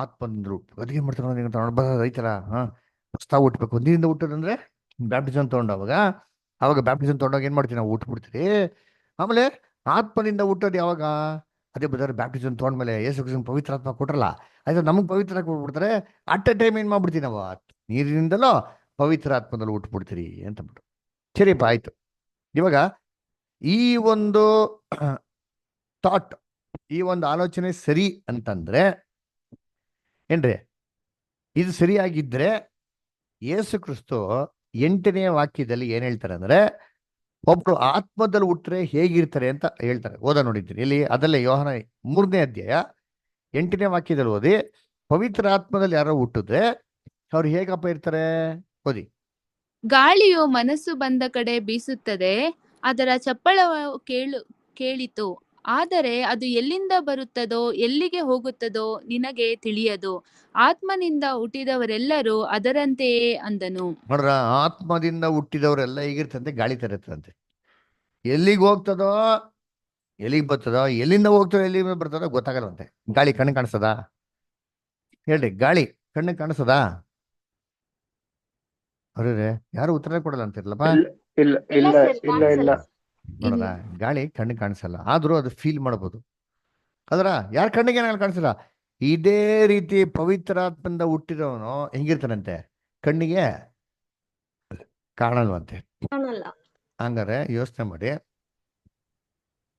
ಆತ್ಮನಿಂದಲೂ ಅದಕ್ಕೆ ಮಾಡ್ತಾರೆ ರೈತರ ಹೊಸ್ತಾಗಿ ಹುಟ್ಟಬೇಕು. ನೀರಿಂದ ಹುಟ್ಟೋದಂದ್ರೆ ಬ್ಯಾಪ್ಟಿಸಮ್ ತಗೊಂಡಾಗ ಬ್ಯಾಪ್ಟಿಸಮ್ ತಗೊಂಡಾಗ ಏನ್ ಮಾಡ್ತೀವಿ ನಾವು? ಹುಟ್ಬಿಡ್ತೀರಿ. ಆಮೇಲೆ ಆತ್ಮನಿಂದ ಹುಟ್ಟೋದು ಯಾವಾಗ? ಅದೇ ಬದಲು ಬ್ಯಾಪ್ಟಿಸಮ್ ತೊಗೊಂಡ್ಮೇಲೆ ಯೇಸು ಕ್ರಿಸ್ತನ ಪವಿತ್ರ ಆತ್ಮ ಕೊಟ್ರಲ್ಲ, ಆಯ್ತು ನಮಗೆ ಪವಿತ್ರ ಕೊಟ್ಬಿಡ್ತಾರೆ. ಅಟ್ ಎ ಟೈಮ್ ಏನ್ ಮಾಡ್ಬಿಡ್ತೀವಿ ನಾವು? ನೀರಿನಿಂದಲೂ ಪವಿತ್ರ ಆತ್ಮದಲ್ಲಿ ಹುಟ್ಬಿಡ್ತೀರಿ ಅಂತ ಬಿಟ್ಟು. ಸರಿಯಪ್ಪ, ಆಯ್ತು. ಇವಾಗ ಈ ಒಂದು ಥಾಟ್, ಈ ಒಂದು ಆಲೋಚನೆ ಸರಿ ಅಂತಂದ್ರೆ ಏನ್ರಿ? ಇದು ಸರಿಯಾಗಿದ್ರೆ ಯೇಸು ಕ್ರಿಸ್ತು 8ನೇ ವಾಕ್ಯದಲ್ಲಿ ಏನ್ ಹೇಳ್ತಾರೆ ಅಂದ್ರೆ, ಒಬ್ರು ಆತ್ಮದಲ್ಲಿ ಹುಟ್ಟರೆ ಹೇಗಿರ್ತಾರೆ ಅಂತ ಹೇಳ್ತಾರೆ. ಓದ ನೋಡಿದ್ದೀನಿ ಇಲ್ಲಿ. ಅದಲ್ಲೇ ಯೋಹಾನ 3ನೇ ಅಧ್ಯಾಯ 8ನೇ ವಾಕ್ಯದಲ್ಲಿ ಓದಿ. ಪವಿತ್ರ ಆತ್ಮದಲ್ಲಿ ಯಾರೋ ಹುಟ್ಟಿದ್ರೆ ಅವ್ರು ಹೇಗಪ್ಪ ಇರ್ತಾರೆ? ಓದಿ. ಗಾಳಿಯು ಮನಸ್ಸು ಬಂದ ಕಡೆ ಬೀಸುತ್ತದೆ, ಅದರ ಚಪ್ಪಳವು ಕೇಳಿತು, ಆದರೆ ಅದು ಎಲ್ಲಿಂದ ಬರುತ್ತದೋ ಎಲ್ಲಿಗೆ ಹೋಗುತ್ತದೋ ನಿನಗೆ ತಿಳಿಯದು. ಆತ್ಮನಿಂದ ಹುಟ್ಟಿದವರೆಲ್ಲರೂ ಅದರಂತೆಯೇ ಅಂದನು. ನೋಡ್ರ, ಆತ್ಮದಿಂದ ಹುಟ್ಟಿದವರೆಲ್ಲ ಹೇಗಿರ್ತಂತೆ? ಗಾಳಿ ತರ ಇರ್ತದಂತೆ. ಎಲ್ಲಿಗೆ ಹೋಗ್ತದೋ, ಎಲ್ಲಿಗೆ ಬರ್ತದೋ, ಎಲ್ಲಿಂದ ಹೋಗ್ತದೋ ಎಲ್ಲಿಂದ ಬರ್ತದೋ ಗೊತ್ತಾಗಲ್ಲಂತೆ. ಗಾಳಿ ಕಣ್ಣು ಕಾಣಿಸ್ತದ? ಹೇಳ್ರಿ, ಗಾಳಿ ಕಣ್ಣು ಕಾಣಿಸ್ತದ? ಅವ್ರೆ ಯಾರು ಉತ್ತರ ಕೊಡಲ್ಲ ಅಂತಿರ್ಲಪ್ಪ. ಇಲ್ಲ ಇಲ್ಲ ಇಲ್ಲ ಇಲ್ಲ ಸರ್, ಇಲ್ಲ ಇಲ್ಲ. ಕಾಣಿಸಲ್ಲ. ನೋಡಲ್ಲ, ಗಾಳಿ ಕಣ್ಣು ಕಾಣಿಸಲ್ಲ, ಆದ್ರೂ ಅದು ಫೀಲ್ ಮಾಡಬಹುದು. ಅದ್ರ ಯಾರ ಕಣ್ಣಿಗೆ ಏನಾಗಲ್ಲ ಕಾಣಿಸಲ್ಲ. ಇದೇ ರೀತಿ ಪವಿತ್ರಾತ್ಮದಿಂದ ಹುಟ್ಟಿರೋನು ಹೆಂಗಿರ್ತಾನಂತೆ? ಕಣ್ಣಿಗೆ ಕಾಣಲ್ವಂತೆ. ಕಾಣಲ್ಲ. ಹಂಗಾರೆ ಯೋಚನೆ ಮಾಡಿ,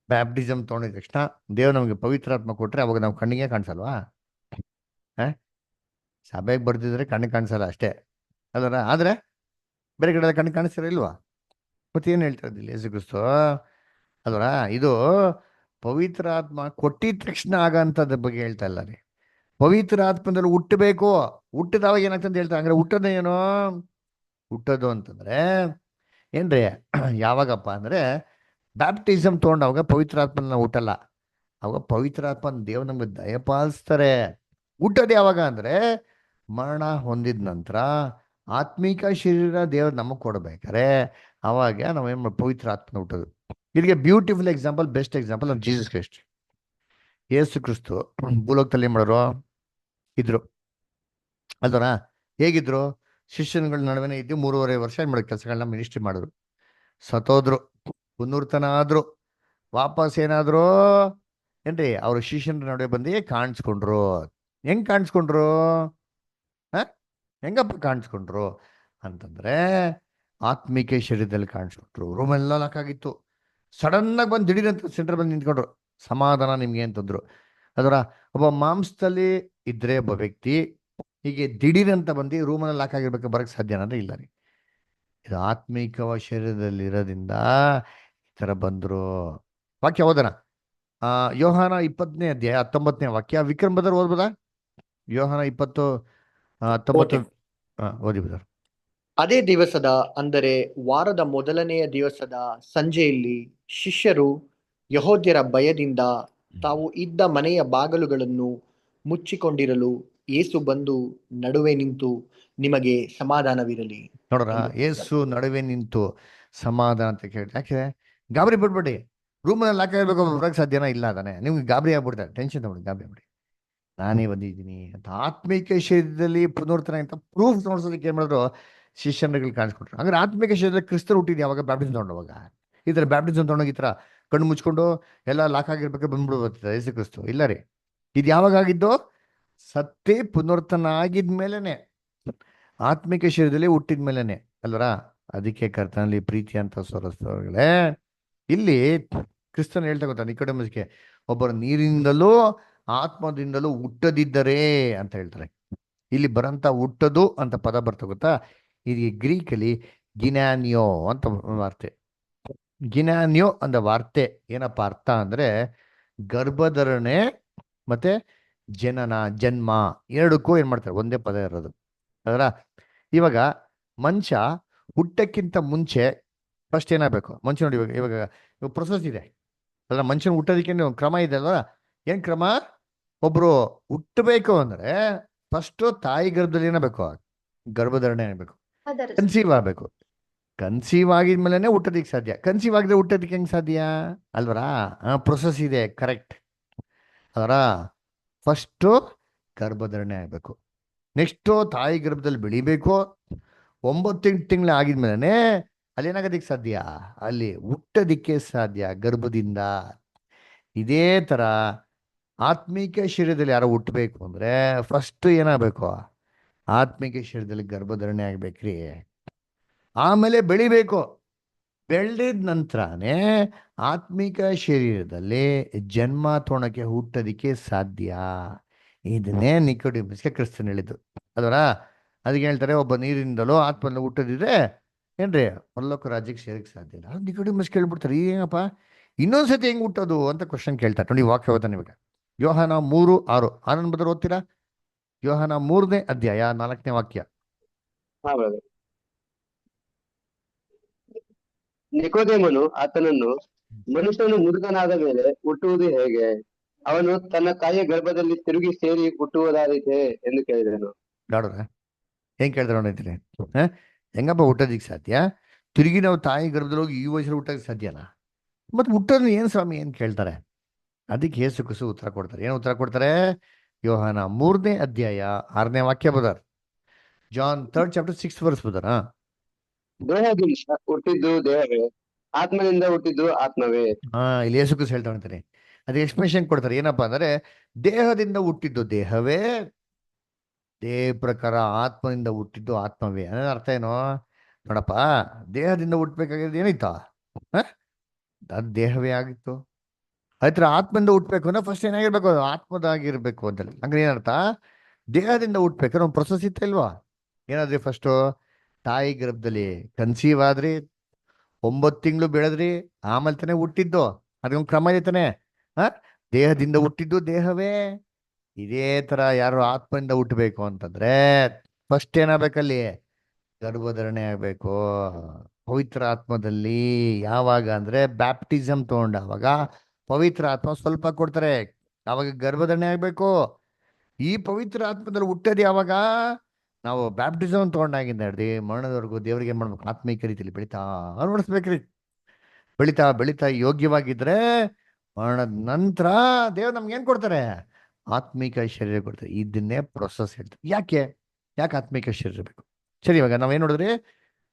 ಬ್ಯಾಪ್ಟಿಸಮ್ ತೊಗೊಂಡಿದ ತಕ್ಷಣ ದೇವ್ ನಮಗೆ ಪವಿತ್ರಾತ್ಮ ಕೊಟ್ರೆ ಅವಾಗ ನಾವು ಕಣ್ಣಿಗೆ ಕಾಣಿಸಲ್ವಾ? ಸಭೆಗೆ ಬರ್ದಿದ್ರೆ ಕಣ್ಣಿಗೆ ಕಾಣಿಸಲ್ಲ ಅಷ್ಟೇ ಅದರ. ಆದ್ರೆ ಬೇರೆ ಕಡೆ ಕಣ್ಣಿಗೆ ಕಾಣಿಸ್ತಾರ ಇಲ್ವಾ? ಮತ್ತೆ ಏನ್ ಹೇಳ್ತಾ ಇದ್ದಿಲ್ಲ ಯೇಸು ಕ್ರಿಸ್ತು? ಅಲ್ವರ, ಇದು ಪವಿತ್ರ ಆತ್ಮ ಕೊಟ್ಟಿದ ತಕ್ಷಣ ಆಗಂತದ ಬಗ್ಗೆ ಹೇಳ್ತಾ ಇಲ್ಲ ರೀ. ಪವಿತ್ರ ಆತ್ಮದಲ್ಲಿ ಹುಟ್ಟಬೇಕು. ಹುಟ್ಟಿದವಾಗ ಏನಾಗ್ತಂತ ಹೇಳ್ತಾರೆ. ಹಂಗಾರೆ ಹುಟ್ಟೋದು ಏನು? ಹುಟ್ಟೋದು ಅಂತಂದ್ರೆ ಏನ್ರಿ? ಯಾವಾಗಪ್ಪ ಅಂದ್ರೆ ಬ್ಯಾಪ್ಟಿಸಮ್ ತೊಗೊಂಡವಾಗ ಪವಿತ್ರ ಆತ್ಮನ ಹುಟ್ಟಲ್ಲ. ಅವಾಗ ಪವಿತ್ರ ಆತ್ಮ ದೇವ್ ನಮ್ಗೆ ದಯಪಾಲಿಸ್ತಾರೆ. ಹುಟ್ಟೋದು ಯಾವಾಗ ಅಂದ್ರೆ ಮರಣ ಹೊಂದಿದ ನಂತರ ಆತ್ಮಿಕ ಶರೀರ ದೇವ್ರು ನಮಗ್ ಕೊಡ್ಬೇಕಾರೆ ಅವಾಗ ನಾವೇನ್ ಪವಿತ್ರ ಆತ್ಮನ ಹುಟ್ಟೋದು. ಇದಕ್ಕೆ beautiful example, best example of Jesus Christ. ಯೇಸು ಕ್ರಿಸ್ತು ಭೂಲೋಕದಲ್ಲಿ ಏನ್ ಮಾಡೋರು? ಇದ್ರು ಅಲ್ವರ? ಹೇಗಿದ್ರು? ಶಿಷ್ಯನುಗಳ ನಡುವೆ ಇದ್ದು 3.5 ವರ್ಷ ಏನ್ ಮಾಡೋ ಕೆಲಸಗಳನ್ನ ಮಿನಿಸ್ಟ್ರಿ ಮಾಡಿದ್ರು. ಸತ್ತೋದ್ರು. ಪುನರ್ತನ ಆದ್ರು ವಾಪಸ್ ಏನಾದ್ರು ಏನ್ರಿ ಅವ್ರ ಶಿಷ್ಯನ ನಡುವೆ ಬಂದು ಕಾಣಿಸ್ಕೊಂಡ್ರು. ಹೆಂಗ್ ಕಾಣಿಸ್ಕೊಂಡ್ರು? ಹೆಂಗಪ್ಪ ಕಾಣಿಸ್ಕೊಂಡ್ರು ಅಂತಂದ್ರೆ ಆತ್ಮಿಕ ಶರೀರದಲ್ಲಿ ಕಾಣಿಸ್ಕೊಂಡ್ರು. ರೂಮ್ ಎಲ್ಲ ಲಾಕ್ ಆಗಿತ್ತು. ಸಡನ್ ಆಗಿ ಬಂದು ದಿಢೀರಂತ ಸೆಂಟರ್ ಬಂದು ನಿಂತ್ಕೊಂಡ್ರು. ಸಮಾಧಾನ ನಿಮ್ಗೆ ಅಂತಂದ್ರು. ಅದರ ಒಬ್ಬ ಮಾಂಸದಲ್ಲಿ ಇದ್ರೆ ಒಬ್ಬ ವ್ಯಕ್ತಿ ಹೀಗೆ ದಿಢೀರಂತ ಬಂದು ರೂಮಲ್ಲಿ ಲಾಕ್ ಆಗಿರ್ಬೇಕು ಬರಕ್ ಸಾಧ್ಯ ಅಂದ್ರೆ ಇಲ್ಲ ರೀ. ಇದು ಆತ್ಮಿಕ ಶರೀರದಲ್ಲಿ ಇರೋದ್ರಿಂದ ಈ ತರ ಬಂದ್ರು. ವಾಕ್ಯ ಓದೋಣ. ಯೋಹಾನ 20ನೇ ಅಧ್ಯಾಯ 19ನೇ ವಾಕ್ಯ. ವಿಕ್ರಮ್ ಬದರ್ ಓದ್ಬೋದಾ? ಯೋಹಾನ 20:19 ಓದಿ ಬದರ್. ಅದೇ ದಿವಸದ, ಅಂದರೆ ವಾರದ ಮೊದಲನೆಯ ದಿವಸದ ಸಂಜೆಯಲ್ಲಿ ಶಿಷ್ಯರು ಯಹೂದ್ಯರ ಭಯದಿಂದ ತಾವು ಇದ್ದ ಮನೆಯ ಬಾಗಿಲುಗಳನ್ನು ಮುಚ್ಚಿಕೊಂಡಿರಲು ಯೇಸು ಬಂದು ನಡುವೆ ನಿಂತು, ನಿಮಗೆ ಸಮಾಧಾನವಿರಲಿ. ನೋಡ್ರ, ಯೇಸು ನಡುವೆ ನಿಂತು ಸಮಾಧಾನ ಅಂತ ಕೇಳಿ. ಯಾಕೆ ಗಾಬರಿ ಬಿಡ್ಬೇಡಿ. ರೂಮಲ್ಲಿ ಲಾಕ್ ಆಗಿರ್ಬೇಕು ಬರಕ್ ಸಾಧ್ಯನಾ? ಇಲ್ಲ ಅದಾನೆ. ನಿಮ್ಗೆ ಗಾಬರಿ ಆಗ್ಬಿಡ್ತಾರೆ, ಟೆನ್ಷನ್ ತಗೊಳ್ಳಿ, ಗಾಬರಿ ಆಗ್ಬಿಡಿ. ನಾನೇ ಬಂದಿದ್ದೀನಿ ಅಂತ ಆತ್ಮಿಕ ಶರೀರದಲ್ಲಿ ಪುನರ್ತನ ಅಂತ ಪ್ರೂಫ್ ನೋಡ್ಸೋದಕ್ಕೆ ಏನ್ ಮಾಡಿದ್ರು? ಶಿಷ್ಯನ್ಗಳು ಕಾಣಿಸ್ಕೊಟ್ರು. ಹಂಗಾರೆ ಆತ್ಮಿಕ ಶರೀರದಲ್ಲಿ ಕ್ರಿಸ್ತರು ಹುಟ್ಟಿದ್ವಿ ಯಾವಾಗ? ಬ್ಯಾಪ್ಟಿಸಮ್ ತಗೊಂಡವಾಗ. ಈ ತರ ಬ್ಯಾಪ್ಟಿಸಮ್ ತಗೊಂಡೋಗಿ ಈ ತರ ಕಣ್ಣು ಮುಚ್ಕೊಂಡು ಎಲ್ಲ ಲಾಕ್ ಆಗಿರ್ಬೇಕು ಬಂದ್ಬಿಡ್ಬೋದು ಯೇಸು ಕ್ರಿಸ್ತು. ಇಲ್ಲ ರೀ, ಇದು ಯಾವಾಗ ಆಗಿದ್ದು? ಸತ್ತೇ ಪುನರ್ತನ ಆಗಿದ್ಮೇಲೆನೆ, ಆತ್ಮಿಕ ಶರೀರದಲ್ಲಿ ಹುಟ್ಟಿದ ಮೇಲೆನೆ ಅಲ್ವರ. ಅದಕ್ಕೆ ಕರ್ತನಲ್ಲಿ ಪ್ರೀತಿ ಅಂತ ಸೋರಸ್ತವ್ಗಳೇ, ಇಲ್ಲಿ ಕ್ರಿಸ್ತನ್ ಹೇಳ್ತಾ ಗೊತ್ತಾ ನಿಕೋಡೆಮಸ್ಗೆ, ಒಬ್ಬರು ನೀರಿನಿಂದಲೂ ಆತ್ಮದಿಂದಲೂ ಹುಟ್ಟದಿದ್ದರೆ ಅಂತ ಹೇಳ್ತಾರೆ. ಇಲ್ಲಿ ಬರಂತ ಹುಟ್ಟದು ಅಂತ ಪದ ಬರ್ತಾ ಗೊತ್ತಾ? ಇದು ಗ್ರೀಕಲ್ಲಿ ಗಿನಾನ್ಯೋ ಅಂತ ವಾರ್ತೆ. ಗಿನಾನ್ಯೋ ಅಂದ ವಾರ್ತೆ ಏನಪ್ಪ ಅರ್ಥ ಅಂದ್ರೆ ಗರ್ಭಧರಣೆ ಮತ್ತೆ ಜನನ, ಜನ್ಮ ಎರಡಕ್ಕೂ ಏನ್ ಮಾಡ್ತಾರೆ? ಒಂದೇ ಪದ ಇರೋದು. ಅದರ ಇವಾಗ ಮನುಷ್ಯ ಹುಟ್ಟಕ್ಕಿಂತ ಮುಂಚೆ ಫಸ್ಟ್ ಏನಾಗಬೇಕು? ಮನುಷ್ಯ ನೋಡಿ, ಇವಾಗ ಪ್ರೊಸೆಸ್ ಇದೆ ಅಲ್ಲ, ಮನುಷ್ಯನ ಹುಟ್ಟೋದಕ್ಕೆ ಒಂದು ಕ್ರಮ ಇದೆ ಅಲ್ವ? ಏನ್ ಕ್ರಮ? ಒಬ್ರು ಹುಟ್ಟಬೇಕು ಅಂದ್ರೆ ಫಸ್ಟ್ ತಾಯಿ ಗರ್ಭದಲ್ಲಿ ಏನಾಗಬೇಕು? ಗರ್ಭಧಾರಣೆ ಆಗಬೇಕು, ಕನ್ಸೀವ್ ಆಗ್ಬೇಕು. ಕನ್ಸೀವ್ ಆಗಿದ್ಮೇಲೆ ಹುಟ್ಟೋದಿಕ್ ಸಾಧ್ಯ. ಕನ್ಸೀವ್ ಆಗಿದ್ರೆ ಹುಟ್ಟೋದಿಕ್ಕೆ ಹೆಂಗ್ ಸಾಧ್ಯ ಅಲ್ವರಾ? ಪ್ರೊಸೆಸ್ ಇದೆ, ಕರೆಕ್ಟ್. ಅದರ ಫಸ್ಟು ಗರ್ಭಧಾರಣೆ ಆಗಬೇಕು, ನೆಕ್ಸ್ಟು ತಾಯಿ ಗರ್ಭದಲ್ಲಿ ಬೆಳಿಬೇಕು. 9 ತಿಂಗಳು ಆಗಿದ್ಮೇಲೆ ಅಲ್ಲೇನಾಗೋದಿಕ್ಕೆ ಸಾಧ್ಯ? ಅಲ್ಲಿ ಹುಟ್ಟೋದಿಕ್ಕೆ ಸಾಧ್ಯ ಗರ್ಭದಿಂದ. ಇದೇ ತರ ಆತ್ಮಿಕ ಶರೀರದಲ್ಲಿ ಯಾರೋ ಹುಟ್ಟಬೇಕು ಅಂದ್ರೆ ಫಸ್ಟ್ ಏನಾಗಬೇಕು? ಆತ್ಮಿಕ ಶರೀರದಲ್ಲಿ ಗರ್ಭಧಾರಣೆ ಆಗ್ಬೇಕ್ರಿ. ಆಮೇಲೆ ಬೆಳಿಬೇಕು. ಬೆಳೆದ ನಂತರನೇ ಆತ್ಮಿಕ ಶರೀರದಲ್ಲಿ ಜನ್ಮ ತೊಗೊಳಕ್ಕೆ ಹುಟ್ಟೋದಿಕ್ಕೆ ಸಾಧ್ಯ. ಇದನ್ನೇ ನಿಕೋಡಿಮಸ್ಗೆ ಕ್ರಿಸ್ತನ್ ಹೇಳಿದ್ದು ಅದರ. ಅದಕ್ಕೆ ಹೇಳ್ತಾರೆ, ಒಬ್ಬ ನೀರಿಂದಲೋ ಆತ್ಮದಲ್ಲಿ ಹುಟ್ಟದಿದ್ರೆ ಏನ್ರಿ ಪರಲೋಕ ರಾಜ್ಯಕ್ಕೆ ಸೇರಕ್ಕೆ ಸಾಧ್ಯ ಇಲ್ಲ. ನಿಕೋಡಿಮಸ್ ಕೇಳ್ಬಿಡ್ತಾರೆ, ಏನಪ್ಪ ಇನ್ನೊಂದ್ಸತಿ ಹೆಂಗ್ ಹುಟ್ಟೋದು ಅಂತ ಕ್ವಶನ್ ಕೇಳ್ತಾರೆ. ನೋಡಿ ವಾಕ್ಯ ಓದ್ತಾನೆ ಇವಾಗ. ಯೋಹಾನ 3:6 ಆನಂದ್ ಬದರ್ ಓದ್ತೀರಾ? ಯೋಹಾನ 3ನೇ ಅಧ್ಯಾಯ 4ನೇ ವಾಕ್ಯ. ಹಾ brother. ನಿಕೋದೇಮನು ಆತನನ್ನು, ಮನುಷ್ಯನು ಮುದುಕನಾದ ಮೇಲೆ ಹುಟ್ಟುವುದು ಹೇಗೆ? ಅವನು ತನ್ನ ತಾಯಿಯ ಗರ್ಭದಲ್ಲಿ ತಿರುಗಿ ಸೇರಿ ಹುಟ್ಟುವುದಾದೀತೆ ಎಂದು ಕೇಳಿದನು. ನೋಡ್ರ ಹೆಂಗ್ ಕೇಳ್ತಾರೆ ನೋಡಿದ್ರಿ? ಹೆಂಗಪ್ಪ ಹುಟ್ಟೋದಿಕ್ ಸಾಧ್ಯ? ತಿರುಗಿ ನಾವು ತಾಯಿ ಗರ್ಭದಲ್ಲಿ ಹೋಗಿ ಈ ವಯಸ್ಸಲ್ಲಿ ಹುಟ್ಟೋದಕ್ಕೆ ಸಾಧ್ಯನಾ? ಮತ್ತೆ ಹುಟ್ಟೋದು ಏನ್ ಸ್ವಾಮಿ ಏನ್ ಕೇಳ್ತಾರೆ? ಅದಕ್ಕೆ ಯೇಸು ಕ್ರಿಸ್ತು ಉತ್ತರ ಕೊಡ್ತಾರೆ. ಏನು ಉತ್ತರ ಕೊಡ್ತಾರೆ? ಯೋಹಾನ 3ನೇ ಅಧ್ಯಾಯ 6ನೇ ವಾಕ್ಯ brother. John 3rd chapter 6th verse brother. ದೇಹದಿಂದ ಹುಟ್ಟಿದ್ದು ದೇಹವೇ, ಆತ್ಮದಿಂದ ಹುಟ್ಟಿದ್ದು ಆತ್ಮವೇ. ಇಲ್ಲಿ ಯೇಸು ಕ್ರಿಸ್ತು ಹೇಳ್ತಾ ಹೊಂತಾರೆ. ಅದಕ್ಕೆ ಎಕ್ಸ್ಪ್ಲೇಷನ್ ಕೊಡ್ತಾರೆ. ಏನಪ್ಪಾ ಅಂದ್ರೆ ದೇಹದಿಂದ ಹುಟ್ಟಿದ್ದು ದೇಹವೇ, ದೇಹ ಪ್ರಕಾರ ಆತ್ಮದಿಂದ ಹುಟ್ಟಿದ್ದು ಆತ್ಮವೇ. ಅನ್ನೋ ಅರ್ಥ ಏನು ನೋಡಪ್ಪ? ದೇಹದಿಂದ ಹುಟ್ಟಬೇಕಾಗಿರೋದು ಏನಿತ್ತು? ಅದು ದೇಹವೇ ಆಗಿತ್ತು. ಆಯ್ತರ ಆತ್ಮದಿಂದ ಹುಟ್ಟಬೇಕು ಅಂದ್ರೆ ಫಸ್ಟ್ ಏನಾಗಿರ್ಬೇಕು? ಅದು ಆತ್ಮದಾಗಿರ್ಬೇಕು ಅಂತೇಳಿ. ಹಂಗ್ರೆ ಏನರ್ಥ? ದೇಹದಿಂದ ಹುಟ್ಬೇಕಾದ್ರೆ ಒಂದು ಪ್ರೊಸೆಸ್ ಇತ್ತ ಇಲ್ವಾ? ಏನಾದ್ರಿ ಫಸ್ಟು ತಾಯಿ ಗರ್ಭದಲ್ಲಿ ಕನ್ಸೀವ್ ಆದ್ರಿ, 9 ತಿಂಗಳು ಬೆಳೆದ್ರಿ, ಆಮೇಲೆ ತಾನೇ ಹುಟ್ಟಿದ್ದು. ಅದೊಂದು ಕ್ರಮ ಇದೆ ತಾನೆ. ದೇಹದಿಂದ ಹುಟ್ಟಿದ್ದು ದೇಹವೇ. ಇದೇ ತರ ಯಾರು ಆತ್ಮದಿಂದ ಹುಟ್ಟಬೇಕು ಅಂತಂದ್ರೆ ಫಸ್ಟ್ ಏನಾಗಬೇಕಲ್ಲಿ? ಗರ್ಭಧಾರಣೆ ಆಗ್ಬೇಕು ಪವಿತ್ರ ಆತ್ಮದಲ್ಲಿ. ಯಾವಾಗ ಅಂದ್ರೆ ಬ್ಯಾಪ್ಟಿಸಮ್ ತಗೊಂಡಾಗ ಪವಿತ್ರ ಆತ್ಮ ಸ್ವಲ್ಪ ಕೊಡ್ತಾರೆ, ಅವಾಗ ಗರ್ಭಧಾರಣೆ ಆಗ್ಬೇಕು. ಈ ಪವಿತ್ರ ಆತ್ಮದಲ್ಲಿ ಹುಟ್ಟೋದು ಯಾವಾಗ? ನಾವು ಬ್ಯಾಪ್ಟಿಸಮ್ ತಗೊಂಡಾಗಿಂದ ಹಿಡ್ದು ಮರಣದವರೆಗೂ ದೇವರಿಗೆ ಏನ್ ಮಾಡ್ಬೇಕು? ಆತ್ಮೀಕ ರೀತಿಯಲ್ಲಿ ಬೆಳಿತಾ ನೋಡಿಸ್ಬೇಕ್ರಿ. ಬೆಳಿತಾ ಬೆಳಿತಾ ಯೋಗ್ಯವಾಗಿದ್ರೆ ಮರಣದ ನಂತರ ದೇವ್ರು ನಮ್ಗೆ ಏನ್ ಕೊಡ್ತಾರೆ? ಆತ್ಮಿಕ ಶರೀರ ಕೊಡ್ತಾರೆ. ಇದನ್ನೇ ಪ್ರೊಸೆಸ್ ಹೇಳ್ತಾರೆ. ಯಾಕೆ ಆತ್ಮಿಕ ಶರೀರ ಬೇಕು? ಸರಿ, ಇವಾಗ ನಾವೇನ್ ನೋಡಿದ್ರಿ?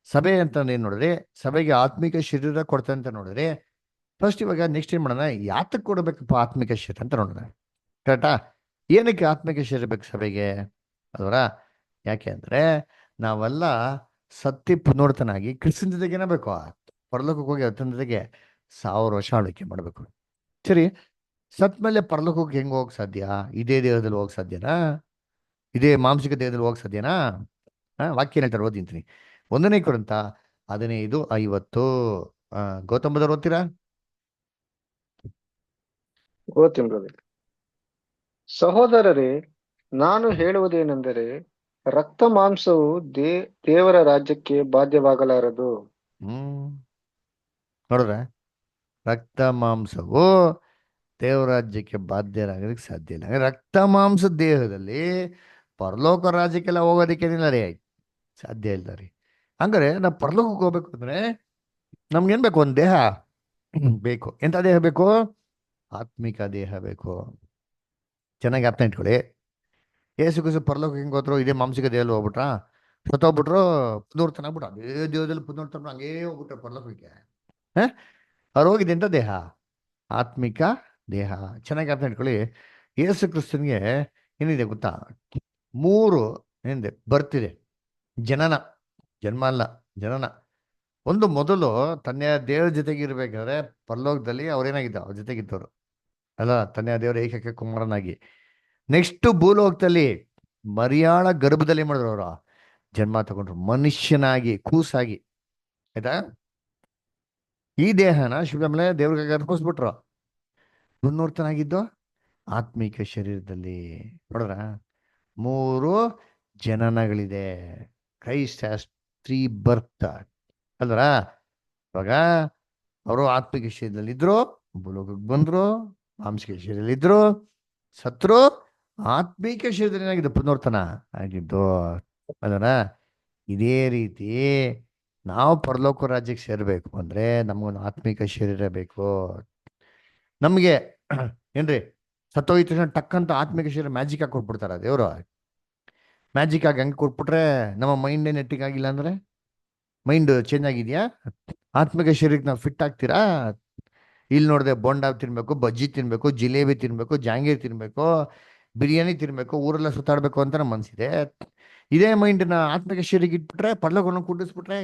ಸಭೆ ಅಂತ ಏನ್ ನೋಡಿದ್ರೆ, ಸಭೆಗೆ ಆತ್ಮಿಕ ಶರೀರ ಕೊಡ್ತಾರೆ ಅಂತ ನೋಡಿದ್ರೆ, ಫಸ್ಟ್ ಇವಾಗ ನೆಕ್ಸ್ಟ್ ಏನ್ ಮಾಡೋಣ, ಯಾತಕ್ಕೆ ಕೊಡಬೇಕಪ್ಪ ಆತ್ಮಿಕ ಶರೀರ ಅಂತ ನೋಡೋಣ. ಕರೆಕ್ಟಾ? ಏನಕ್ಕೆ ಆತ್ಮಿಕ ಶರೀರ ಬೇಕು ಸಭೆಗೆ ಅಲ್ವರ? ಯಾಕೆ ಅಂದ್ರೆ ನಾವೆಲ್ಲ ಸತ್ಯ ಪುನರ್ತನಾಗಿ ಕ್ರಿಸ್ತನ ಜೊತೆಗೆ ಏನಾಗಬೇಕು, ಪರಲೋಕಕ್ಕೆ ಹೋಗಿ ಆತನ ಜೊತೆಗೆ 1000 ವರ್ಷ ಆಳ್ವಿಕೆ ಮಾಡಬೇಕು. ಸರಿ, ಸತ್ ಮೇಲೆ ಪರಲೋಕಕ್ಕೆ ಹೆಂಗ್ ಹೋಗಕ್ ಸಾಧ್ಯ? ಇದೇ ದೇಹದಲ್ಲಿ ಹೋಗಕ್ ಸಾಧ್ಯನಾ? ಇದೇ ಮಾಂಸಿಕ ದೇಹದಲ್ಲಿ ಹೋಗಕ್ ಸಾಧ್ಯನಾ? ವಾಕ್ಯ ಹೇಳ್ತಾರೆ, ಓದಿಂತೀನಿ. 1 ಕೊರಿಂಥ 15:50. ಗೌತಮದವ್ರು ಓದ್ತೀರಾ? ಓದ್ತೀನಿ brother. ಸಹೋದರರೇ, ನಾನು ಹೇಳುವುದೇನೆಂದರೆ, ರಕ್ತ ಮಾಂಸವು ದೇವರ ರಾಜ್ಯಕ್ಕೆ ಬಾಧ್ಯವಾಗಲಾರದು. ನೋಡ್ರೆ, ರಕ್ತ ಮಾಂಸವು ದೇವರಾಜ್ಯಕ್ಕೆ ಬಾಧ್ಯರಾಗೋದಕ್ಕೆ ಸಾಧ್ಯ ಇಲ್ಲ. ರಕ್ತ ಮಾಂಸ ದೇಹದಲ್ಲಿ ಪರಲೋಕ ರಾಜ್ಯಕ್ಕೆಲ್ಲ ಹೋಗೋದಕ್ಕೇನಿಲ್ಲ ರೀ, ಸಾಧ್ಯ ಇಲ್ಲ ರೀ. ಹಂಗಾರೆ ನಾವು ಪರಲೋಕಕ್ಕೆ ಹೋಗ್ಬೇಕು ಅಂದ್ರೆ ನಮ್ಗೇನ್ ಬೇಕು? ಒಂದು ದೇಹ ಬೇಕು. ಎಂತ ದೇಹ ಬೇಕು? ಆತ್ಮಿಕ ದೇಹ ಬೇಕು. ಚೆನ್ನಾಗಿ ಅರ್ಥ ಇಟ್ಕೊಳ್ಳಿ. ಏಸು ಕ್ರಿಸ್ತ ಪರಲೋಕಕ್ಕೆ ಹೆಂಗ್ ಹೋದ್ರು? ಇದೇ ಮಾಂಸಿಕ ದೇಹದಲ್ಲಿ ಹೋಗ್ಬಿಟ್ರ, ಸತ್ತೋಗ್ಬಿಟ್ರು, ಪುನರ್ತನಾಗ್ಬಿಟ್ರು, ಅದೇ ದೇಹದಲ್ಲಿ ಪುನರ್ತನ ಹಂಗೇ ಹೋಗ್ಬಿಟ್ರೆ ಪರಲೋಕಕ್ಕೆ. ಅವ್ರು ಹೋಗಿದ್ದೆ ಎಂತ ದೇಹ? ಆತ್ಮಿಕ ದೇಹ. ಚೆನ್ನಾಗಿ ಅರ್ಥ ಇಟ್ಕೊಳ್ಳಿ. ಯೇಸು ಕ್ರಿಸ್ತನ್ಗೆ ಏನಿದೆ ಗೊತ್ತಾ? 3 ಏನಿದೆ? ಬರ್ತಿದೆ. ಜನನ, ಜನ್ಮ ಅಲ್ಲ, ಜನನ. ಒಂದು ಮೊದಲು ತನ್ನ ದೇವರ ಜೊತೆಗೆ ಇರ್ಬೇಕಾದ್ರೆ ಪರಲೋಕದಲ್ಲಿ ಅವ್ರೇನಾಗಿದ್ದ? ಅವ್ರ ಜೊತೆಗಿದ್ದವರು ಅಲ್ಲ, ತನ್ನ ದೇವರ ಏಕೈಕ ಕುಮಾರನಾಗಿ. ನೆಕ್ಸ್ಟ್ ಭೂಲೋಕದಲ್ಲಿ ಮರಿಯಾಳ ಗರ್ಭದಲ್ಲಿ ಮಾಡಿದ್ರು, ಅವರು ಜನ್ಮ ತಗೊಂಡ್ರು ಮನುಷ್ಯನಾಗಿ, ಕೂಸಾಗಿ. ಆಯ್ತಾ? ಈ ದೇಹನ ಶಿವಮೇಲೆ ದೇವ್ರಿಗೆ ಅರ್ಪಿಸ್ಬಿಟ್ರು. ಪುನರ್ತನಾಗಿದ್ದು ಆತ್ಮಿಕ ಶರೀರದಲ್ಲಿ. ನೋಡ್ರ, 3 ಜನನಗಳಿದೆ. ಕ್ರೈಸ್ಟ್ ಹ್ಯಾಸ್ 3 ಬರ್ತ್ ಅಲ್ವರ? ಇವಾಗ ಅವರು ಆತ್ಮಿಕ ಶರೀರದಲ್ಲಿ ಇದ್ರು, ಭೂಲೋಕಕ್ಕೆ ಬಂದ್ರು, ಮಾಂಸಿಕ ಶರೀರದಲ್ಲಿ ಇದ್ರು, ಸತ್ರು, ಆತ್ಮಿಕ ಶರೀರದಲ್ಲಿ ಏನಾಗಿದ್ದು? ಪುನರ್ತನ ಆಗಿದ್ದು ಅಲ್ವರ? ಇದೇ ರೀತಿ ನಾವು ಪರಲೋಕ ರಾಜ್ಯಕ್ಕೆ ಸೇರ್ಬೇಕು ಅಂದ್ರೆ ನಮಗೊಂದು ಆತ್ಮಿಕ ಶರೀರ ಬೇಕು. ನಮಗೆ ಏನ್ರಿ, ಸತ್ತೋಗಿದ ತಕ್ಷಣ ಟಕ್ಕಂತ ಆತ್ಮಿಕ ಶರೀರ ಮ್ಯಾಜಿಕ್ ಆಗಿ ಕೊಟ್ಬಿಡ್ತಾರ ದೇವರು. ಮ್ಯಾಜಿಕ್ ಆಗಿ ಹಂಗೆ ಕೊಟ್ಬಿಟ್ರೆ ನಮ್ಮ ಮೈಂಡ್ ನೆಟ್ಟಿಗೆ ಆಗಿಲ್ಲ ಅಂದ್ರೆ, ಮೈಂಡ್ ಚೇಂಜ್ ಆಗಿದೆಯಾ? ಆತ್ಮಿಕ ಶರೀರಕ್ಕೆ ನಾವು ಫಿಟ್ ಆಗ್ತೀರಾ? ಇಲ್ಲಿ ನೋಡಿದೆ ಬೋಂಡಾ ತಿನ್ಬೇಕು, ಬಜ್ಜಿ ತಿನ್ಬೇಕು, ಜಿಲೇಬಿ ತಿನ್ಬೇಕು, ಜಾಂಗೀರ್ ತಿನ್ಬೇಕು, ಬಿರಿಯಾನಿ ತಿನ್ಬೇಕು, ಊರೆಲ್ಲ ಸುತ್ತಾಡ್ಬೇಕು ಅಂತ ನಮ್ಮ ಮನ್ಸಿದೆ. ಇದೇ ಮೈಂಡ್ನ ಆತ್ಮಿಕ ಶರೀರಕ್ಕೆ ಇಟ್ಬಿಟ್ರೆ, ಪರ್ಲೋಕವನ್ನು ಕುಂಡಿಸ್ಬಿಟ್ರೆ,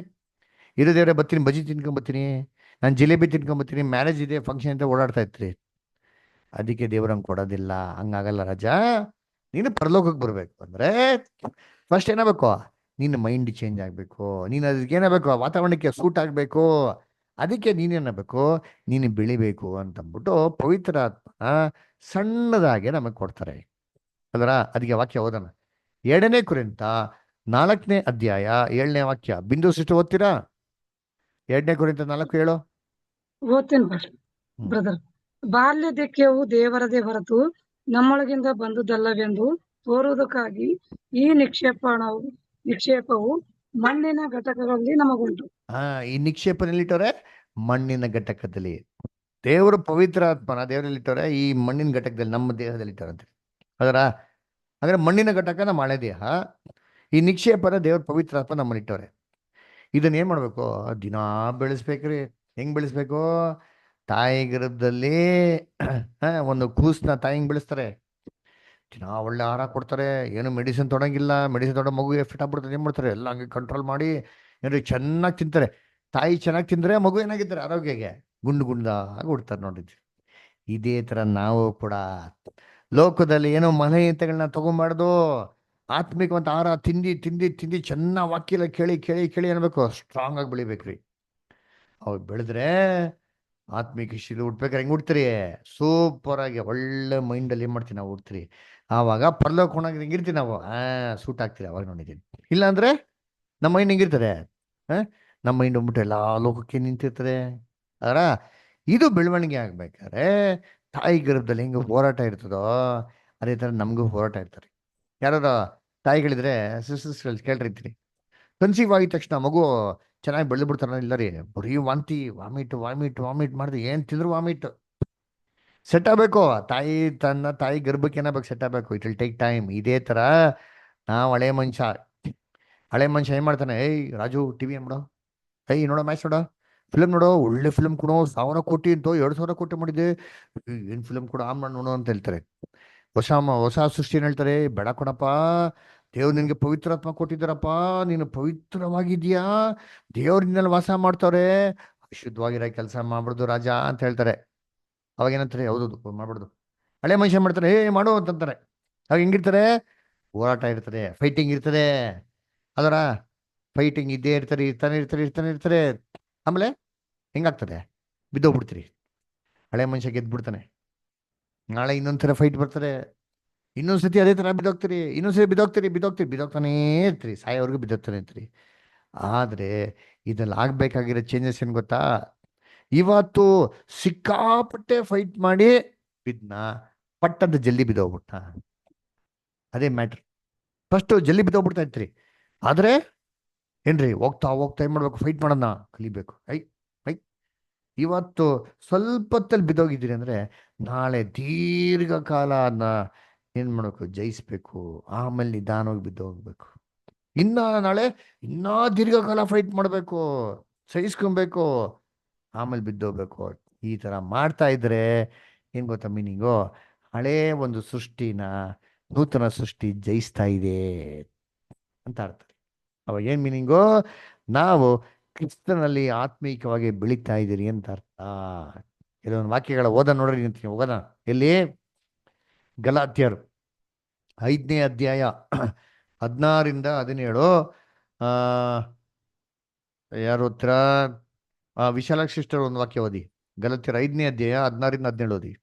ಇರೋದೇವ್ರೆ ಬರ್ತೀನಿ, ಬಜ್ಜಿ ತಿನ್ಕೊಂಬತ್ತೀನಿ, ನಾನು ಜಿಲೇಬಿ ತಿನ್ಕೊಂಬತ್ತೀನಿ, ಮ್ಯಾರೇಜ್ ಇದೆ, ಫಂಕ್ಷನ್ ಅಂತ ಓಡಾಡ್ತಾ ಇರ್ತೀರಿ. ಅದಕ್ಕೆ ದೇವ್ರು ಹಂಗೆ ಕೊಡೋದಿಲ್ಲ. ಹಂಗಾಗಲ್ಲ ರಾಜ. ನೀನು ಪರಲೋಕಕ್ಕೆ ಬರಬೇಕು ಅಂದ್ರೆ ಫಸ್ಟ್ ಏನಾಗಬೇಕು? ನಿನ್ನ ಮೈಂಡ್ ಚೇಂಜ್ ಆಗಬೇಕು. ನೀನು ಅದಕ್ಕೆ ಏನಾಗಬೇಕು? ವಾತಾವರಣಕ್ಕೆ ಸೂಟ್ ಆಗಬೇಕು. ಅದಕ್ಕೆ ನೀನೇನಾಗಬೇಕು? ನೀನು ಬೆಳಿಬೇಕು ಅಂತಂದ್ಬಿಟ್ಟು ಪವಿತ್ರ ಆತ್ಮನ ಸಣ್ಣದಾಗೆ ನಮಗೆ ಕೊಡ್ತಾರೆ ಅಲ್ರ? ಅದಕ್ಕೆ ವಾಕ್ಯ ಓದೋಣ. 2 ಕೊರಿಂಥ 4ನೇ ಅಧ್ಯಾಯ 7ನೇ ವಾಕ್ಯ. ಬಿಂದು ಸಿಸ್ಟರ್ ಓದ್ತೀರಾ? 2 ಕೊರಿಂಥ 4:7. ಓದ್ತೇನೆ ಬ್ರದರ್. ಬಾಲ್ಯದಕ್ಕೆವು ದೇವರದೇ ಹೊರತು ನಮ್ಮೊಳಗಿಂದ ಬಂದುದಲ್ಲವೆಂದು ತೋರುವುದಕ್ಕಾಗಿ ಈ ನಿಕ್ಷೇಪವು ಮಣ್ಣಿನ ಘಟಕಗಳಲ್ಲಿ ನಮಗುಂಟು. ಈ ನಿಕ್ಷೇಪನಲ್ಲಿಟ್ಟವ್ರೆ ಮಣ್ಣಿನ ಘಟಕದಲ್ಲಿ. ದೇವರು ಪವಿತ್ರ ಆತ್ಮನ ದೇವರಲ್ಲಿಟ್ಟವ್ರೆ ಈ ಮಣ್ಣಿನ ಘಟಕದಲ್ಲಿ, ನಮ್ಮ ದೇಹದಲ್ಲಿ ಇಟ್ಟವ್ರಂತೆ ಅದರ. ಅಂದ್ರೆ ಮಣ್ಣಿನ ಘಟಕ ನಮ್ಮ ಹಳೆ ದೇಹ, ಈ ನಿಕ್ಷೇಪನ ದೇವ್ರ ಪವಿತ್ರ ಆತ್ಮ ನಮ್ಮಲ್ಲಿಟ್ಟವ್ರೆ. ಇದನ್ನ ಏನ್ ಮಾಡ್ಬೇಕು? ದಿನಾ ಬೆಳೆಸ್ಬೇಕ್ರಿ. ಹೆಂಗ್ ಬೆಳೆಸ್ಬೇಕು? ತಾಯಿ ಗರ್ಭದಲ್ಲಿ ಒಂದು ಕೂಸ್ನ ತಾಯಿಂಗ್ ಬೆಳೆಸ್ತಾರೆ. ದಿನ ಒಳ್ಳೆ ಆಹಾರ ಕೊಡ್ತಾರೆ, ಏನು ಮೆಡಿಸಿನ್ ತೊಡಂಗಿಲ್ಲ. ಮೆಡಿಸಿನ್ ತೊಗೊಂಡು ಮಗು ಎಫೆಕ್ಟ್ ಆಗ್ಬಿಡ್ತಾರೆ. ಏನ್ ಮಾಡ್ತಾರೆ? ಎಲ್ಲ ಹಂಗೆ ಕಂಟ್ರೋಲ್ ಮಾಡಿ ಏನ್ರಿ ಚೆನ್ನಾಗಿ ತಿಂತಾರೆ. ತಾಯಿ ಚೆನ್ನಾಗಿ ತಿಂದ್ರೆ ಮಗು ಏನಾಗಿದ್ದಾರೆ? ಆರೋಗ್ಯಗೆ ಗುಂಡು ಗುಂಡಾಗಿ ಹುಡ್ತಾರೆ ನೋಡಿದ್ವಿ. ಇದೇ ತರ ನಾವು ಕೂಡ ಲೋಕದಲ್ಲಿ ಏನೋ ಮನೆಗಳನ್ನ ತಗೊಂಬಾರ್ದು. ಆತ್ಮಿಕವಂತ ಆಹಾರ ತಿಂದು ತಿಂದು ತಿಂದು ಚೆನ್ನಾಗಿ ವಾಕ್ಯಲ್ಲ ಕೇಳಿ ಕೇಳಿ ಕೇಳಿ ಅನ್ಬೇಕು, ಸ್ಟ್ರಾಂಗ್ ಆಗಿ ಬೆಳಿಬೇಕ್ರಿ. ಅವ್ ಬೆಳೆದ್ರೆ ಆತ್ಮಿಕ ಶೀಲ ಹುಟ್ಬೇಕಾರೆ ಹೆಂಗ್ ಹುಡ್ತೀರಿ? ಸೂಪರ್ ಆಗಿ ಒಳ್ಳೆ ಮೈಂಡಲ್ಲಿ ಏನ್ ಮಾಡ್ತೀವಿ ನಾವು? ಹುಡ್ತೀರಿ. ಆವಾಗ ಪರ್ಲೋಕ ಹೋಣಾಗ ಹೆಂಗಿರ್ತೀವಿ ನಾವು? ಸೂಟ್ ಆಗ್ತೀರಿ ಅವಾಗ ನೋಡಿದ್ದೀನಿ. ಇಲ್ಲಾಂದ್ರೆ ನಮ್ಮ ಮೈಂಡ್ ಹೆಂಗಿರ್ತದೆ? ನಮ್ಮ ಮೈಂಡ್ ಹೋಗ್ಬಿಟ್ಟು ಎಲ್ಲ ಲೋಕಕ್ಕೆ ನಿಂತಿರ್ತದೆ. ಅದರ ಇದು ಬೆಳವಣಿಗೆ ಆಗ್ಬೇಕಾದ್ರೆ ತಾಯಿ ಗರ್ಭದಲ್ಲಿ ಹೆಂಗೆ ಹೋರಾಟ ಇರ್ತದೋ ಅದೇ ಥರ ನಮಗೂ ಹೋರಾಟ ಇರ್ತಾರೆ. ಯಾರು ತಾಯಿಗಳಿದ್ರೆ ಸಿಸ್ಟರ್ಸ್ ಕೇಳಿರ್ತೀರಿ, ಕನ್ಸೀವ್ ಆಗಿದ ತಕ್ಷಣ ಮಗು ಚೆನ್ನಾಗಿ ಬೆಳೆದು ಬಿಡ್ತಾರ? ಇಲ್ಲ ರೀ, ಬರೀ ವಾಂತಿ, ವಾಮಿಟ್ ವಾಮಿಟ್ ವಾಮಿಟ್ ಮಾಡಿದ್ರೆ ಏನು ತಿಂದ್ರು ವಾಮಿಟ್. ಸೆಟ್ ಆಗಬೇಕು. ತನ್ನ ತಾಯಿ ಗರ್ಭಕ್ಕೆ ಏನಾಗಬೇಕು? ಸೆಟ್ ಆಗಬೇಕು. It will take time. ಇದೇ ಥರ ನಾವು ಹಳೆ ಮನುಷ್ಯ ಏನ್ ಮಾಡ್ತಾನೆ? ಏಯ್ ರಾಜು ಟಿವಿ ಏನ್ಬಿಡು, ನೋಡೋ ಮ್ಯಾಚ್ ನೋಡೋ, ಫಿಲಮ್ ನೋಡೋ, ಒಳ್ಳೆ ಫಿಲಮ್ ಕೊಡೋ, 1,000 ಕೋಟಿ ಅಂತೋ 2,000 ಕೋಟಿ ಮಾಡಿದೆ, ಏನು ಫಿಲಮ್ ಕೊಡೋ ಆನ್ ಮಾಡಿ ನೋಡೋ ಅಂತ ಹೇಳ್ತಾರೆ. ಹೊಸ ಸೃಷ್ಟಿ ಏನ್ ಹೇಳ್ತಾರೆ, ಬೇಡ ಕೊಡಪ್ಪ, ದೇವ್ರು ನಿನ್ಗೆ ಪವಿತ್ರಾತ್ಮ ಕೊಟ್ಟಿದ್ದಾರಪ್ಪ, ನೀನು ಪವಿತ್ರವಾಗಿದ್ಯಾ, ದೇವ್ರು ನಿನ್ನಲ್ಲಿ ವಾಸ ಮಾಡ್ತವ್ರೆ, ಶುದ್ಧವಾಗಿರೋ ಕೆಲಸ ಮಾಡ್ಬಿಡ್ದು ರಾಜ ಅಂತ ಹೇಳ್ತಾರೆ. ಅವಾಗ ಏನಂತಾರೆ, ಹೌದು ಮಾಡ್ಬಿಡ್ದು. ಹಳೆ ಮನುಷ್ಯ ಮಾಡ್ತಾರೆ, ಮಾಡು ಅಂತಂತಾರೆ. ಅವಾಗ ಹೆಂಗಿರ್ತಾರೆ, ಹೋರಾಟ ಇರ್ತದೆ, ಫೈಟಿಂಗ್ ಇರ್ತದೆ. ಅದರ ಫೈಟಿಂಗ್ ಇದ್ದೇ ಇರ್ತಾರೆ, ಇರ್ತಾನೆ. ಆಮೇಲೆ ಹೆಂಗಾಗ್ತದೆ, ಬಿದ್ದೋಗ್ಬಿಡ್ತೀರಿ. ಹಳೆ ಮನುಷ್ಯ ಗೆದ್ಬಿಡ್ತಾನೆ. ನಾಳೆ ಇನ್ನೊಂದ್ಸಲ ಫೈಟ್ ಬರ್ತಾರೆ, ಇನ್ನೊಂದ್ಸತಿ ಅದೇ ಥರ ಬಿದ್ದೋಗ್ತೀರಿ, ಇನ್ನೊಂದ್ಸತಿ ಬಿದ್ದೋಗ್ತಾನೇ ಇರ್ತೀರಿ, ಸಾಯೋವರೆಗೂ ಬಿದ್ದೋಗ್ತಾನೆ ಇರ್ತೀರಿ. ಆದರೆ ಇದ್ರಲ್ಲಿ ಆಗ್ಬೇಕಾಗಿರೋ ಚೇಂಜಸ್ ಏನು ಗೊತ್ತಾ, ಇವತ್ತು ಸಿಕ್ಕಾಪಟ್ಟೆ ಫೈಟ್ ಮಾಡಿ ಬಿದ್ನ, ಪಟ್ಟದ ಜಲ್ದಿ ಬಿದ್ದೋಗ್ಬಿಟ್ಟ. ಅದೇ ಮ್ಯಾಟ್ರ್. ಫಸ್ಟು ಜಲ್ದಿ ಬಿದ್ದೋಗ್ಬಿಡ್ತಾ ಇರ್ತೀರಿ, ಆದರೆ ಏನ್ರಿ ಹೋಗ್ತಾ ಏನ್ ಮಾಡ್ಬೇಕು, ಫೈಟ್ ಮಾಡೋಣ ಕಲಿಬೇಕು. ಇವತ್ತು ಸ್ವಲ್ಪ ಹೊತ್ತಲ್ಲಿ ಬಿದ್ದೋಗಿದ್ದೀರಿ ಅಂದ್ರೆ ನಾಳೆ ದೀರ್ಘಕಾಲ ಅದನ್ನ ಏನ್ ಮಾಡ್ಬೇಕು, ಜಯಿಸ್ಬೇಕು. ಆಮೇಲೆ ನಿಧಾನವಾಗಿ ಬಿದ್ದೋಗ್ಬೇಕು. ನಾಳೆ ಇನ್ನೂ ದೀರ್ಘಕಾಲ ಫೈಟ್ ಮಾಡಬೇಕು, ಸಹಿಸ್ಕೊಬೇಕು, ಆಮೇಲೆ ಬಿದ್ದೋಗ್ಬೇಕು. ಈ ತರ ಮಾಡ್ತಾ ಇದ್ರೆ ಏನ್ ಗೊತ್ತಾ ಮೀನಿಂಗು, ಹಳೇ ಒಂದು ಸೃಷ್ಟಿನ ನೂತನ ಸೃಷ್ಟಿ ಜಯಿಸ್ತಾ ಇದೆ ಅಂತ ಅರ್ಥ. ಅವಾಗ ಏನ್ ಮೀನಿಂಗು, ನಾವು ಕ್ರಿಸ್ತನಲ್ಲಿ ಆತ್ಮೀಕವಾಗಿ ಬೆಳೀತಾ ಇದ್ದೀರಿ ಅಂತ ಅರ್ಥ. ಕೆಲವೊಂದು ವಾಕ್ಯಗಳ ನೋಡ್ರಿ ಅಂತೀನಿ, ಓದೋಣ. ಎಲ್ಲಿ, ಗಲಾತ್ಯರು 5ನೇ ಅಧ್ಯಾಯ 16-17. ಯಾರು ಉತ್ತರ, ವಿಶಾಲಾಕ್ಷಿ ಸಿಸ್ಟರ್ ಒಂದು ವಾಕ್ಯ ಓದಿ. ಗಲಾತ್ಯರು 5ನೇ ಅಧ್ಯಾಯ 16-17 ಓದಿ.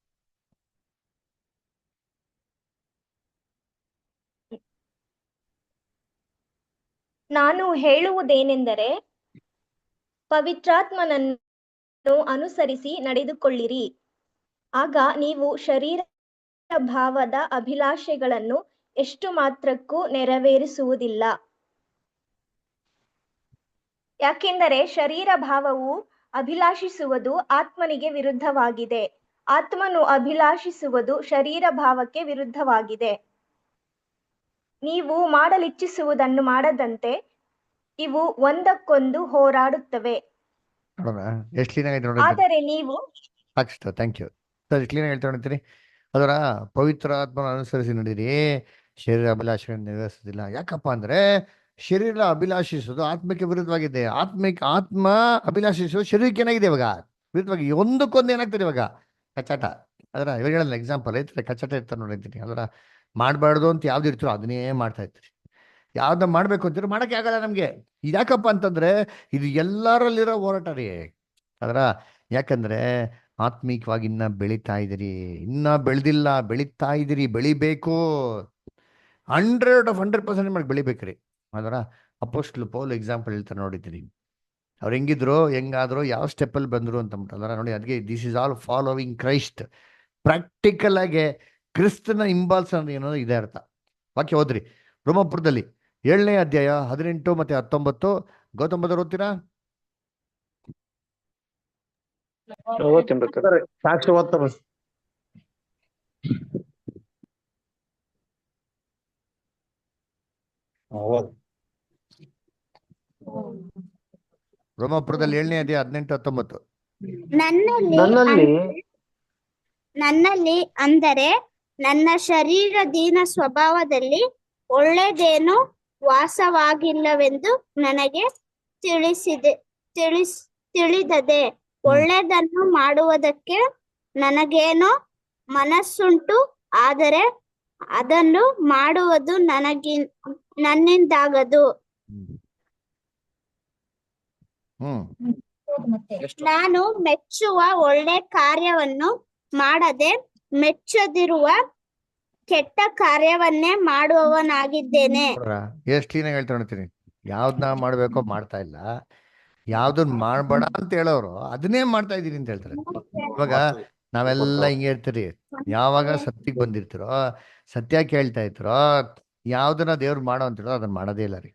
ನಾನು ಹೇಳುವುದೇನೆಂದರೆ, ಪವಿತ್ರಾತ್ಮನನ್ನು ಅನುಸರಿಸಿ ನಡೆದುಕೊಳ್ಳಿರಿ, ಆಗ ನೀವು ಶರೀರ ಭಾವದ ಅಭಿಲಾಷೆಗಳನ್ನು ಎಷ್ಟು ಮಾತ್ರಕ್ಕೂ ನೆರವೇರಿಸುವುದಿಲ್ಲ. ಯಾಕೆಂದರೆ ಶರೀರ ಭಾವವು ಅಭಿಲಾಷಿಸುವುದು ಆತ್ಮನಿಗೆ ವಿರುದ್ಧವಾಗಿದೆ, ಆತ್ಮನು ಅಭಿಲಾಷಿಸುವುದು ಶರೀರ ಭಾವಕ್ಕೆ ವಿರುದ್ಧವಾಗಿದೆ. ನೀವು ಮಾಡಲಿಚ್ಛಿಸುವುದನ್ನು ಮಾಡದಂತೆ ಇವು ಒಂದಕ್ಕೊಂದು ಹೋರಾಡುತ್ತವೆ. ಎಷ್ಟು ಕ್ಲೀನ್ ಆಗಿ ನೋಡಿ. ಆದರೆ ನೀವು ಥ್ಯಾಂಕ್ ಯು ಸರ್, ಕ್ಲೀನ್ ಆಗಿ ಹೇಳ್ತಾ ನೋಡ್ತೀರಿ. ಅದರ ಪವಿತ್ರ ಆತ್ಮನ ಅನುಸರಿಸಿ ನಡೀರಿ, ಶರೀರ ಅಭಿಲಾಷೆಗಳನ್ನು ನೆರವೇರಿಸೋದಿಲ್ಲ. ಯಾಕಪ್ಪ ಅಂದ್ರೆ ಶರೀರ ಅಭಿಲಾಷಿಸೋದು ಆತ್ಮಕ್ಕೆ ವಿರುದ್ಧವಾಗಿದೆ, ಆತ್ಮ ಅಭಿಲಾಷಿಸೋದು ಶರೀರಕ್ಕೆ ಏನಾಗಿದೆ ಇವಾಗ ವಿರುದ್ಧವಾಗಿ. ಒಂದಕ್ಕೊಂದು ಏನಾಗ್ತದೆ ಇವಾಗ ಕಚ್ಚಾಟ. ಅದರ ಇವಾಗ ಹೇಳಲ್ಲ, ಎಕ್ಸಾಂಪಲ್ ಐತೆ, ಕಚ್ಚಾಟ ಇರ್ತಾರೆ ನೋಡಿರ್ತೀನಿ. ಅದರ ಮಾಡಬಾರ್ದು ಅಂತ ಯಾವ್ದು ಇರ್ತೀರೋ ಅದನ್ನೇ ಮಾಡ್ತಾ ಇರ್ತೀರಿ. ಯಾವ್ದ ಮಾಡ್ಬೇಕು ಅಂತೀರೋ ಮಾಡಕ್ಕೆ ಆಗಲ್ಲ ನಮ್ಗೆ. ಇದ್ಯಾಕಪ್ಪ ಅಂತಂದ್ರೆ ಇದು ಎಲ್ಲರಲ್ಲಿರೋ ಹೋರಾಟ ರೀ. ಅದರ ಯಾಕಂದ್ರೆ ಆತ್ಮೀಕವಾಗಿ ಇನ್ನ ಬೆಳೀತಾ ಇದ್ದೀರಿ, ಇನ್ನ ಬೆಳೆದಿಲ್ಲ, ಬೆಳೀತಾ ಇದ್ದೀರಿ, ಬೆಳಿಬೇಕು. 100% ಮಾಡಿ ಬೆಳಿಬೇಕ್ರಿ. ಅದರ ಅಪೋಸ್ಟ್ಲ್ ಪೌಲ್ ಎಕ್ಸಾಂಪಲ್ ಹೇಳ್ತಾರೆ ನೋಡಿದ್ದೀರಿ. ಅವ್ರು ಹೆಂಗಿದ್ರು, ಹೆಂಗಾದ್ರು, ಯಾವ ಸ್ಟೆಪ್ಪಲ್ಲಿ ಬಂದ್ರು ಅಂತ ಅದರ ನೋಡಿ. ಅದಕ್ಕೆ this is all following Christ. Practical ಆಗಿ ಕ್ರಿಸ್ತನ ಹಿಂಬಾಲಿಸೋದು ಏನೋ ಇದೆ ಅರ್ಥ. ವಾಕ್ಯ ಹೋದ್ರಿ ರೋಮಾಪುರದಲ್ಲಿ 7ನೇ ಅಧ್ಯಾಯ 18 ಮತ್ತೆ 19. ಗೌತಮ್ ಬದರ್ ಓದ್ತೀರಾ? ಸಾಕ್ಷಿ ಓದ್ತಾರೆ. ರೋಮಾಪುರದಲ್ಲಿ 7ನೇ ಅಧ್ಯಾಯ 18-19. ನನ್ನಲ್ಲಿ ಅಂದರೆ ನನ್ನ ಶರೀರದೀನ ಸ್ವಭಾವದಲ್ಲಿ ಒಳ್ಳೆಯದೇನು ವಾಸವಾಗಿಲ್ಲವೆಂದು ನನಗೆ ತಿಳಿದದೆ. ಒಳ್ಳೆಯದನ್ನು ಮಾಡುವುದಕ್ಕೆ ನನಗೇನೋ ಮನಸ್ಸುಂಟು, ಆದರೆ ಅದನ್ನು ಮಾಡುವುದು ನನ್ನಿಂದಾಗದು. ನಾನು ಮೆಚ್ಚುವ ಒಳ್ಳೆ ಕಾರ್ಯವನ್ನು ಮಾಡದೆ ಮೆಚ್ಚದಿರುವ ಕೆಟ್ಟ ಕಾರ್ಯವನ್ನೇ ಮಾಡುವವನಾಗಿದ್ದೇನೆ. ಎಷ್ಟು ಕ್ಲೀನಾಗಿ ಹೇಳ್ತಾ ನೋಡ್ತೀನಿ. ಯಾವ್ದನ್ನ ಮಾಡ್ಬೇಕೋ ಮಾಡ್ತಾ ಇಲ್ಲ, ಯಾವ್ದನ್ನ ಮಾಡ್ಬೇಡ ಅಂತ ಹೇಳೋರು ಅದನ್ನೇ ಮಾಡ್ತಾ ಇದೀನಿ ಅಂತ ಹೇಳ್ತಾರೆ. ಇವಾಗ ನಾವೆಲ್ಲ ಹಿಂಗೆ ಇರ್ತೀರಿ, ಯಾವಾಗ ಸತ್ಯಕ್ಕೆ ಬಂದಿರ್ತಿರೋ, ಸತ್ಯ ಕೇಳ್ತಾ ಇರ್ತಿರೋ, ಯಾವ್ದನ್ನ ದೇವ್ರು ಮಾಡೋ ಅಂತ ಹೇಳೋ ಅದನ್ನ ಮಾಡೋದೇ ಇಲ್ಲ ರೀ.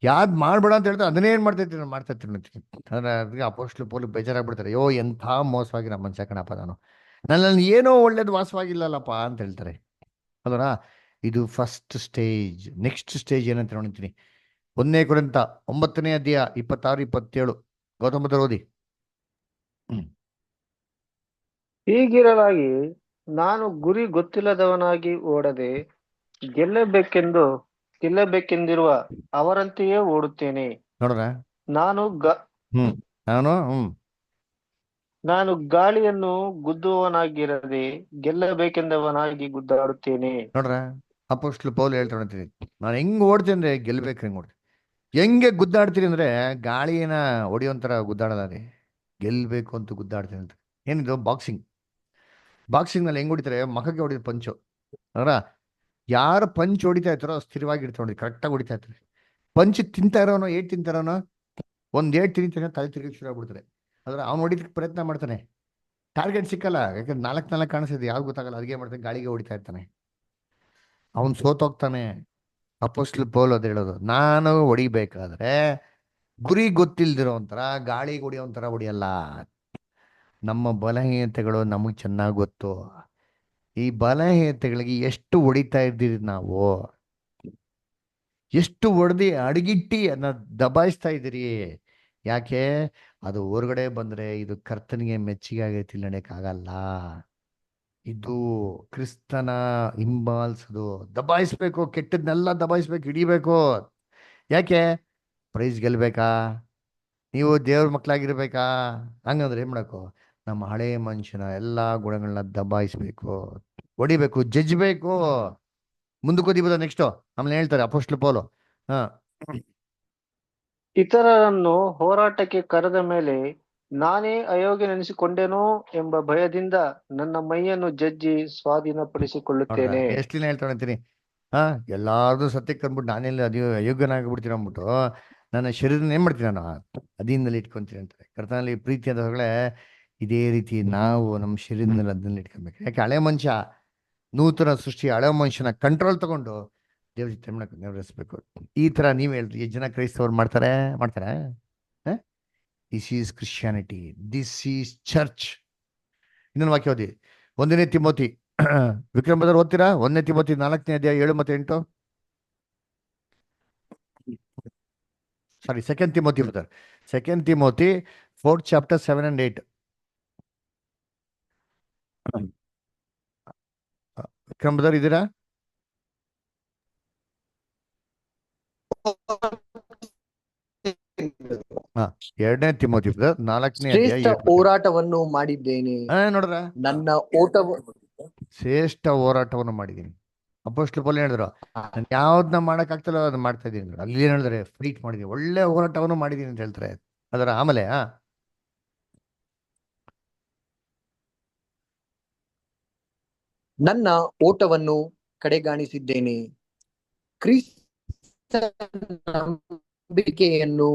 ಯಾವ್ದು ಮಾಡ್ಬೇಡ ಅಂತ ಹೇಳ್ತಾರೆ ಅದನ್ನೇ ಏನ್ ಮಾಡ್ತಾ ಇರ್ತೀನಿ ಅದಕ್ಕೆ ಅಪೋಸ್ಟ್ಲ್ ಪೌಲ್ ಬೇಜಾರಾಗ್ಬಿಡ್ತಾರೆ. ಅಯ್ಯೋ ಎಂಥ ಮೋಸವಾಗಿ ನಮ್ಮ ಮನುಷ್ಯ ಕಣಪ್ಪ, ನನ್ನಲ್ಲಿ ಏನೋ ಒಳ್ಳೇದು ವಾಸವಾಗಿಲ್ಲಲ್ಲಪ್ಪ ಅಂತ ಹೇಳ್ತಾರೆ. ಅಲ್ವರ ಇದು ಫಸ್ಟ್ ಸ್ಟೇಜ್. ನೆಕ್ಸ್ಟ್ ಸ್ಟೇಜ್ ಏನಂತ ನೋಡ್ತೀನಿ, ಒಂದನೇ ಕೊರಿಂಥ 9ನೇ ಅಧ್ಯಾಯ 26-27. ಗೌತಮ ಬುದ್ಧರು ಓದಿ. ಹೀಗಿರಲಾಗಿ ನಾನು ಗುರಿ ಗೊತ್ತಿಲ್ಲದವನಾಗಿ ಓಡದೆ ಗೆಲ್ಲಬೇಕೆಂದಿರುವ ಅವರಂತೆಯೇ ಓಡುತ್ತೇನೆ. ನೋಡ್ರ ನಾನು ನಾನು ಗಾಳಿಯನ್ನು ಗುದ್ದುವವನಾಗಿರದೆ ಗೆಲ್ಲಬೇಕೆಂದವನಾಗಿ ಗುದ್ದಾಡುತ್ತೇನೆ. ನೋಡ್ರ, ಅಪೊಸ್ತಲ ಪೌಲ್ ಹೇಳ್ತಾನೆ, ನಾನು ಹೆಂಗ್ ಓಡ್ತೀನಿ ಅಂದ್ರೆ ಗೆಲ್ಬೇಕು. ಹೆಂಗ್ ಓಡ್ತೀನಿ, ಹೆಂಗೆ ಗುದ್ದಾಡ್ತೀನಿ ಅಂದ್ರೆ ಗಾಳಿನ ಹೊಡಿಯೋಂಥರ ಗುದ್ದಾಡಲ್ಲ ರೀ, ಗೆಲ್ಬೇಕು ಅಂತ ಗುದ್ದಾಡ್ತೀನಿ ಅಂತ. ಏನಿದು ಬಾಕ್ಸಿಂಗ್ನಲ್ಲಿ ಹೆಂಗ್ ಹೊಡಿತಾರೆ, ಮಖಕ್ಕೆ ಹೊಡಿದ ಪಂಚು ಅವರ ಯಾರು ಪಂಚ್ ಹೊಡಿತಾ ಇರ್ತಾರೋ ಸ್ಥಿರವಾಗಿ ಇರ್ತಾರೆ, ಕರೆಕ್ಟಾಗಿ ಹೊಡಿತಾ ಇರ್ತಾರೆ. ಪಂಚ್ ತಿಂತಾ ಇರೋನೋ ಏಟ್ ತಿಂತಾರೋನೋ ಒಂದ್ ಏಟ್ ತಿಂತಾನೆ ತಲೆ ತಿರುಗಿ ಶುರು ಆಗ್ಬಿಡ್ತಾರೆ. ಆದ್ರೆ ಅವ್ನು ಹೊಡಿದಕ್ಕೆ ಪ್ರಯತ್ನ ಮಾಡ್ತಾನೆ, ಟಾರ್ಗೆಟ್ ಸಿಕ್ಕಲ್ಲ, ಯಾಕಂದ್ರೆ ನಾಲ್ಕು ಕಾಣಿಸ್ತಿದೆ, ಯಾವ್ದು ಗೊತ್ತಾಗಲ್ಲ, ಅದಕ್ಕೆ ಮಾಡ್ತಾನೆ, ಗಾಳಿಗೆ ಹೊಡಿತಾ ಇರ್ತಾನೆ, ಅವನು ಸೋತೋಗ್ತಾನೆ. ಅಪೊಸ್ತಲ ಪೌಲ್ ಅದು ಹೇಳೋದು, ನಾನು ಹೊಡಿಬೇಕಾದ್ರೆ ಗುರಿ ಗೊತ್ತಿಲ್ದಿರೋ ಒಂಥರ ಗಾಳಿಗೆ ಹೊಡಿಯೋ ಒಂಥರ ಹೊಡಿಯಲ್ಲ. ನಮ್ಮ ಬಲಹೀನತೆಗಳು ನಮಗೆ ಚೆನ್ನಾಗಿ ಗೊತ್ತು. ಈ ಬಲಹೀನತೆಗಳಿಗೆ ಎಷ್ಟು ಹೊಡಿತಾ ಇದ್ದೀರಿ ನಾವು, ಎಷ್ಟು ಹೊಡೆದಿ ಅಡಗಿಟ್ಟಿ ಅದನ್ನ ದಬಾಯಿಸ್ತಾ ಇದ್ದೀರಿ. ಯಾಕೆ? ಅದು ಹೊರಗಡೆ ಬಂದ್ರೆ ಇದು ಕರ್ತನಿಗೆ ಮೆಚ್ಚಿಗೆ ಆಗೈತಿ, ನಡೆಯಕ್ಕಾಗಲ್ಲ. ಇದು ಕ್ರಿಸ್ತನ ಹಿಂಬಾಲಿಸೋದು, ದಬಾಯಿಸ್ಬೇಕು, ಕೆಟ್ಟದ್ನೆಲ್ಲ ದಬಾಯಿಸ್ಬೇಕು, ಹಿಡಿಬೇಕು. ಯಾಕೆ? ಪ್ರೈಸ್ ಗೆಲ್ಬೇಕಾ, ನೀವು ದೇವ್ರ ಮಕ್ಕಳಾಗಿರ್ಬೇಕಾ? ಹಂಗಂದ್ರೆ ಏನ್ ಮಾಡಬೇಕು? ನಮ್ಮ ಹಳೆ ಮನುಷ್ಯನ ಎಲ್ಲಾ ಗುಣಗಳನ್ನ ದಬಾಯಿಸ್ಬೇಕು, ಹೊಡಿಬೇಕು, ಜಜ್ಬೇಕು. ಮುಂದಕ್ಕೆ ಓದಿಬೋದ? ನೆಕ್ಸ್ಟ್ ಆಮೇಲೆ ಹೇಳ್ತಾರೆ ಅಪೊಸ್ತಲ ಪೌಲು, ಇತರರನ್ನು ಹೋರಾಟಕ್ಕೆ ಕರೆದ ಮೇಲೆ ನಾನೇ ಅಯೋಗ್ಯನೆನಿಸಿಕೊಂಡೇನೋ ಎಂಬ ಭಯದಿಂದ ನನ್ನ ಮೈಯನ್ನು ಜಜ್ಜಿ ಸ್ವಾಧೀನಪಡಿಸಿಕೊಳ್ಳುತ್ತೇನೆ. ಎಷ್ಟು ದಿನ ಹೇಳ್ತಾನೆ ಅಂತೀನಿ, ಎಲ್ಲಾರ್ದು ಸತ್ಯಕ್ಕೆ ಅಂದ್ಬಿಟ್ಟು ನಾನೆಲ್ಲ ಅಯೋಗ್ಯನಾಗ್ಬಿಡ್ತೀನಿ ಅಂದ್ಬಿಟ್ಟು ನನ್ನ ಶರೀರನ ಏನ್ ಮಾಡ್ತೀನಿ, ನಾನು ಅಧೀನದಲ್ಲಿ ಇಟ್ಕೊಂತೀನಿ ಅಂತಾರೆ. ಕರ್ತನಲ್ಲಿ ಪ್ರೀತಿ ಅಂತ ಹೊಗಳೇ ಇದೇ ರೀತಿ ನಾವು ನಮ್ಮ ಶರೀರದಲ್ಲಿ ಅದನ್ನಲ್ಲಿ ಇಟ್ಕೊಬೇಕು. ಯಾಕೆ? ಹಳೆ ಮನುಷ್ಯ ನೂತನ ಸೃಷ್ಟಿ, ಹಳೆ ಮನುಷ್ಯನ ಕಂಟ್ರೋಲ್ ತಗೊಂಡು ದೇವ್ರ ಜೊತೆ ನೆರವೇರಿಸ್ಬೇಕು. ಈ ತರ ನೀವ್ ಹೇಳ್ರಿ, ಎಷ್ಟು ಜನ ಕ್ರೈಸ್ತವ್ರು ಮಾಡ್ತಾರೆ? This is Christianity, this is church. ಇನ್ನೊಂದು ವಾಕ್ಯ ಓದಿ, 1ನೇ ತಿಮೋತಿ ವಿಕ್ರಮ್ ಬದರ್ ಓದ್ತೀರಾ? 1ನೇ ತಿಮೋತಿ 4ನೇ ಅಧ್ಯಾಯ 7 ಮತ್ತು 8. Sorry, 2 Timothy brother, 2 Timothy 4th chapter 7 and 8. Vikram brother ಇದ್ದೀರಾ? 2ನೇ ತಿಮೋತಿ 4ನೇ ಅಧ್ಯಾಯ ಶ್ರೇಷ್ಠ ಹೋರಾಟವನ್ನು ಮಾಡಿದ್ದೇನೆ, ನೋಡ್ರ, ನನ್ನ ಓಟವು ಶ್ರೇಷ್ಠ ಹೋರಾಟವನ್ನು ಮಾಡಿದ್ದೀನಿ. ಅಪೊಸ್ತಲ ಪೌಲ್ ಹೇಳಿದ್ರು, ನಾನು ಯಾವ್ದನ್ನ ಮಾಡಕ್ ಆಗ್ತಲ್ಲ ಅದನ್ನ ಮಾಡ್ತಾ ಇದ್ದೀನಿ. ಅಲ್ಲಿ ಏನ್ ಹೇಳಿದ್ರೆ, ಫೈಟ್ ಮಾಡಿದೀನಿ, ಒಳ್ಳೆ ಹೋರಾಟವನ್ನು ಮಾಡಿದೀನಿ ಅಂತ ಹೇಳ್ತಾರೆ. ಅದರ ಆಮೇಲೆ ನನ್ನ ಓಟವನ್ನು ಕಡೆಗಾಣಿಸಿದ್ದೇನೆ, ಕ್ರಿಸ್ತ ನಂಬಿಕೆಯನ್ನು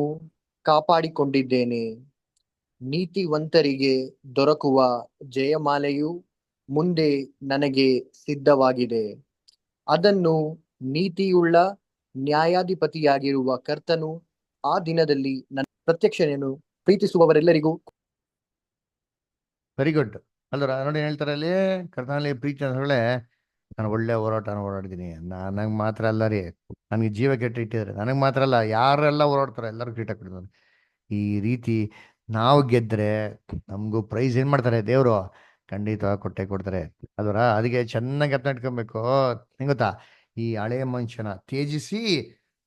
ಕಾಪಾಡಿಕೊಂಡಿದ್ದೇನೆ. ನೀತಿವಂತರಿಗೆ ದೊರಕುವ ಜಯಮಾಲೆಯು ಮುಂದೆ ನನಗೆ ಸಿದ್ಧವಾಗಿದೆ. ಅದನ್ನು ನೀತಿಯುಳ್ಳ ನ್ಯಾಯಾಧಿಪತಿಯಾಗಿರುವ ಕರ್ತನು ಆ ದಿನದಲ್ಲಿ ನನ್ನ ಪ್ರತ್ಯಕ್ಷತೆಯನ್ನು ಪ್ರೀತಿಸುವವರೆಲ್ಲರಿಗೂ. Very good. ಅಲ್ರ ನೋಡಿ, ಹೇಳ್ತಾರೆ ಅಲ್ಲಿ ಕರ್ತನಲ್ಲಿ ಪ್ರೀತಿ ಅಂತ ಹೇಳಿ, ನಾನು ಒಳ್ಳೆ ಹೋರಾಟನ ಓಡಾಡಿದ್ದೀನಿ. ನನಗೆ ಮಾತ್ರ ಅಲ್ಲ ರೀ, ನನಗೆ ಜೀವ ಕೆಟ್ಟ ಇಟ್ಟಿದ್ದಾರೆ. ನನಗೆ ಮಾತ್ರ ಅಲ್ಲ, ಯಾರೆಲ್ಲ ಹೋರಾಡ್ತಾರೆ ಎಲ್ಲರೂ ಕಿರೀಟ ಕೊಡ್ತಾರೆ. ಈ ರೀತಿ ನಾವು ಗೆದ್ರೆ ನಮಗೂ ಪ್ರೈಸ್ ಏನ್ ಮಾಡ್ತಾರೆ ದೇವರು? ಖಂಡಿತ ಕೊಟ್ಟೆ ಕೊಡ್ತಾರೆ. ಅದರ ಅದಕ್ಕೆ ಚೆನ್ನಾಗಿ ಅರ್ಥ ಇಟ್ಕೊಬೇಕು. ಹೆಂಗ್ ಗೊತ್ತಾ? ಈ ಹಳೆಯ ಮನುಷ್ಯನ ತ್ಯಜಿಸಿ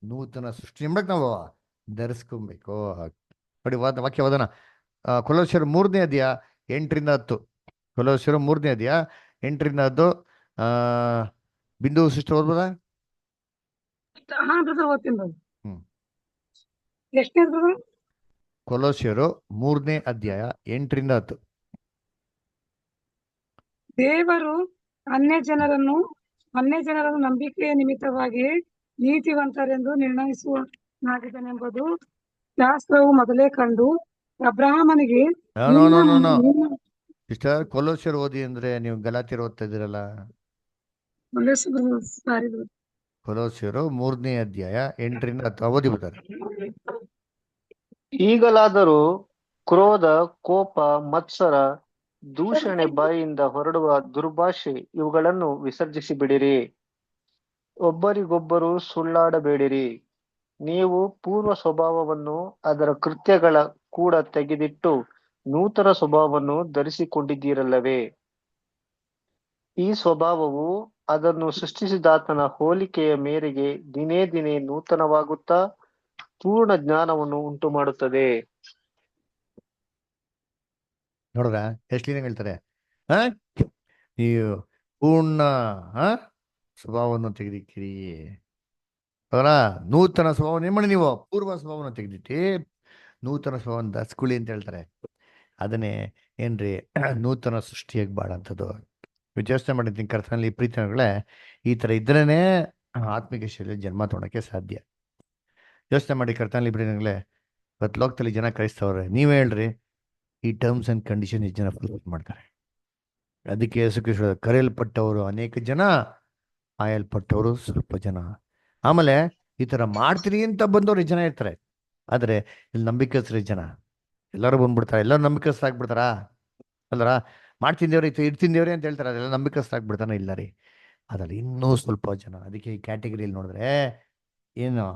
ನೂತನ ಸೃಷ್ಟಿ ಮಾಡಕ್ ನಾವು ಧರಿಸ್ಕೊಬೇಕು. ನೋಡಿ, ವಾಕ್ಯ ಓದೋಣ. ಕೊಲೋಸ್ಯರು 3ನೇ ಅಧ್ಯಾಯ 8-10. ಕೊಲೋಸ್ಯರು 3ನೇ ಅಧ್ಯಾಯ 8-10. ಬಿಂದು ಸಿಸ್ಟರ್ ಓದ್ಬೋದಾ? ಕೊಲೋಸ್ಯರು 3ನೇ ಅಧ್ಯಾಯ 8-10. ದೇವರು ಅನ್ಯ ಜನರನ್ನು ನಂಬಿಕೆಯ ನಿಮಿತ್ತವಾಗಿ ನೀತಿವಂತರೆಂದು ನಿರ್ಣಯಿಸುವನಾಗಿದ್ದಾನೆಂಬುದು ಶಾಸ್ತ್ರವು ಮೊದಲೇ ಕಂಡು ಅಬ್ರಹಾಮನಿಗೆ ಸಿಸ್ಟರ್, ಕೊಲೋಸ್ಯರು ಓದಿ ಅಂದ್ರೆ ನೀವು ಗಲಾತಿಯರು ಓದ್ತಾ ಇದ್ದೀರಲ್ಲ. ಕೊಲೋಸ್ಯರು 3ನೇ ಅಧ್ಯಾಯ 8-10 ಓದಿ ಬರ್ತಾರೆ. ಈಗಲಾದರೂ ಕ್ರೋಧ, ಕೋಪ, ಮತ್ಸರ, ದೂಷಣೆ, ಬಾಯಿಯಿಂದ ಹೊರಡುವ ದುರ್ಭಾಷೆ ಇವುಗಳನ್ನು ವಿಸರ್ಜಿಸಿ ಬಿಡಿರಿ. ಒಬ್ಬರಿಗೊಬ್ಬರು ಸುಳ್ಳಾಡಬೇಡಿರಿ. ನೀವು ಪೂರ್ವ ಸ್ವಭಾವವನ್ನು ಅದರ ಕೃತ್ಯಗಳ ಕೂಡ ತೆಗೆದಿಟ್ಟು ನೂತನ ಸ್ವಭಾವವನ್ನು ಧರಿಸಿಕೊಂಡಿದ್ದೀರಲ್ಲವೇ? ಈ ಸ್ವಭಾವವು ಅದನ್ನು ಸೃಷ್ಟಿಸಿದಾತನ ಹೋಲಿಕೆಯ ಮೇರೆಗೆ ದಿನೇ ದಿನೇ ನೂತನವಾಗುತ್ತಾ ಪೂರ್ಣ ಜ್ಞಾನವನ್ನು ಉಂಟು ಮಾಡುತ್ತದೆ. ನೋಡ್ರ ಎಷ್ಟು ಕ್ಲೀನಾಗಿ ಹೇಳ್ತಾರೆ. ಹ ನೀವು ಪೂರ್ಣ ಸ್ವಭಾವವನ್ನು ತೆಗೆದಿಕ್ಕಿರಿ. ಅವರ ನೂತನ ಸ್ವಭಾವವನ್ನು ಏನ್ ಮಾಡಿ, ನೀವು ಪೂರ್ವ ಸ್ವಭಾವವನ್ನು ತೆಗೆದಿಟ್ಟು ನೂತನ ಸ್ವಭಾವವನ್ನು ಧರಿಸ್ಕೊಳ್ಳಿ ಅಂತ ಹೇಳ್ತಾರೆ. ಅದನ್ನೇ ಏನ್ರಿ ನೂತನ ಸೃಷ್ಟಿಯಾಗಿ ಬಾಳಂಥದ್ದು. ಯೋಚನೆ ಮಾಡಿದ್ದೀನಿ, ಕರ್ತನಲ್ಲಿ ಪ್ರೀತಿಗಳೇ, ಈ ಥರ ಇದ್ರೇನೆ ಆತ್ಮಿಕ ಶೈಲಿಯಲ್ಲಿ ಜನ್ಮ ತೊಗೊಳಕ್ಕೆ ಸಾಧ್ಯ. ಯೋಚನೆ ಮಾಡಿ, ಕರ್ತನಲ್ಲಿ ಪ್ರೀತಿಗಳೇ, ಇವತ್ತು ಲೋಕದಲ್ಲಿ ಜನ ಕ್ರೈಸ್ತವ್ರೆ, ನೀವೇ ಹೇಳ್ರಿ, ಈ ಟರ್ಮ್ಸ್ ಆ್ಯಂಡ್ ಕಂಡೀಷನ್ ಎಷ್ಟು ಜನ ಫುಲ್ ಮಾಡ್ತಾರೆ? ಅದಕ್ಕೆ ಯೇಸು ಕ್ರಿಸ್ತ ಕರೆಯಲ್ಪಟ್ಟವರು ಅನೇಕ ಜನ, ಆಯಲ್ಪಟ್ಟವರು ಸ್ವಲ್ಪ ಜನ. ಆಮೇಲೆ ಈ ಥರ ಮಾಡ್ತೀನಿ ಅಂತ ಬಂದವ್ರು ಜನ ಇರ್ತಾರೆ, ಆದರೆ ಇಲ್ಲಿ ನಂಬಿಕಸ್ರ ಜನ ಎಲ್ಲರೂ ಬಂದ್ಬಿಡ್ತಾರೆ. ಎಲ್ಲರೂ ನಂಬಿಕಸ್ಥರಾಗ್ಬಿಡ್ತಾರಾ? ಅಲ್ಲರ ಮಾಡ್ತೀನಿ ದೇವ್ರಿ, ಇರ್ತೀನಿ ದೇವ್ರಿ ಅಂತ ಹೇಳ್ತಾರೆ, ಅದೆಲ್ಲ ನಂಬಿಕಸ್ಥರಾಗ್ಬಿಡ್ತಾನೆ? ಇಲ್ಲ ರೀ, ಅದ್ರಲ್ಲಿ ಇನ್ನೂ ಸ್ವಲ್ಪ ಜನ. ಅದಕ್ಕೆ ಈ ಕ್ಯಾಟಗರಿಯಲ್ಲಿ ನೋಡಿದ್ರೆ ಏನು,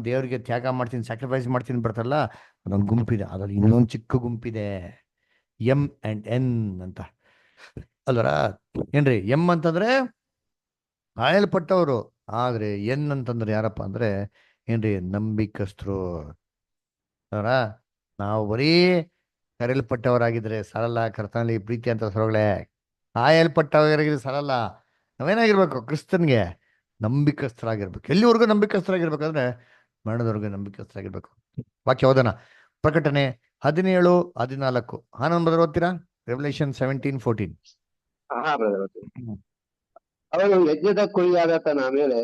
ದೇವರಿಗೆ ತ್ಯಾಗ ಮಾಡ್ತೀನಿ, ಸ್ಯಾಕ್ರಿಫೈಸ್ ಮಾಡ್ತೀನಿ ಬರ್ತಾರಲ್ಲ, ಅದೊಂದು ಗುಂಪಿದೆ. ಅದರಲ್ಲಿ ಇನ್ನೊಂದು ಚಿಕ್ಕ ಗುಂಪಿದೆ, M&N ಅಂತ. ಅಲ್ವರ ಏನ್ರಿ, ಎಂ ಅಂತಂದ್ರೆ ಆಯಲ್ಪಟ್ಟವರು, ಆದ್ರೆ ಎನ್ ಅಂತಂದ್ರೆ ಯಾರಪ್ಪ ಅಂದ್ರೆ ಏನ್ರಿ, ನಂಬಿಕಸ್ಥರು. ಅವರ ನಾವು ಬರೀ ಕರೆಯಲ್ಪಟ್ಟವರಾಗಿದ್ರೆ ಸಾಲಲ್ಲ, ಕರ್ತನಲ್ಲಿ ಪ್ರೀತಿ ಅಂತ ಸೊರಗಳೇ. ಆಯಲ್ಪಟ್ಟವರಾಗಿದ್ರೆ ಸಾಲಲ್ಲ, ನಾವೇನಾಗಿರ್ಬೇಕು? ಕ್ರಿಸ್ತನ್ಗೆ ನಂಬಿಕಸ್ಥರಾಗಿರ್ಬೇಕು. ಎಲ್ಲಿವರೆಗೂ ನಂಬಿಕಸ್ಥರಾಗಿರ್ಬೇಕಂದ್ರೆ ಮರಣದವರೆಗೂ ನಂಬಿಕಸ್ಥರಾಗಿರ್ಬೇಕು. ವಾಕ್ಯ ಓದೋಣ, ಪ್ರಕಟಣೆ 17:14. ಆನಂದ್ ಬ್ರದರ್ ಓದ್ತೀರಾ? ರೆವಲ್ಯೂಷನ್ 17:14. ಹಾ ಬ್ರದರ್, ಅವನು ಯಜ್ಞದ ಕುರಿಯಾದಾತನ ಮೇಲೆ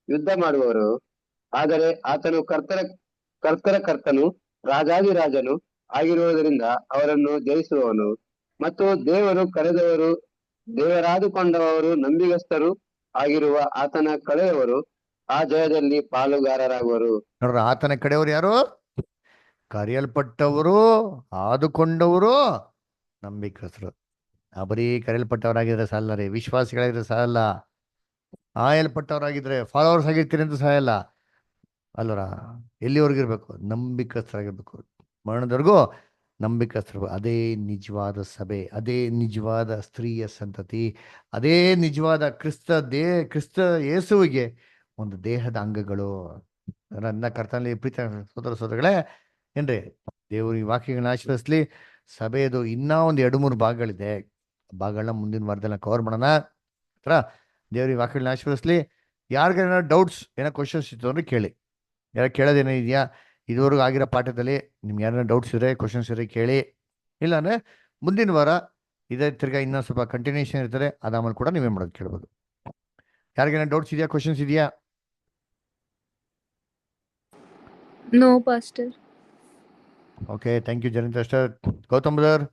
ಯುದ್ಧ ಮಾಡುವರು, ಆದರೆ ಆತನು ಕರ್ತನು ರಾಜಾದಿರಾಜನು ಆಗಿರುವುದರಿಂದ ಅವರನ್ನು ಜಯಿಸುವವನು. ಮತ್ತು ದೇವರು ಕರೆದವರು, ದೇವರಾದುಕೊಂಡವರು, ನಂಬಿಗಸ್ತರು ಆಗಿರುವ ಆತನ ಕಡೆಯವರು ಆ ಜಯದಲ್ಲಿ ಪಾಲುಗಾರರಾಗುವರು. ನೋಡ್ರ, ಆತನ ಕಡೆಯವರು ಯಾರು? ಕರೆಯಲ್ಪಟ್ಟವರು, ಆದುಕೊಂಡವರು, ನಂಬಿಕಸ್ಥರು. ಬರೀ ಕರೆಯಲ್ಪಟ್ಟವರಾಗಿದ್ರೆ ಸಾಲಲ್ಲ ರೀ, ವಿಶ್ವಾಸಿಗಳಾಗಿದ್ರೆ ಸಾಲಲ್ಲ, ಆಯಲ್ಪಟ್ಟವರಾಗಿದ್ರೆ ಫಾಲೋವರ್ಸ್ ಆಗಿರ್ತೀರಿ ಅಂತ ಸಾಯಲ್ಲ. ಅಲ್ವರ ಎಲ್ಲಿವರೆಗೂ ಇರ್ಬೇಕು? ನಂಬಿಕಸ್ಥರಾಗಿರ್ಬೇಕು, ಮರಣದವರೆಗೂ ನಂಬಿಕಸ್ಥರು. ಅದೇ ನಿಜವಾದ ಸಭೆ, ಅದೇ ನಿಜವಾದ ಸ್ತ್ರೀಯ ಸಂತತಿ, ಅದೇ ನಿಜವಾದ ಕ್ರಿಸ್ತ ಯೇಸುವಿಗೆ ಒಂದು ದೇಹದ ಅಂಗಗಳು. ನನ್ನ ಕರ್ತನಲ್ಲಿ ಪ್ರೀತಿ ಸೋದರಗಳೇ, ಏನ್ರಿ, ದೇವರು ಈ ವಾಕ್ಯಗಳನ್ನ ಆಶೀರ್ವದಿಸ್ಲಿ. ಸಭೆಯದು ಇನ್ನೂ ಒಂದು 2-3 ಭಾಗಗಳಿದೆ, ಭಾಗಗಳನ್ನ ಮುಂದಿನ ವಾರದಲ್ಲಿ ಕವರ್ ಮಾಡೋಣ. ದೇವ್ರ ಈ ವಾಕ್ಯಗಳನ್ನ ಆಶೀರ್ವದಿಸ್ಲಿ. ಯಾರಿಗೇನೋ ಡೌಟ್ಸ್, ಏನೋ ಕ್ವಶನ್ಸ್ ಇತ್ತು ಅಂದ್ರೆ ಕೇಳಿ. ಯಾರು ಕೇಳೋದೇನೋ ಇದೆಯಾ? ಇದುವರೆಗೂ ಆಗಿರೋ ಪಾಠದಲ್ಲಿ ನಿಮ್ಗೆ ಯಾರನ್ನ ಡೌಟ್ಸ್ ಇದ್ರೆ, ಕ್ವಶನ್ಸ್ ಇದ್ರೆ ಕೇಳಿ. ಇಲ್ಲಾಂದ್ರೆ ಮುಂದಿನ ವಾರ ಇದೇ ತಿರ್ಗಾ ಇನ್ನೊಂದು ಸ್ವಲ್ಪ ಕಂಟಿನ್ಯೂಷನ್ ಇರ್ತಾರೆ, ಅದಾದ್ಮೇಲೆ ಕೂಡ ನೀವೇ ಮಾಡೋದು ಕೇಳ್ಬೋದು. ಯಾರಿಗೇನೋ ಡೌಟ್ಸ್ ಇದೆಯಾ, ಕ್ವಶನ್ಸ್ ಇದೆಯಾ? No pastor. Okay, thank you Janith ಅಷ್ಟರ್. ಗೌತಮ್ ಬ್ರದರ್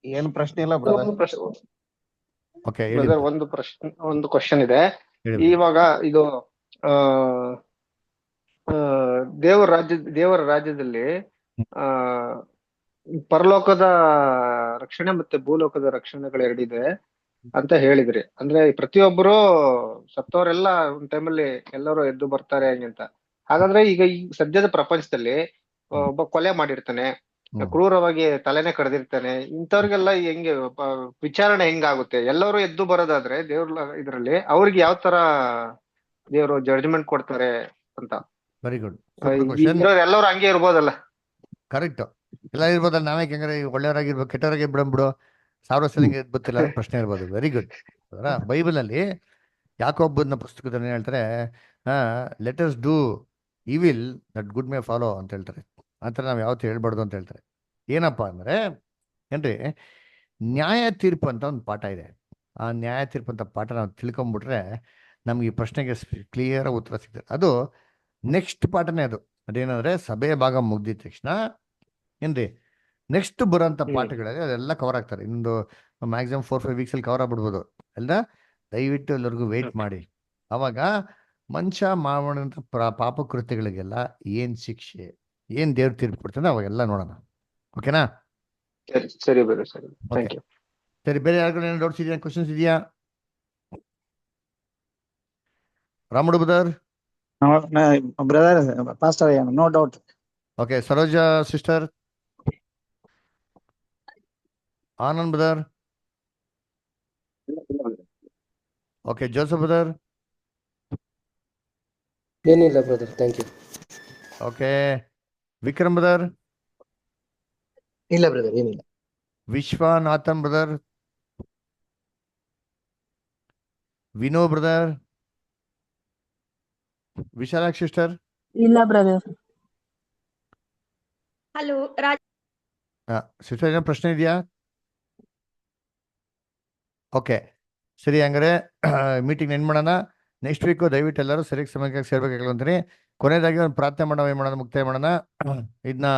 ಏನು ಪ್ರಶ್ನೆ ಇಲ್ಲ ಬ್ರದರ್. ಓಕೆ, ಬ್ರದರ್, ಒಂದು ಕ್ವಶನ್ ಇದೆ. ಇವಾಗ ಇದು ದೇವರ ರಾಜ್ಯದಲ್ಲಿ ಪರಲೋಕದ ರಕ್ಷಣೆ ಮತ್ತೆ ಭೂಲೋಕದ ರಕ್ಷಣೆಗಳು ಎರಡಿದೆ ಅಂತ ಹೇಳಿದ್ರಿ. ಅಂದ್ರೆ ಪ್ರತಿಯೊಬ್ಬರು ಸತ್ತವರೆಲ್ಲ ಒಂದ್ ಟೈಮಲ್ಲಿ ಎಲ್ಲರೂ ಎದ್ದು ಬರ್ತಾರೆ ಹಂಗಂತ. ಹಾಗಾದ್ರೆ ಈಗ ಈ ಸದ್ಯದ ಪ್ರಪಂಚದಲ್ಲಿ ಒಬ್ಬ ಕೊಲೆ ಮಾಡಿರ್ತಾನೆ, ಕ್ರೂರವಾಗಿ ತಲೆನೇ ಕಡ್ದಿರ್ತಾನೆ, ಇಂಥವ್ರಿಗೆಲ್ಲ ಹೆಂಗೆ ವಿಚಾರಣೆ ಹೆಂಗಾಗುತ್ತೆ? ಎಲ್ಲರೂ ಎದ್ದು ಬರೋದಾದ್ರೆ ದೇವ್ರ ಇದ್ರಲ್ಲಿ ಅವ್ರಿಗೆ ಯಾವ ತರ ದೇವ್ರು ಜಡ್ಜ್ಮೆಂಟ್ ಕೊಡ್ತಾರೆ ಅಂತ? Very good. ಎಲ್ಲರೂ ಹಂಗೆ ಇರ್ಬೋದಲ್ಲ? ಕರೆಕ್ಟ್, ಎಲ್ಲ ಇರ್ಬೋದಲ್ಲ. ನಾವೇ ಹೆಂಗಾರೆ ಒಳ್ಳೆಯವರಾಗಿರ್ಬೇಕು, ಕೆಟ್ಟವರಾಗಿ ಬಿಡಂಬಿಡು, 1000 ಸಲಿಗೆ ಗೊತ್ತಿಲ್ಲ ಪ್ರಶ್ನೆ ಇರ್ಬೋದು. Very good. ಅದರ ಬೈಬಲ್ ಅಲ್ಲಿ ಯಾಕೋಬನ ಪುಸ್ತಕದಲ್ಲಿ ಹೇಳ್ತಾರೆ, let us do evil that good May follow ಅಂತ ಹೇಳ್ತಾರೆ. ಆ ಥರ ನಾವು ಯಾವತ್ತೂ ಹೇಳ್ಬಾರ್ದು ಅಂತ ಹೇಳ್ತಾರೆ. ಏನಪ್ಪ ಅಂದರೆ ಏನ್ರಿ, ನ್ಯಾಯ ತೀರ್ಪು ಅಂತ ಒಂದು ಪಾಠ ಇದೆ. ಆ ನ್ಯಾಯ ತೀರ್ಪು ಅಂತ ಪಾಠ ನಾವು ತಿಳ್ಕೊಂಬಿಟ್ರೆ ನಮ್ಗೆ ಈ ಪ್ರಶ್ನೆಗೆ ಕ್ಲಿಯರ್ ಉತ್ತರ ಸಿಗ್ತದೆ. ಅದು ನೆಕ್ಸ್ಟ್ ಪಾಠನೇ ಅದು. ಅದೇನಂದ್ರೆ ಸಭೆಯ ಭಾಗ ಮುಗ್ದಿದ ತಕ್ಷಣ ಏನ್ರಿ, ನೆಕ್ಸ್ಟ್ ಬರೋಂಥ ಪಾಠಗಳಲ್ಲಿ ಅದೆಲ್ಲ ಕವರ್ ಆಗ್ತಾರೆ. ಇನ್ನೊಂದು ಮ್ಯಾಕ್ಸಿಮಮ್ 4-5 ವೀಕ್ಸಲ್ಲಿ ಕವರ್ ಆಗ್ಬಿಡ್ಬೋದು ಎಲ್ಲ. ದಯವಿಟ್ಟು ಎಲ್ಲರಿಗೂ ವೇಟ್ ಮಾಡಿ. ಅವಾಗ ಮನುಷ್ಯ ಮಾಡೋಂಥ ಪಾಪ ಕೃತ್ಯಗಳಿಗೆಲ್ಲ ಏನು ಶಿಕ್ಷೆ, ಏನು ದೇವ್ರ ತೀರ್ಪು ಕೊಡ್ತಾನೆ ಅವಾಗೆಲ್ಲ ನೋಡೋಣ. ಓಕೆನಾ? ಸರಿ ಬೇರೆ, ಸರಿ, ಥ್ಯಾಂಕ್ ಯು. ಸರಿ, ಬೇರೆ ಯಾರಿಗೂ ಏನೋ ಡೌಟ್ಸ್ ಇದೆಯಾ, ಕ್ವಶನ್ಸ್ ಇದೆಯಾ? Ramudu brother brother pastor no doubt. Okay, Saroja sister, Anand brother, okay, Joseph brother, ಏನಿಲ್ಲ brother, thank you. Okay, Vikram brother, ಇಲ್ಲ ಬ್ರದರ್, ಏನಿಲ್ಲ. Viswanathan brother, Vino brother, Vishalaksh sister, ಇಲ್ಲ ಬ್ರದರ್. ಹಲೋ ರಾಜ್. ಸಿಸ್ಟರ್ ಏನೋ ಪ್ರಶ್ನೆ ಇದೆಯಾ? ಓಕೆ, ಸರಿ, ಹಂಗಾರೆ ಮೀಟಿಂಗ್ ಎಂಡ್ ಮಾಡೋಣ. ನೆಕ್ಸ್ಟ್ ವೀಕು ದಯವಿಟ್ಟು ಎಲ್ಲರೂ ಸರಿಯಾಗಿ ಸಮಯಕ್ಕೆ ಸೇರ್ಬೇಕಾಗಲ್ಲ ಅಂತೀನಿ. ಕೊನೆಯದಾಗಿ ಒಂದು ಪ್ರಾರ್ಥನೆ ಮಾಡೋಣ, ಏನು ಮಾಡೋಣ, ಮುಕ್ತಾಯ ಮಾಡೋಣ. ಇದನ್ನ